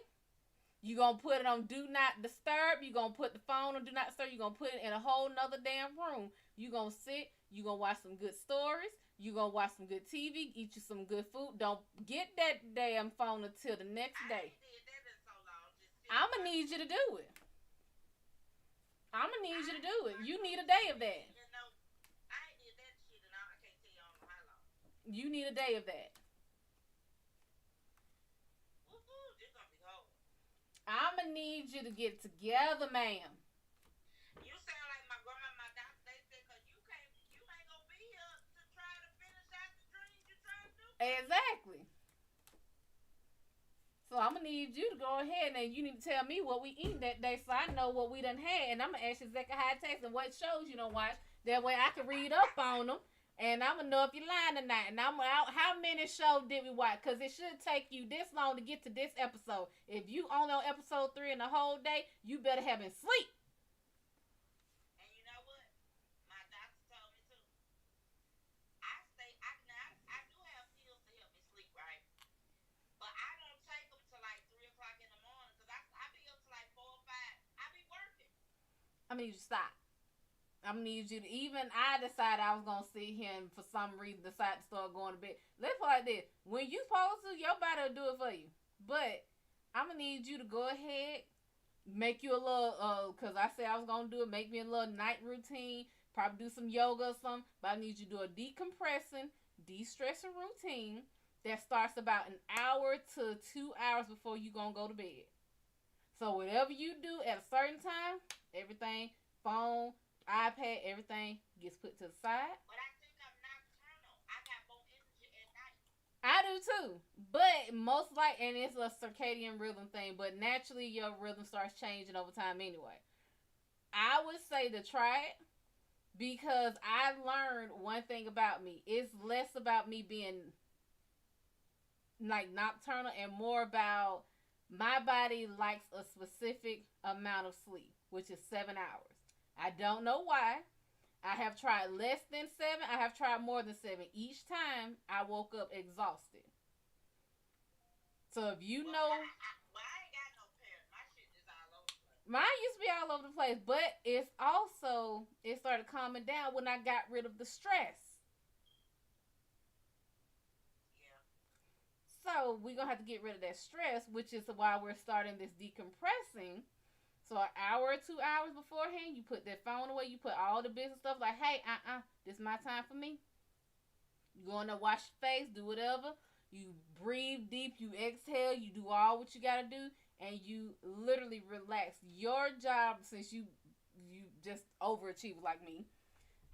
You gonna put it on do not disturb. You gonna put the phone on do not disturb. You gonna put it in a whole nother damn room. You gonna sit. You gonna watch some good stories. You gonna watch some good TV. Eat you some good food. Don't get that damn phone until the next day. I'm gonna need you to do it. I'm gonna need you to do it. You need a day of that. I ain't did that shit and I can't tell you I don't know how long. You need a day of that. This gonna be hard. I'm gonna need you to get together, ma'am. You sound like my grandma, my doctor. They said, cause you ain't gonna be here to try to finish out the dreams you trying to do. Exactly. So I'm gonna need you to go ahead and you need to tell me what we eating that day so I know what we done had, and I'm gonna ask you exactly how it tastes and what shows you don't watch. That way I can read up on them, and I'm gonna know if you're lying or not. And I'm out. How many shows did we watch? Cause it should take you this long to get to this episode. If you only on episode 3 in the whole day, you better have been sleep. And you know what? My doctor told me too. I do have pills to help me sleep, right? But I don't take them till like 3 o'clock in the morning because I be up to like 4 or 5. I be working. I'm gonna need you to stop. I'm gonna need you to. Even I decided I was gonna sit here and for some reason decide to start going to bed. Let's put it like this: when you supposed to, your body will do it for you. But I'm gonna need you to go ahead, make you a little cause I said I was gonna do it. Make me a little night routine. Probably do some yoga or something. But I need you to do a decompressing, de-stressing routine that starts about an hour to 2 hours before you gonna go to bed. So whatever you do at a certain time, everything, phone, iPad, everything gets put to the side. But I think I'm nocturnal. I got more energy at night. I do too. But most and it's a circadian rhythm thing, but naturally your rhythm starts changing over time anyway. I would say to try it because I learned one thing about me. It's less about me being like nocturnal and more about my body likes a specific amount of sleep, which is 7 hours. I don't know why. I have tried less than 7. I have tried more than 7. Each time I woke up exhausted. So if you know, I ain't got no parents. My shit is all over the place. mine used to be all over the place, but it's also it started calming down when I got rid of the stress. Yeah. So we're gonna have to get rid of that stress, which is why we're starting this decompressing. So an hour or 2 hours beforehand, you put that phone away. You put all the business stuff like, hey, this is my time for me. You go in there, wash your face, do whatever. You breathe deep, you exhale, you do all what you gotta do, and you literally relax. Your job, since you just overachiever like me,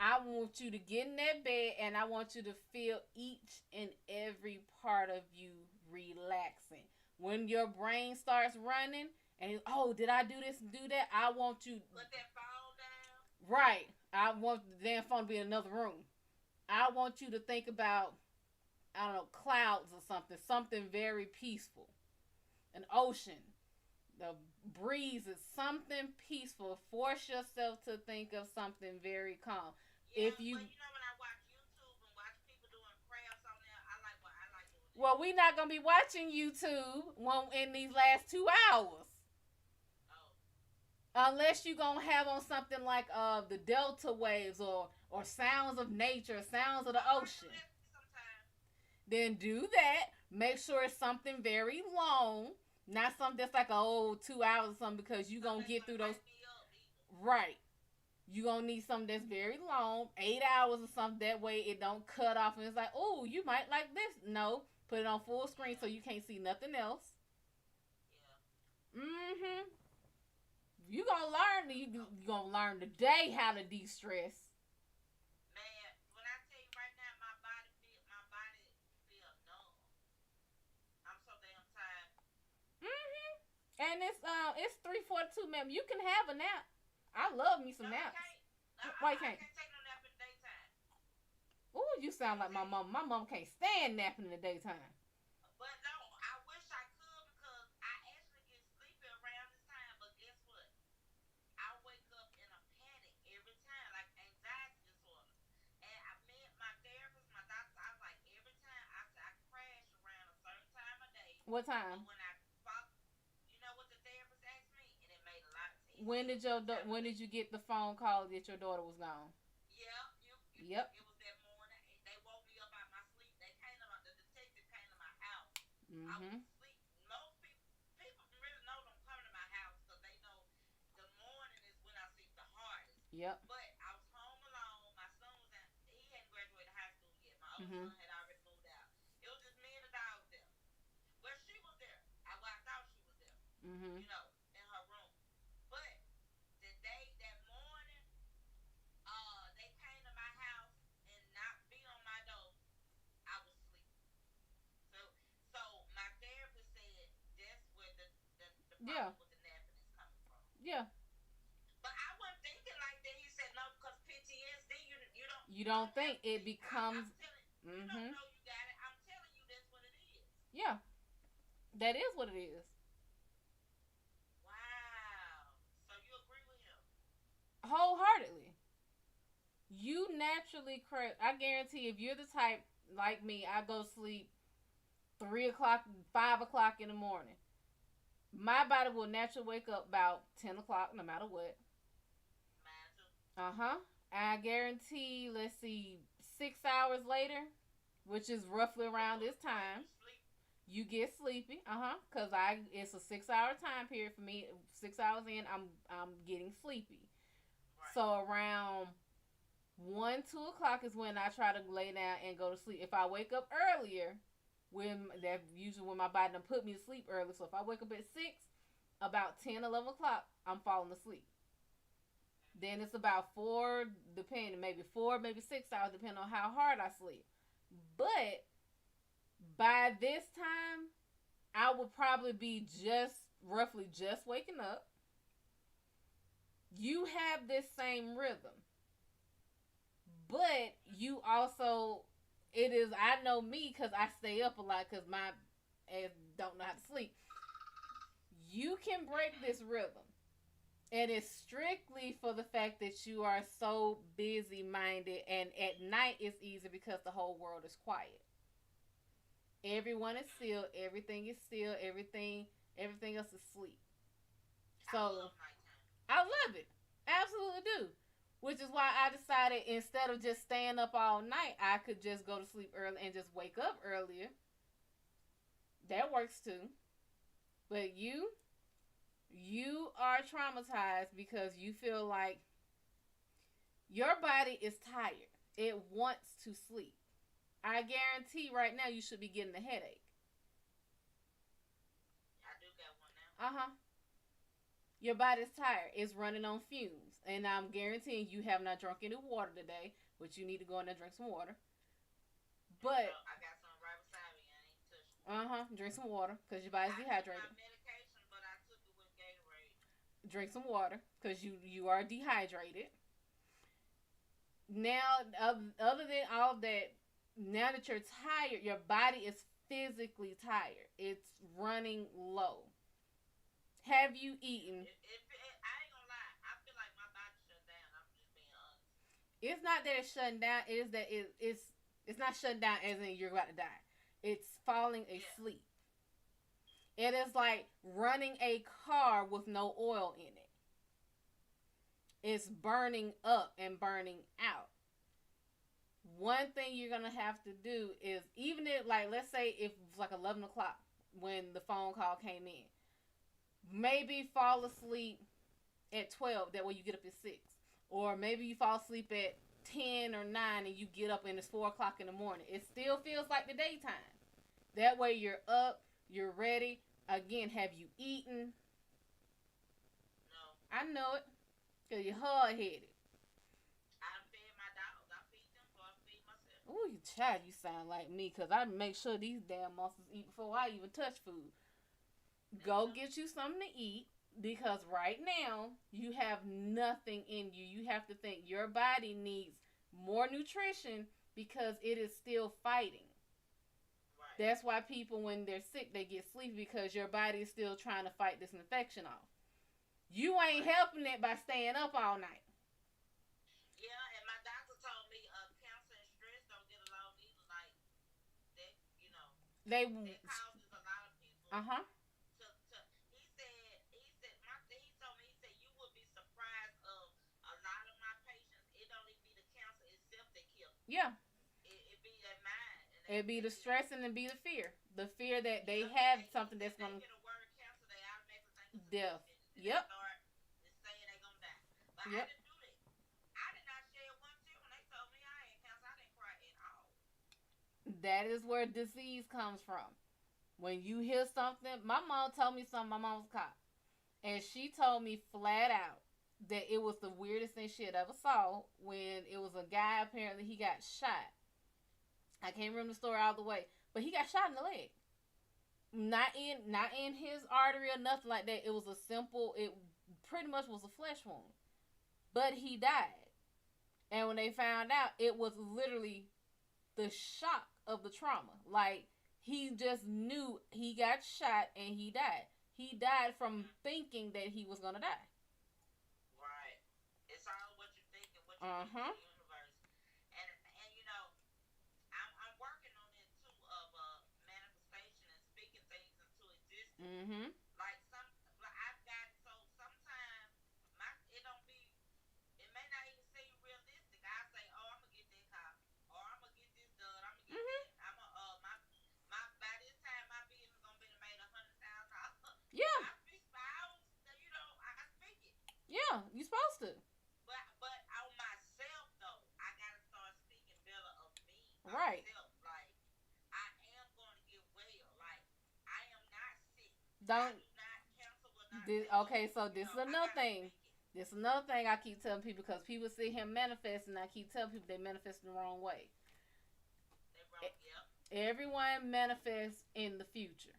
I want you to get in that bed and I want you to feel each and every part of you relaxing. When your brain starts running, and did I do this and do that? I want you put that phone down. Right. I want the damn phone to be in another room. I want you to think about, I don't know, clouds or something very peaceful. An ocean. The breeze is something peaceful. Force yourself to think of something very calm. Yeah, if you but you know when I watch YouTube and watch people doing crafts on there, I like doing that. Well, we're not gonna be watching YouTube in these last 2 hours. Unless you're going to have on something like the delta waves or sounds of nature, sounds of the ocean. Then do that. Make sure it's something very long. Not something that's like 2 hours or something because you're going to get through those. Right. You're going to need something that's very long. 8 hours or something. That way it don't cut off and it's like, oh, you might like this. No. Put it on full screen so you can't see nothing else. Yeah. Mm-hmm. You're gonna learn today how to de-stress. Man, when I tell you right now, my body it's 3:42, ma'am. You can have a nap. I love me some No, I naps. can't. Why you I can't? can't take no nap in the daytime. Ooh, you sound like my mom. My mom can't stand napping in the daytime. But no, I wish I could because I actually get sleepy around this time. But guess what? I wake up in a panic every time, like anxiety disorder. And I met my therapist, my doctor. I was like, every time I crash around a certain time of day. What But time? when I fuck, you know what the therapist asked me, and it made a lot of sense. When did you get the phone call that your daughter was gone? Yeah, Yep. it was that morning. They woke me up out my sleep. They came to the detective came to my house. I was Mhm. asleep. Most people really know don't come to my house because they know the morning is when I sleep the hardest. Yep. But I was home alone. My son was at he hadn't graduated high school yet. My other Mhm. son had already moved out. It was just me and the dog there. Well, she was there. I thought she was there. Mhm. You know, in her room. But the day that morning, they came to my house and not beat on my door. I was asleep. So so my therapist said that's where the Yeah. problem with the napping is coming from. Yeah. But I wasn't thinking like that. He said no because PTSD You you don't don't have think it sleep. becomes. I'm telling you don't Mhm. know you got it. I'm telling you that's what it is. Yeah. That is what it is. Wow. So you agree with him? Wholeheartedly. You naturally correct. I guarantee if you're the type like me, I go sleep 3 o'clock, 5 o'clock in the morning. My body will naturally wake up about 10 o'clock, no matter what. Mine too. Uh-huh. I guarantee, let's see, 6 hours later, which is roughly around this Right, time, you sleep. you get sleepy. Uh-huh. Cause it's a 6 hour time period for me. 6 hours in, I'm getting sleepy. Right. So around 1, 2 o'clock is when I try to lay down and go to sleep. If I wake up earlier, when that usually when my body done put me to sleep early. So if I wake up at 6, about 10, 11 o'clock, I'm falling asleep. Then it's about 4, depending, maybe 4, maybe 6 hours, depending on how hard I sleep. But by this time, I would probably be roughly just waking up. You have this same rhythm, but you also, it is, I know me because I stay up a lot because my ass don't know how to sleep. You can break this rhythm. And it's strictly for the fact that you are so busy minded, and at night it's easy because the whole world is quiet. Everyone is still, everything is still, everything else is asleep. I So love nighttime. I love it. Absolutely do. Which is why I decided instead of just staying up all night, I could just go to sleep early and just wake up earlier. That works too. But you are traumatized because you feel like your body is tired. It wants to sleep. I guarantee right now you should be getting a headache. I do got one now. Uh-huh. Your body's tired. It's running on fumes. And I'm guaranteeing you have not drunk any water today, which you need to go in there and drink some water. But I got some right beside me. I ain't touched it. uh-huh, drink some water because your body's I took dehydrated. my medication, but I took it with Gatorade. Drink some water because you are dehydrated. Now, other than all that, now that you're tired, your body is physically tired. It's running low. Have you eaten? I ain't gonna lie. I feel like my body shut down. I'm just being honest. It's not that it's shutting down. It is that it's not shutting down as in you're about to die. It's falling asleep. Yeah. It is like running a car with no oil in it. It's burning up and burning out. One thing you're gonna have to do is, even if, like, let's say if it's like 11 o'clock when the phone call came in, maybe fall asleep at 12. That way you get up at 6, or maybe you fall asleep at 10 or 9 and you get up and it's 4 o'clock in the morning. It still feels like the daytime. That way you're up, you're ready. Again, have you eaten? No. I know it, because you're hard headed. I fed my dogs. I feed them before I feed myself. Ooh, you child, you sound like me, because I make sure these damn monsters eat before I even touch food. Go get you something to eat. Because right now, you have nothing in you. You have to think your body needs more nutrition because it is still fighting. Right. That's why people, when they're sick, they get sleepy because your body is still trying to fight this infection off. You ain't Right. helping it by staying up all night. Yeah, and my doctor told me cancer and stress don't get along either. Like that, They, that causes a lot of people uh huh. to. He said he told me, he said you would be surprised of a lot of my patients. It don't even be the cancer itself that kill them. Yeah. It be their mind, and It be the stress and it be the fear. The fear that they yeah, have they, something if that's they gonna hear the word cancer, they automatically think it's a death death. sentence, and they Yep. start saying they gonna die. But I Yep. didn't do that. I did not shed one tear when they told me I had cancer. I didn't cry at all. That is where disease comes from. When you hear something, my mom told me something. My mom was a cop, and she told me flat out that it was the weirdest thing she had ever saw. When it was a guy, apparently he got shot. I can't remember the story all the way, but he got shot in the leg. Not in his artery or nothing like that. It was a simple. It pretty much was a flesh wound, but he died. And when they found out, it was literally the shock of the trauma. Like, he just knew he got shot and he died. He died from thinking that he was gonna die. Right. It's all what you think and what you Uh put into huh. the universe. And I'm working on it too of manifestation and speaking things into existence. Mhm. Like I've got so sometimes my it don't be it may not even seem realistic. I say, oh, I'm gonna get that car, or I'm gonna get this done, I'm gonna get Mhm. that. I'm a my by this time my business gonna be made $100,000. Yeah. I speak, I speak it. Yeah. You supposed to. But on myself though, I gotta start speaking better of me Right. myself. Like I am going to get well. Like I am not sick. I Don't. do not cancer will not take Okay. over. So this is I another gotta thing. speak it. This is another thing I keep telling people because people see him manifest, and I keep telling people they manifest in the wrong way. They wrong. Yep. Everyone manifests in the future.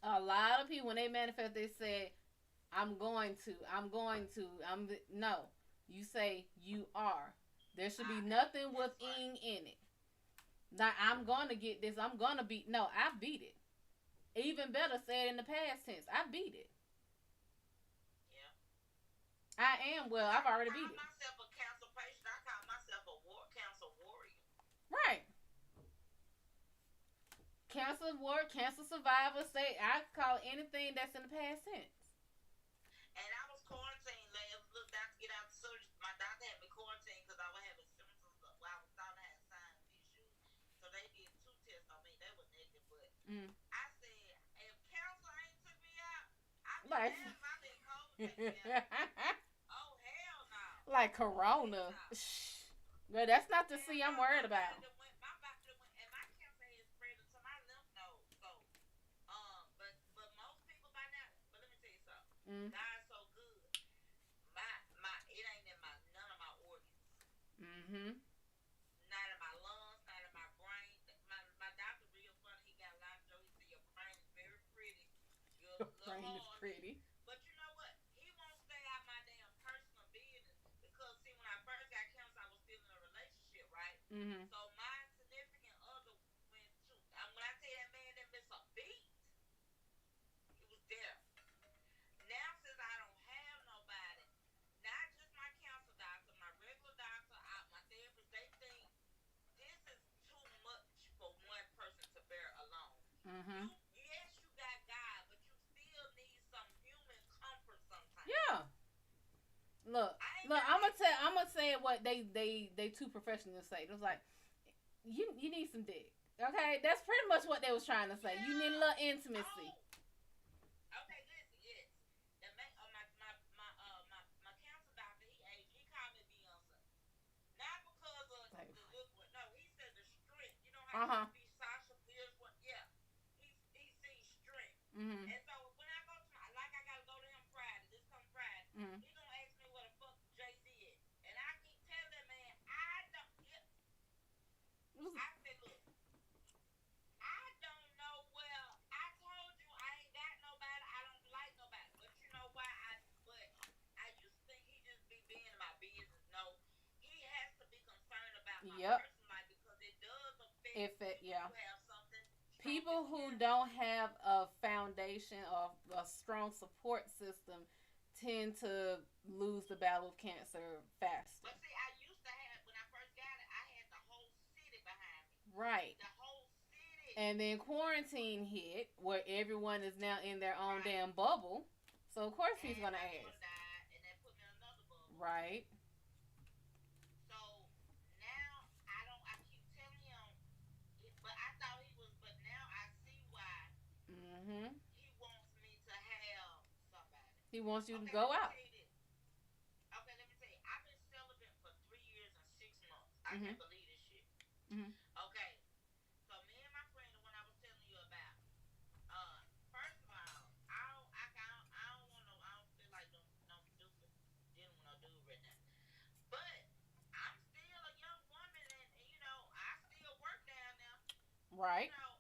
A lot of people, when they manifest, they say, I'm going to, I'm going to, no. You say you are. There should be nothing with That's right. ing in it. Now, I'm going to get this, I'm going to beat, no, I beat it. Even better, say it in the past tense. I beat it. Yeah. I am, well, Cause I I've don't already call beat it. myself a cancer patient. I call myself a cancer warrior. Right. Cancer survivor, say, I call anything that's in the past tense. And I was quarantined. Look, not to get out of surgery. My doctor had me quarantined because I was having symptoms. Well, I was thought I had sinus issues. So they did two tests on me. They were negative. But Mm. I said, if cancer ain't took me out, I be Like, damn if I let COVID take me out. Oh, hell no. like Hell Corona. no. Shh. Well, that's not the Man, C I'm worried about. my body done went, and my cancer had spread into my lymph nodes. So, but most people by now, but let me tell you something. Mm. God's so good. My it ain't in my none of my organs. Mm-hmm. Not in my lungs, not in my brain. My doctor real funny. He got a lot of jokes. He said your brain is very pretty. You're a Your little brain is hard. pretty. But you know what? He won't stay out my damn personal business because see, when I first got cancer, I was still in a relationship, right? Mm-hmm. So my significant other went to. When I tell that man that miss a beat, it was there. Now since I don't have nobody, not just my cancer doctor, my regular doctor, my therapist, they think this is too much for one person to bear alone. Mm-hmm. Yes, you got God, but you still need some human comfort sometimes. Yeah. Look, I'm gonna say what they too professional to say. It was like, you need some dick. Okay, that's pretty much what they was trying to say. Yeah. You need a little intimacy. Okay, listen, yes. My cancer doctor, he called me Beyonce. Not because of the look, no, he said the strength. You know how you be Sasha Fierce, what? Yeah, he sees strength. Mm-hmm. And so when I go to I gotta go to him Friday. This come Friday, Mm-hmm. he gonna ask me what the fuck Jay Z is, and I keep telling that man I don't. Yeah. I said, look, I don't know. Well, I told you I my personal life because it does affect if it, people yeah, who have something strong people as who cancer. don't have a foundation or a strong support system tend to lose the battle of cancer faster. But see, I used to have when I first got it, I had the whole city behind me. Right. The whole city. And then quarantine hit, where everyone is now in their own Right. damn bubble. So of course he's And gonna my ask. daughter died, and that put me in another bubble. Right. So now I don't. I keep telling him, but I thought he was. But now I see why Mm-hmm. he wants me to have somebody. He wants you to Okay, go let me out. tell you this. Okay, let me tell you. I've been celibate for 3 years and 6 months. I Mm-hmm. can't believe this shit. Mm-hmm. Okay, so me and my friend, the one I was telling you about. First of all, I don't want no. I don't feel like no dude dealing with no dude right now. But I'm still a young woman, and you know I still work down there. You Right. know,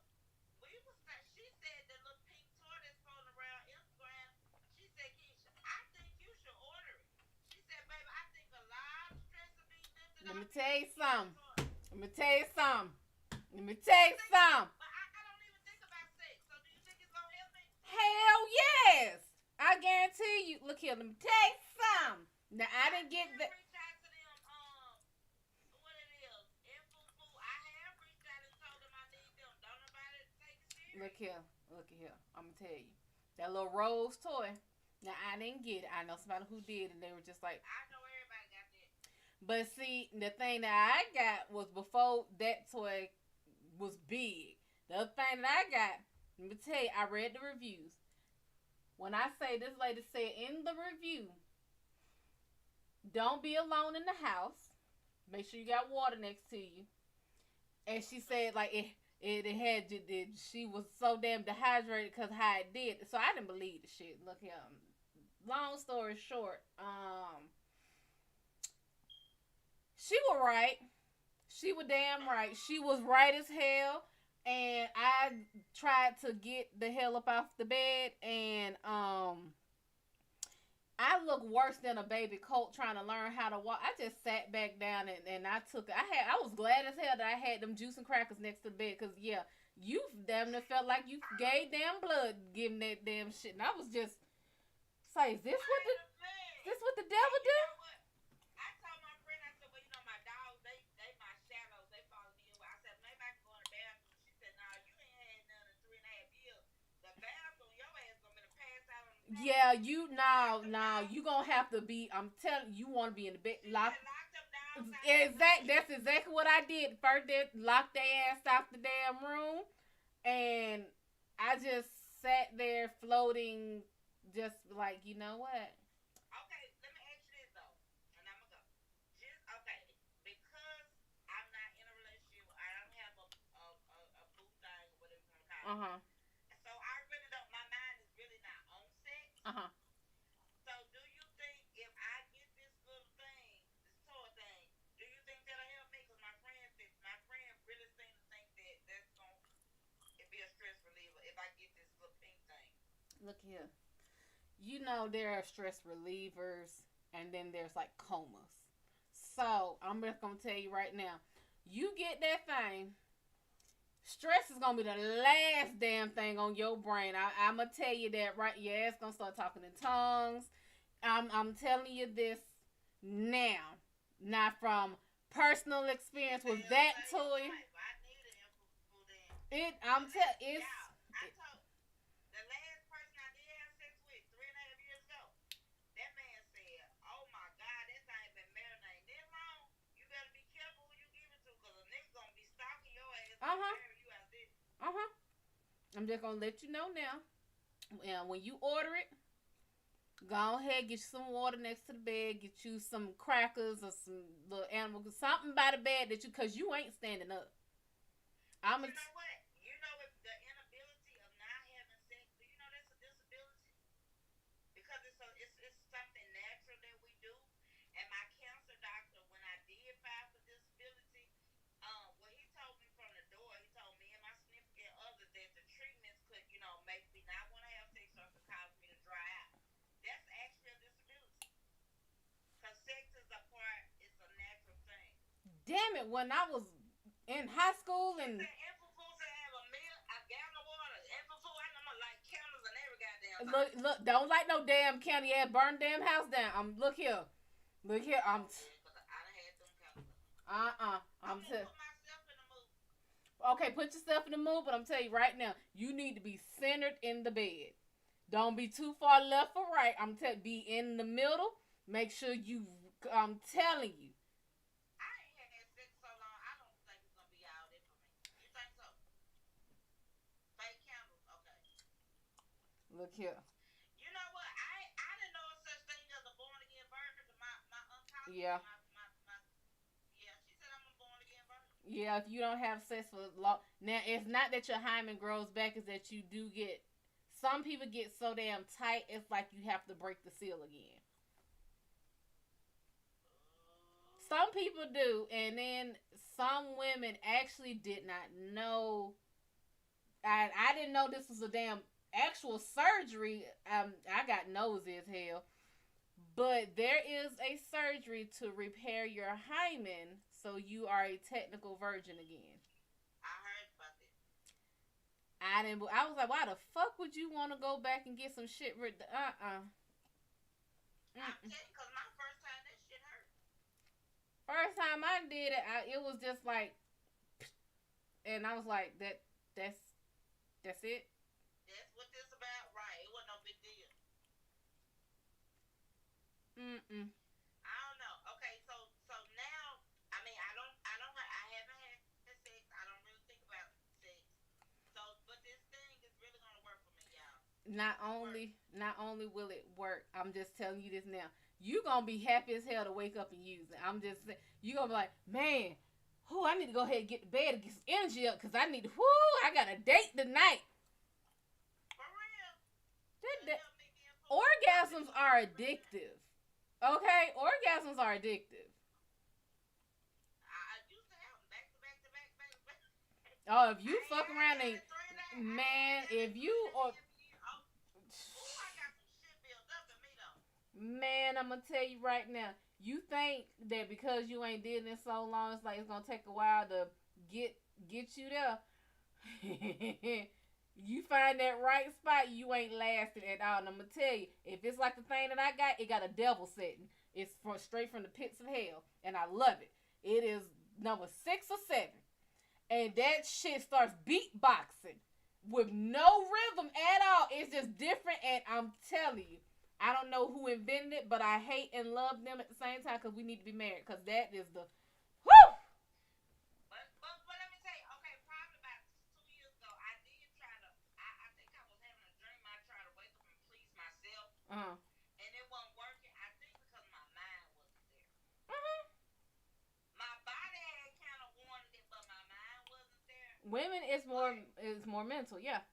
we was. She said the little pink toy that's floating around Instagram. She said, Keisha, I think you should order it. She said, baby, I think a lot of stress will be lifted Let me off you tell if you you get that something. toy. Let me tell you something. Let me Do tell you you think? something. But I don't even think about sex. So do you think it's gonna help me? Hell yes. I guarantee you. Look here. Let me tell you something. Now I didn't get that. Reach out to them. What it is? Info. I have reached out and told them I need them. Don't nobody take it serious. Look here. Look here. I'm gonna tell you. That little rose toy. Now I didn't get it. I know somebody who did, and they were just like. I know everybody got that. But see, the thing that I got was before that toy was big. The other thing that I got, let me tell you, I read the reviews. When I say this lady said in the review, don't be alone in the house. Make sure you got water next to you. And she said like it had she was so damn dehydrated because how it did. So I didn't believe the shit. Look here. Long story short, she was right. She was damn right. She was right as hell. And I tried to get the hell up off the bed, and I look worse than a baby colt trying to learn how to walk. I just sat back down and I took. I was glad as hell that I had them juice and crackers next to the bed, because yeah, you damn near felt like you gave damn blood giving that damn shit, and I was just say, is this what the devil do? You know what? I told my friend, I said, well, you know, my dogs, they my shadows. They follow me. I said, maybe I can go in the bathroom. She said, nah, you ain't had none in 3.5 years. The bathroom, your ass gonna be to pass out on the floor. Yeah, you now you gonna have to be. I'm telling you, want to be in the bed. Lock them down. That's exactly what I did. First, they locked their ass out the damn room, and I just sat there floating, just like, you know what? Okay, let me ask you this though, and I'm gonna go. Just okay, because I'm not in a relationship. I don't have a boo thing, whatever you want to call Uh it. huh. So I really don't. My mind is really not on sex. Uh huh. So do you think if I get this little thing, this toy thing, do you think that'll help me? Because my friend really seemed to think that that's gonna it be a stress reliever if I get this little pink thing. Look here. You know there are stress relievers, and then there's like comas. So I'm just gonna tell you right now, you get that thing. Stress is gonna be the last damn thing on your brain. I'm gonna tell you that right. Your ass gonna start talking in tongues. I'm telling you this now, not from personal experience with that toy. I need an info then. It's. I told the last person I did have sex with 3.5 years ago. That man said, "Oh my God, that thing been marinating this long. You better be careful who you give it to, cause a nigga gonna be stalking your ass and marry you out this." I'm just gonna let you know now. When you order it, go ahead, get you some water next to the bed, get you some crackers or some little animal, something by the bed that cause you ain't standing up. You know what? You know if the inability of not having sex, do you know that's a disability? Because it's something natural that we do. And my cancer doctor, when I did file for disability, what he told me from the door, he told me and my significant other that the treatments could, you know, make me not want to have sex or could cause me to dry out. That's actually a disability. Because sex is a part, it's a natural thing. damn it, when I was in high school She and said infant food to have a gallon of water. Infant food, I know my like candles and every goddamn thing. look, don't like no damn county ass burn damn house down. Look here, I'm. I done had them candles. I'm put myself in the mood. Okay, put yourself in the mood, but I'm telling you right now, you need to be centered in the bed. Don't be too far left or right. I'm telling be in the middle. Make sure you. I'm telling you. I ain't had sex so long. I don't think it's gonna be all that for me. You think so? Fake candles, okay. Look here. You know what? I didn't know such thing as a born again virgin. My oncologist, yeah. Yeah, she said I'm a born again virgin. Yeah, if you don't have sex for long, now it's not that your hymen grows back. It's that you do get. Some people get so damn tight, it's like you have to break the seal again. Some people do, and then some women actually did not know. I didn't know this was a damn actual surgery. I got nosy as hell. But there is a surgery to repair your hymen so you are a technical virgin again. I heard about it. I was like, why the fuck would you want to go back and get some shit rid? I'm telling you, because my first time that shit hurt. First time I did it, it was just like, and I was like, that's it. That's what this about, right? It wasn't no big deal. I don't know. Okay, so now, I mean, I haven't had sex. I don't really think about sex. So, but this thing is really gonna work for me, y'all. Not only will it work, I'm just telling you this now. You gonna be happy as hell to wake up and use it. I'm just saying, you gonna be like, man, I need to go ahead and get to bed and get some energy up because I need to. I got a date tonight. For real. Orgasms are addictive. Okay, orgasms are addictive. I used to have them back to back. Oh, if you fuck around and man, if you or I got some shit built up in me though. Man, I'm gonna tell you right now. You think that because you ain't did it in so long, it's like it's gonna take a while to get you there. You find that right spot, you ain't lasting at all. And I'm gonna tell you, if it's like the thing that I got, it got a devil setting. It's straight from the pits of hell, and I love it. It is number 6 or 7, and that shit starts beatboxing with no rhythm at all. It's just different, and I'm telling you, I don't know who invented it, but I hate and love them at the same time because we need to be married. Because that is the whoo. But let me tell you, okay, probably about 2 years ago, I did try to. I think I was having a dream. I tried to wake up and please myself, and it wasn't working. I think because my mind wasn't there. My body had kind of wanted it, but my mind wasn't there. Women is more mental, yeah.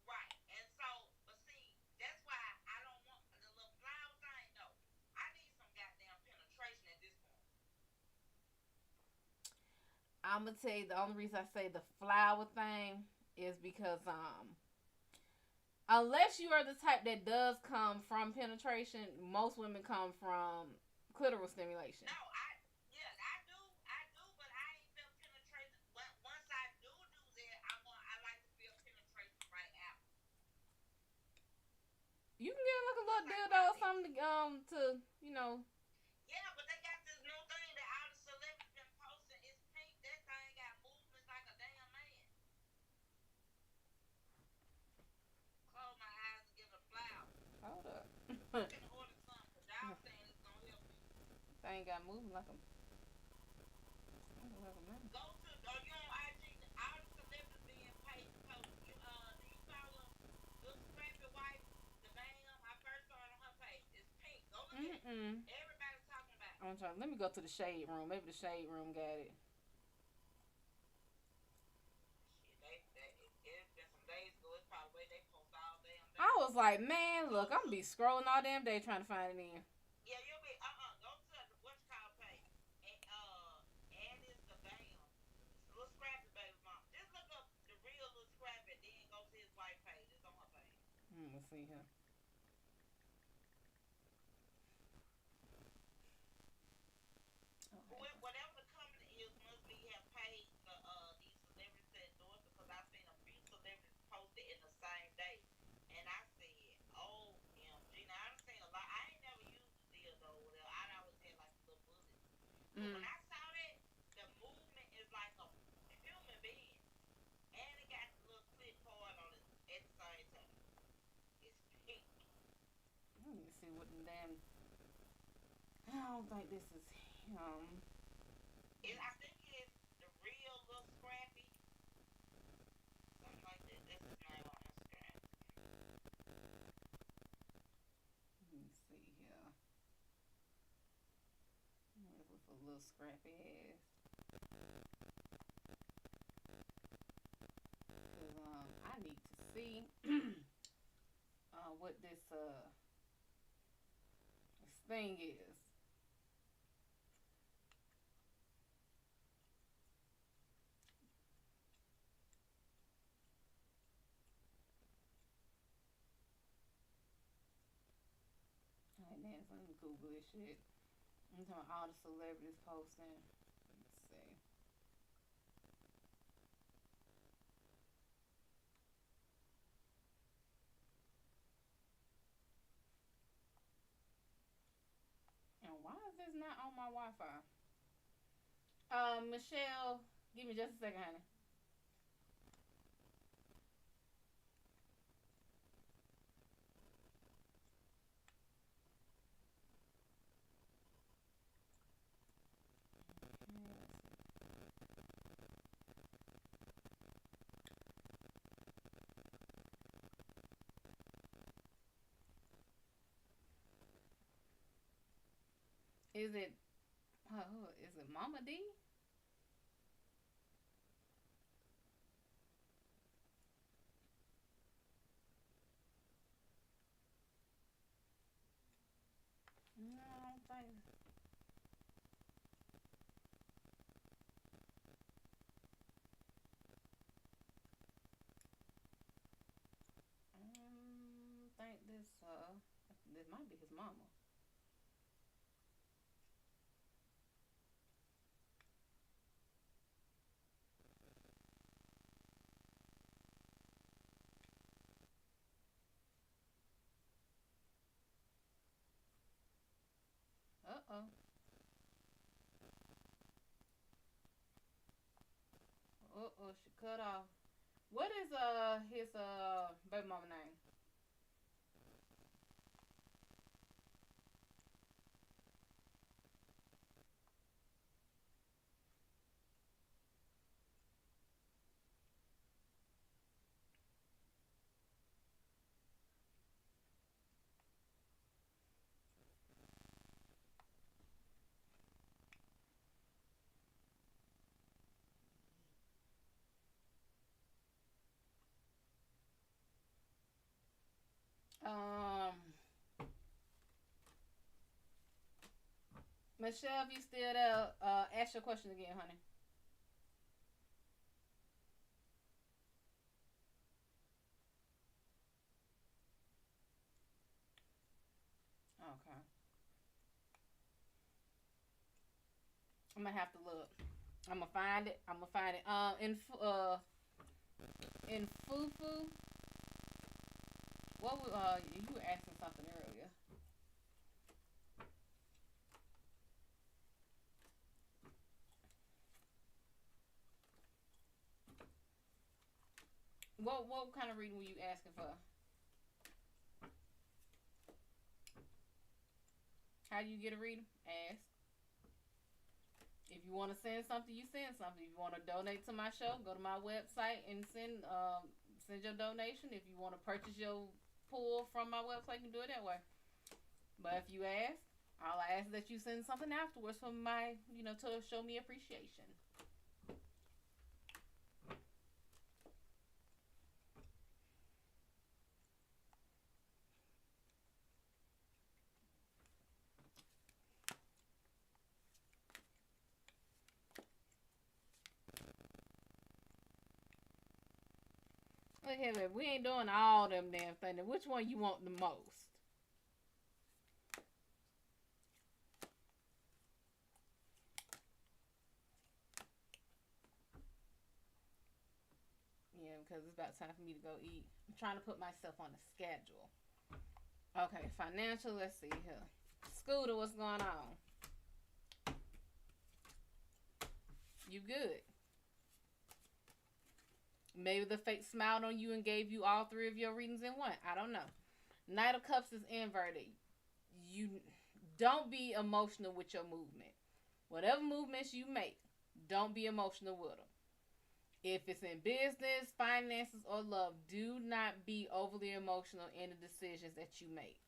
Right, and so, but see, that's why I don't want the little flower thing. No, I need some goddamn penetration at this point. I'm gonna tell you the only reason I say the flower thing is because unless you are the type that does come from penetration, most women come from clitoral stimulation. No, I do, but I ain't felt penetration. Once I do that, I like to feel penetration right after. You can get like a little dildo or something to Yeah, but they got this new thing that all the celebrities been posting. It's pink. That thing got movements like a damn man. Close my eyes and get a flower. Hold up. I'm gonna order some, but y'all saying it's gonna help me. Thing got moving like a. Go to you on IG. All the celebrities being paid to post. Do you follow Little Scrappy Wife, the bang? I first saw it on her page. It's pink. Go look at it. Everybody's talking about it. I'm trying. Let me go to the shade room. Maybe the shade room got it. Shit, it's been some days ago. It's probably they post all damn day. I was like, man, look, I'm gonna be scrolling all damn day trying to find it in. Yeah, you'll be go to the what's called page and it's the bam. Little Scrappy baby mom. Just look up the real Little Scrappy, then go to his white page. It's on her page. Let's see here. Whatever the company don't think this is him. I think it's the real little Scrappy. Something like that. That's his name on Instagram. Let me see here. With a little scrappy ass. I need to see what this thing is. Alright, man, so let me Google this shit. I'm talking about all the celebrities posting. Let's see. And why is this not on my Wi-Fi? Michelle, give me just a second, honey. Is it Mama D? No, I don't think. Think this might be his mama. Uh-oh. Uh-oh, she cut off. What is his baby mama name? Michelle, if you still there, ask your question again, honey. Okay. I'm gonna have to look. I'm gonna find it. In Fufu. What you were asking something earlier. What kind of reading were you asking for? How do you get a reading? Ask. If you want to send something, you send something. If you want to donate to my show, go to my website and send your donation. If you want to purchase your pull from my website, you can do it that way. But if you ask, I'll ask that you send something afterwards for my, to show me appreciation. Look here, baby. We ain't doing all them damn things. Which one you want the most? Yeah, because it's about time for me to go eat. I'm trying to put myself on a schedule. Okay, financial. Let's see here. Scooter, what's going on? You good? Maybe the fate smiled on you and gave you all three of your readings in one. I don't know. Knight of Cups is inverted. Don't be emotional with your movement. Whatever movements you make, don't be emotional with them. If it's in business, finances, or love, do not be overly emotional in the decisions that you make.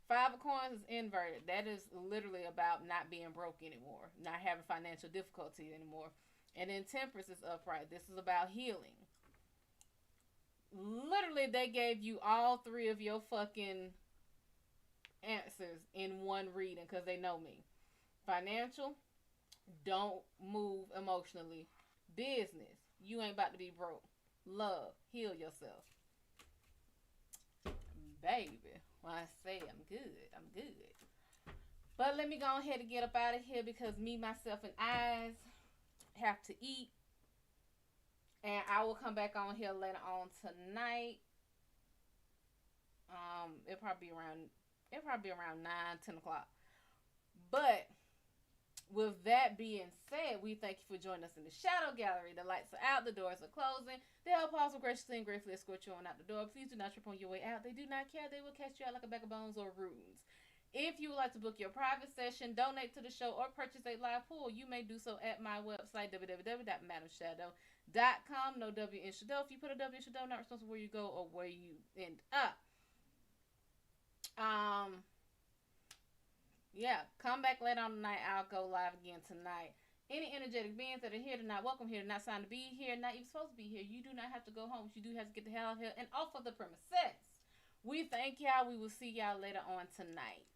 Five of Coins is inverted. That is literally about not being broke anymore, not having financial difficulty anymore. And then Temperance is upright. This is about healing. Literally, they gave you all three of your fucking answers in one reading because they know me. Financial, don't move emotionally. Business, you ain't about to be broke. Love, heal yourself. Baby, when I say I'm good, I'm good. But let me go ahead and get up out of here because me, myself, and I have to eat. And I will come back on here later on tonight. It'll probably be around 9, 10 o'clock. But with that being said, we thank you for joining us in the Shadow Gallery. The lights are out, the doors are closing. The Hellpaws will graciously and gratefully escort you on out the door. Please do not trip on your way out. They do not care. They will catch you out like a bag of bones or runes. If you would like to book your private session, donate to the show, or purchase a live pool, you may do so at my website, www.MadamShadO.com. No W in Shad'O. If you put a W in Shad'O, not responsible where you go or where you end up. Yeah, come back later on tonight. I'll go live again tonight. Any energetic beings that are here tonight, welcome here, not signed to be here, not even supposed to be here. You do not have to go home. You do have to get the hell out of here and off of the premises. We thank y'all. We will see y'all later on tonight.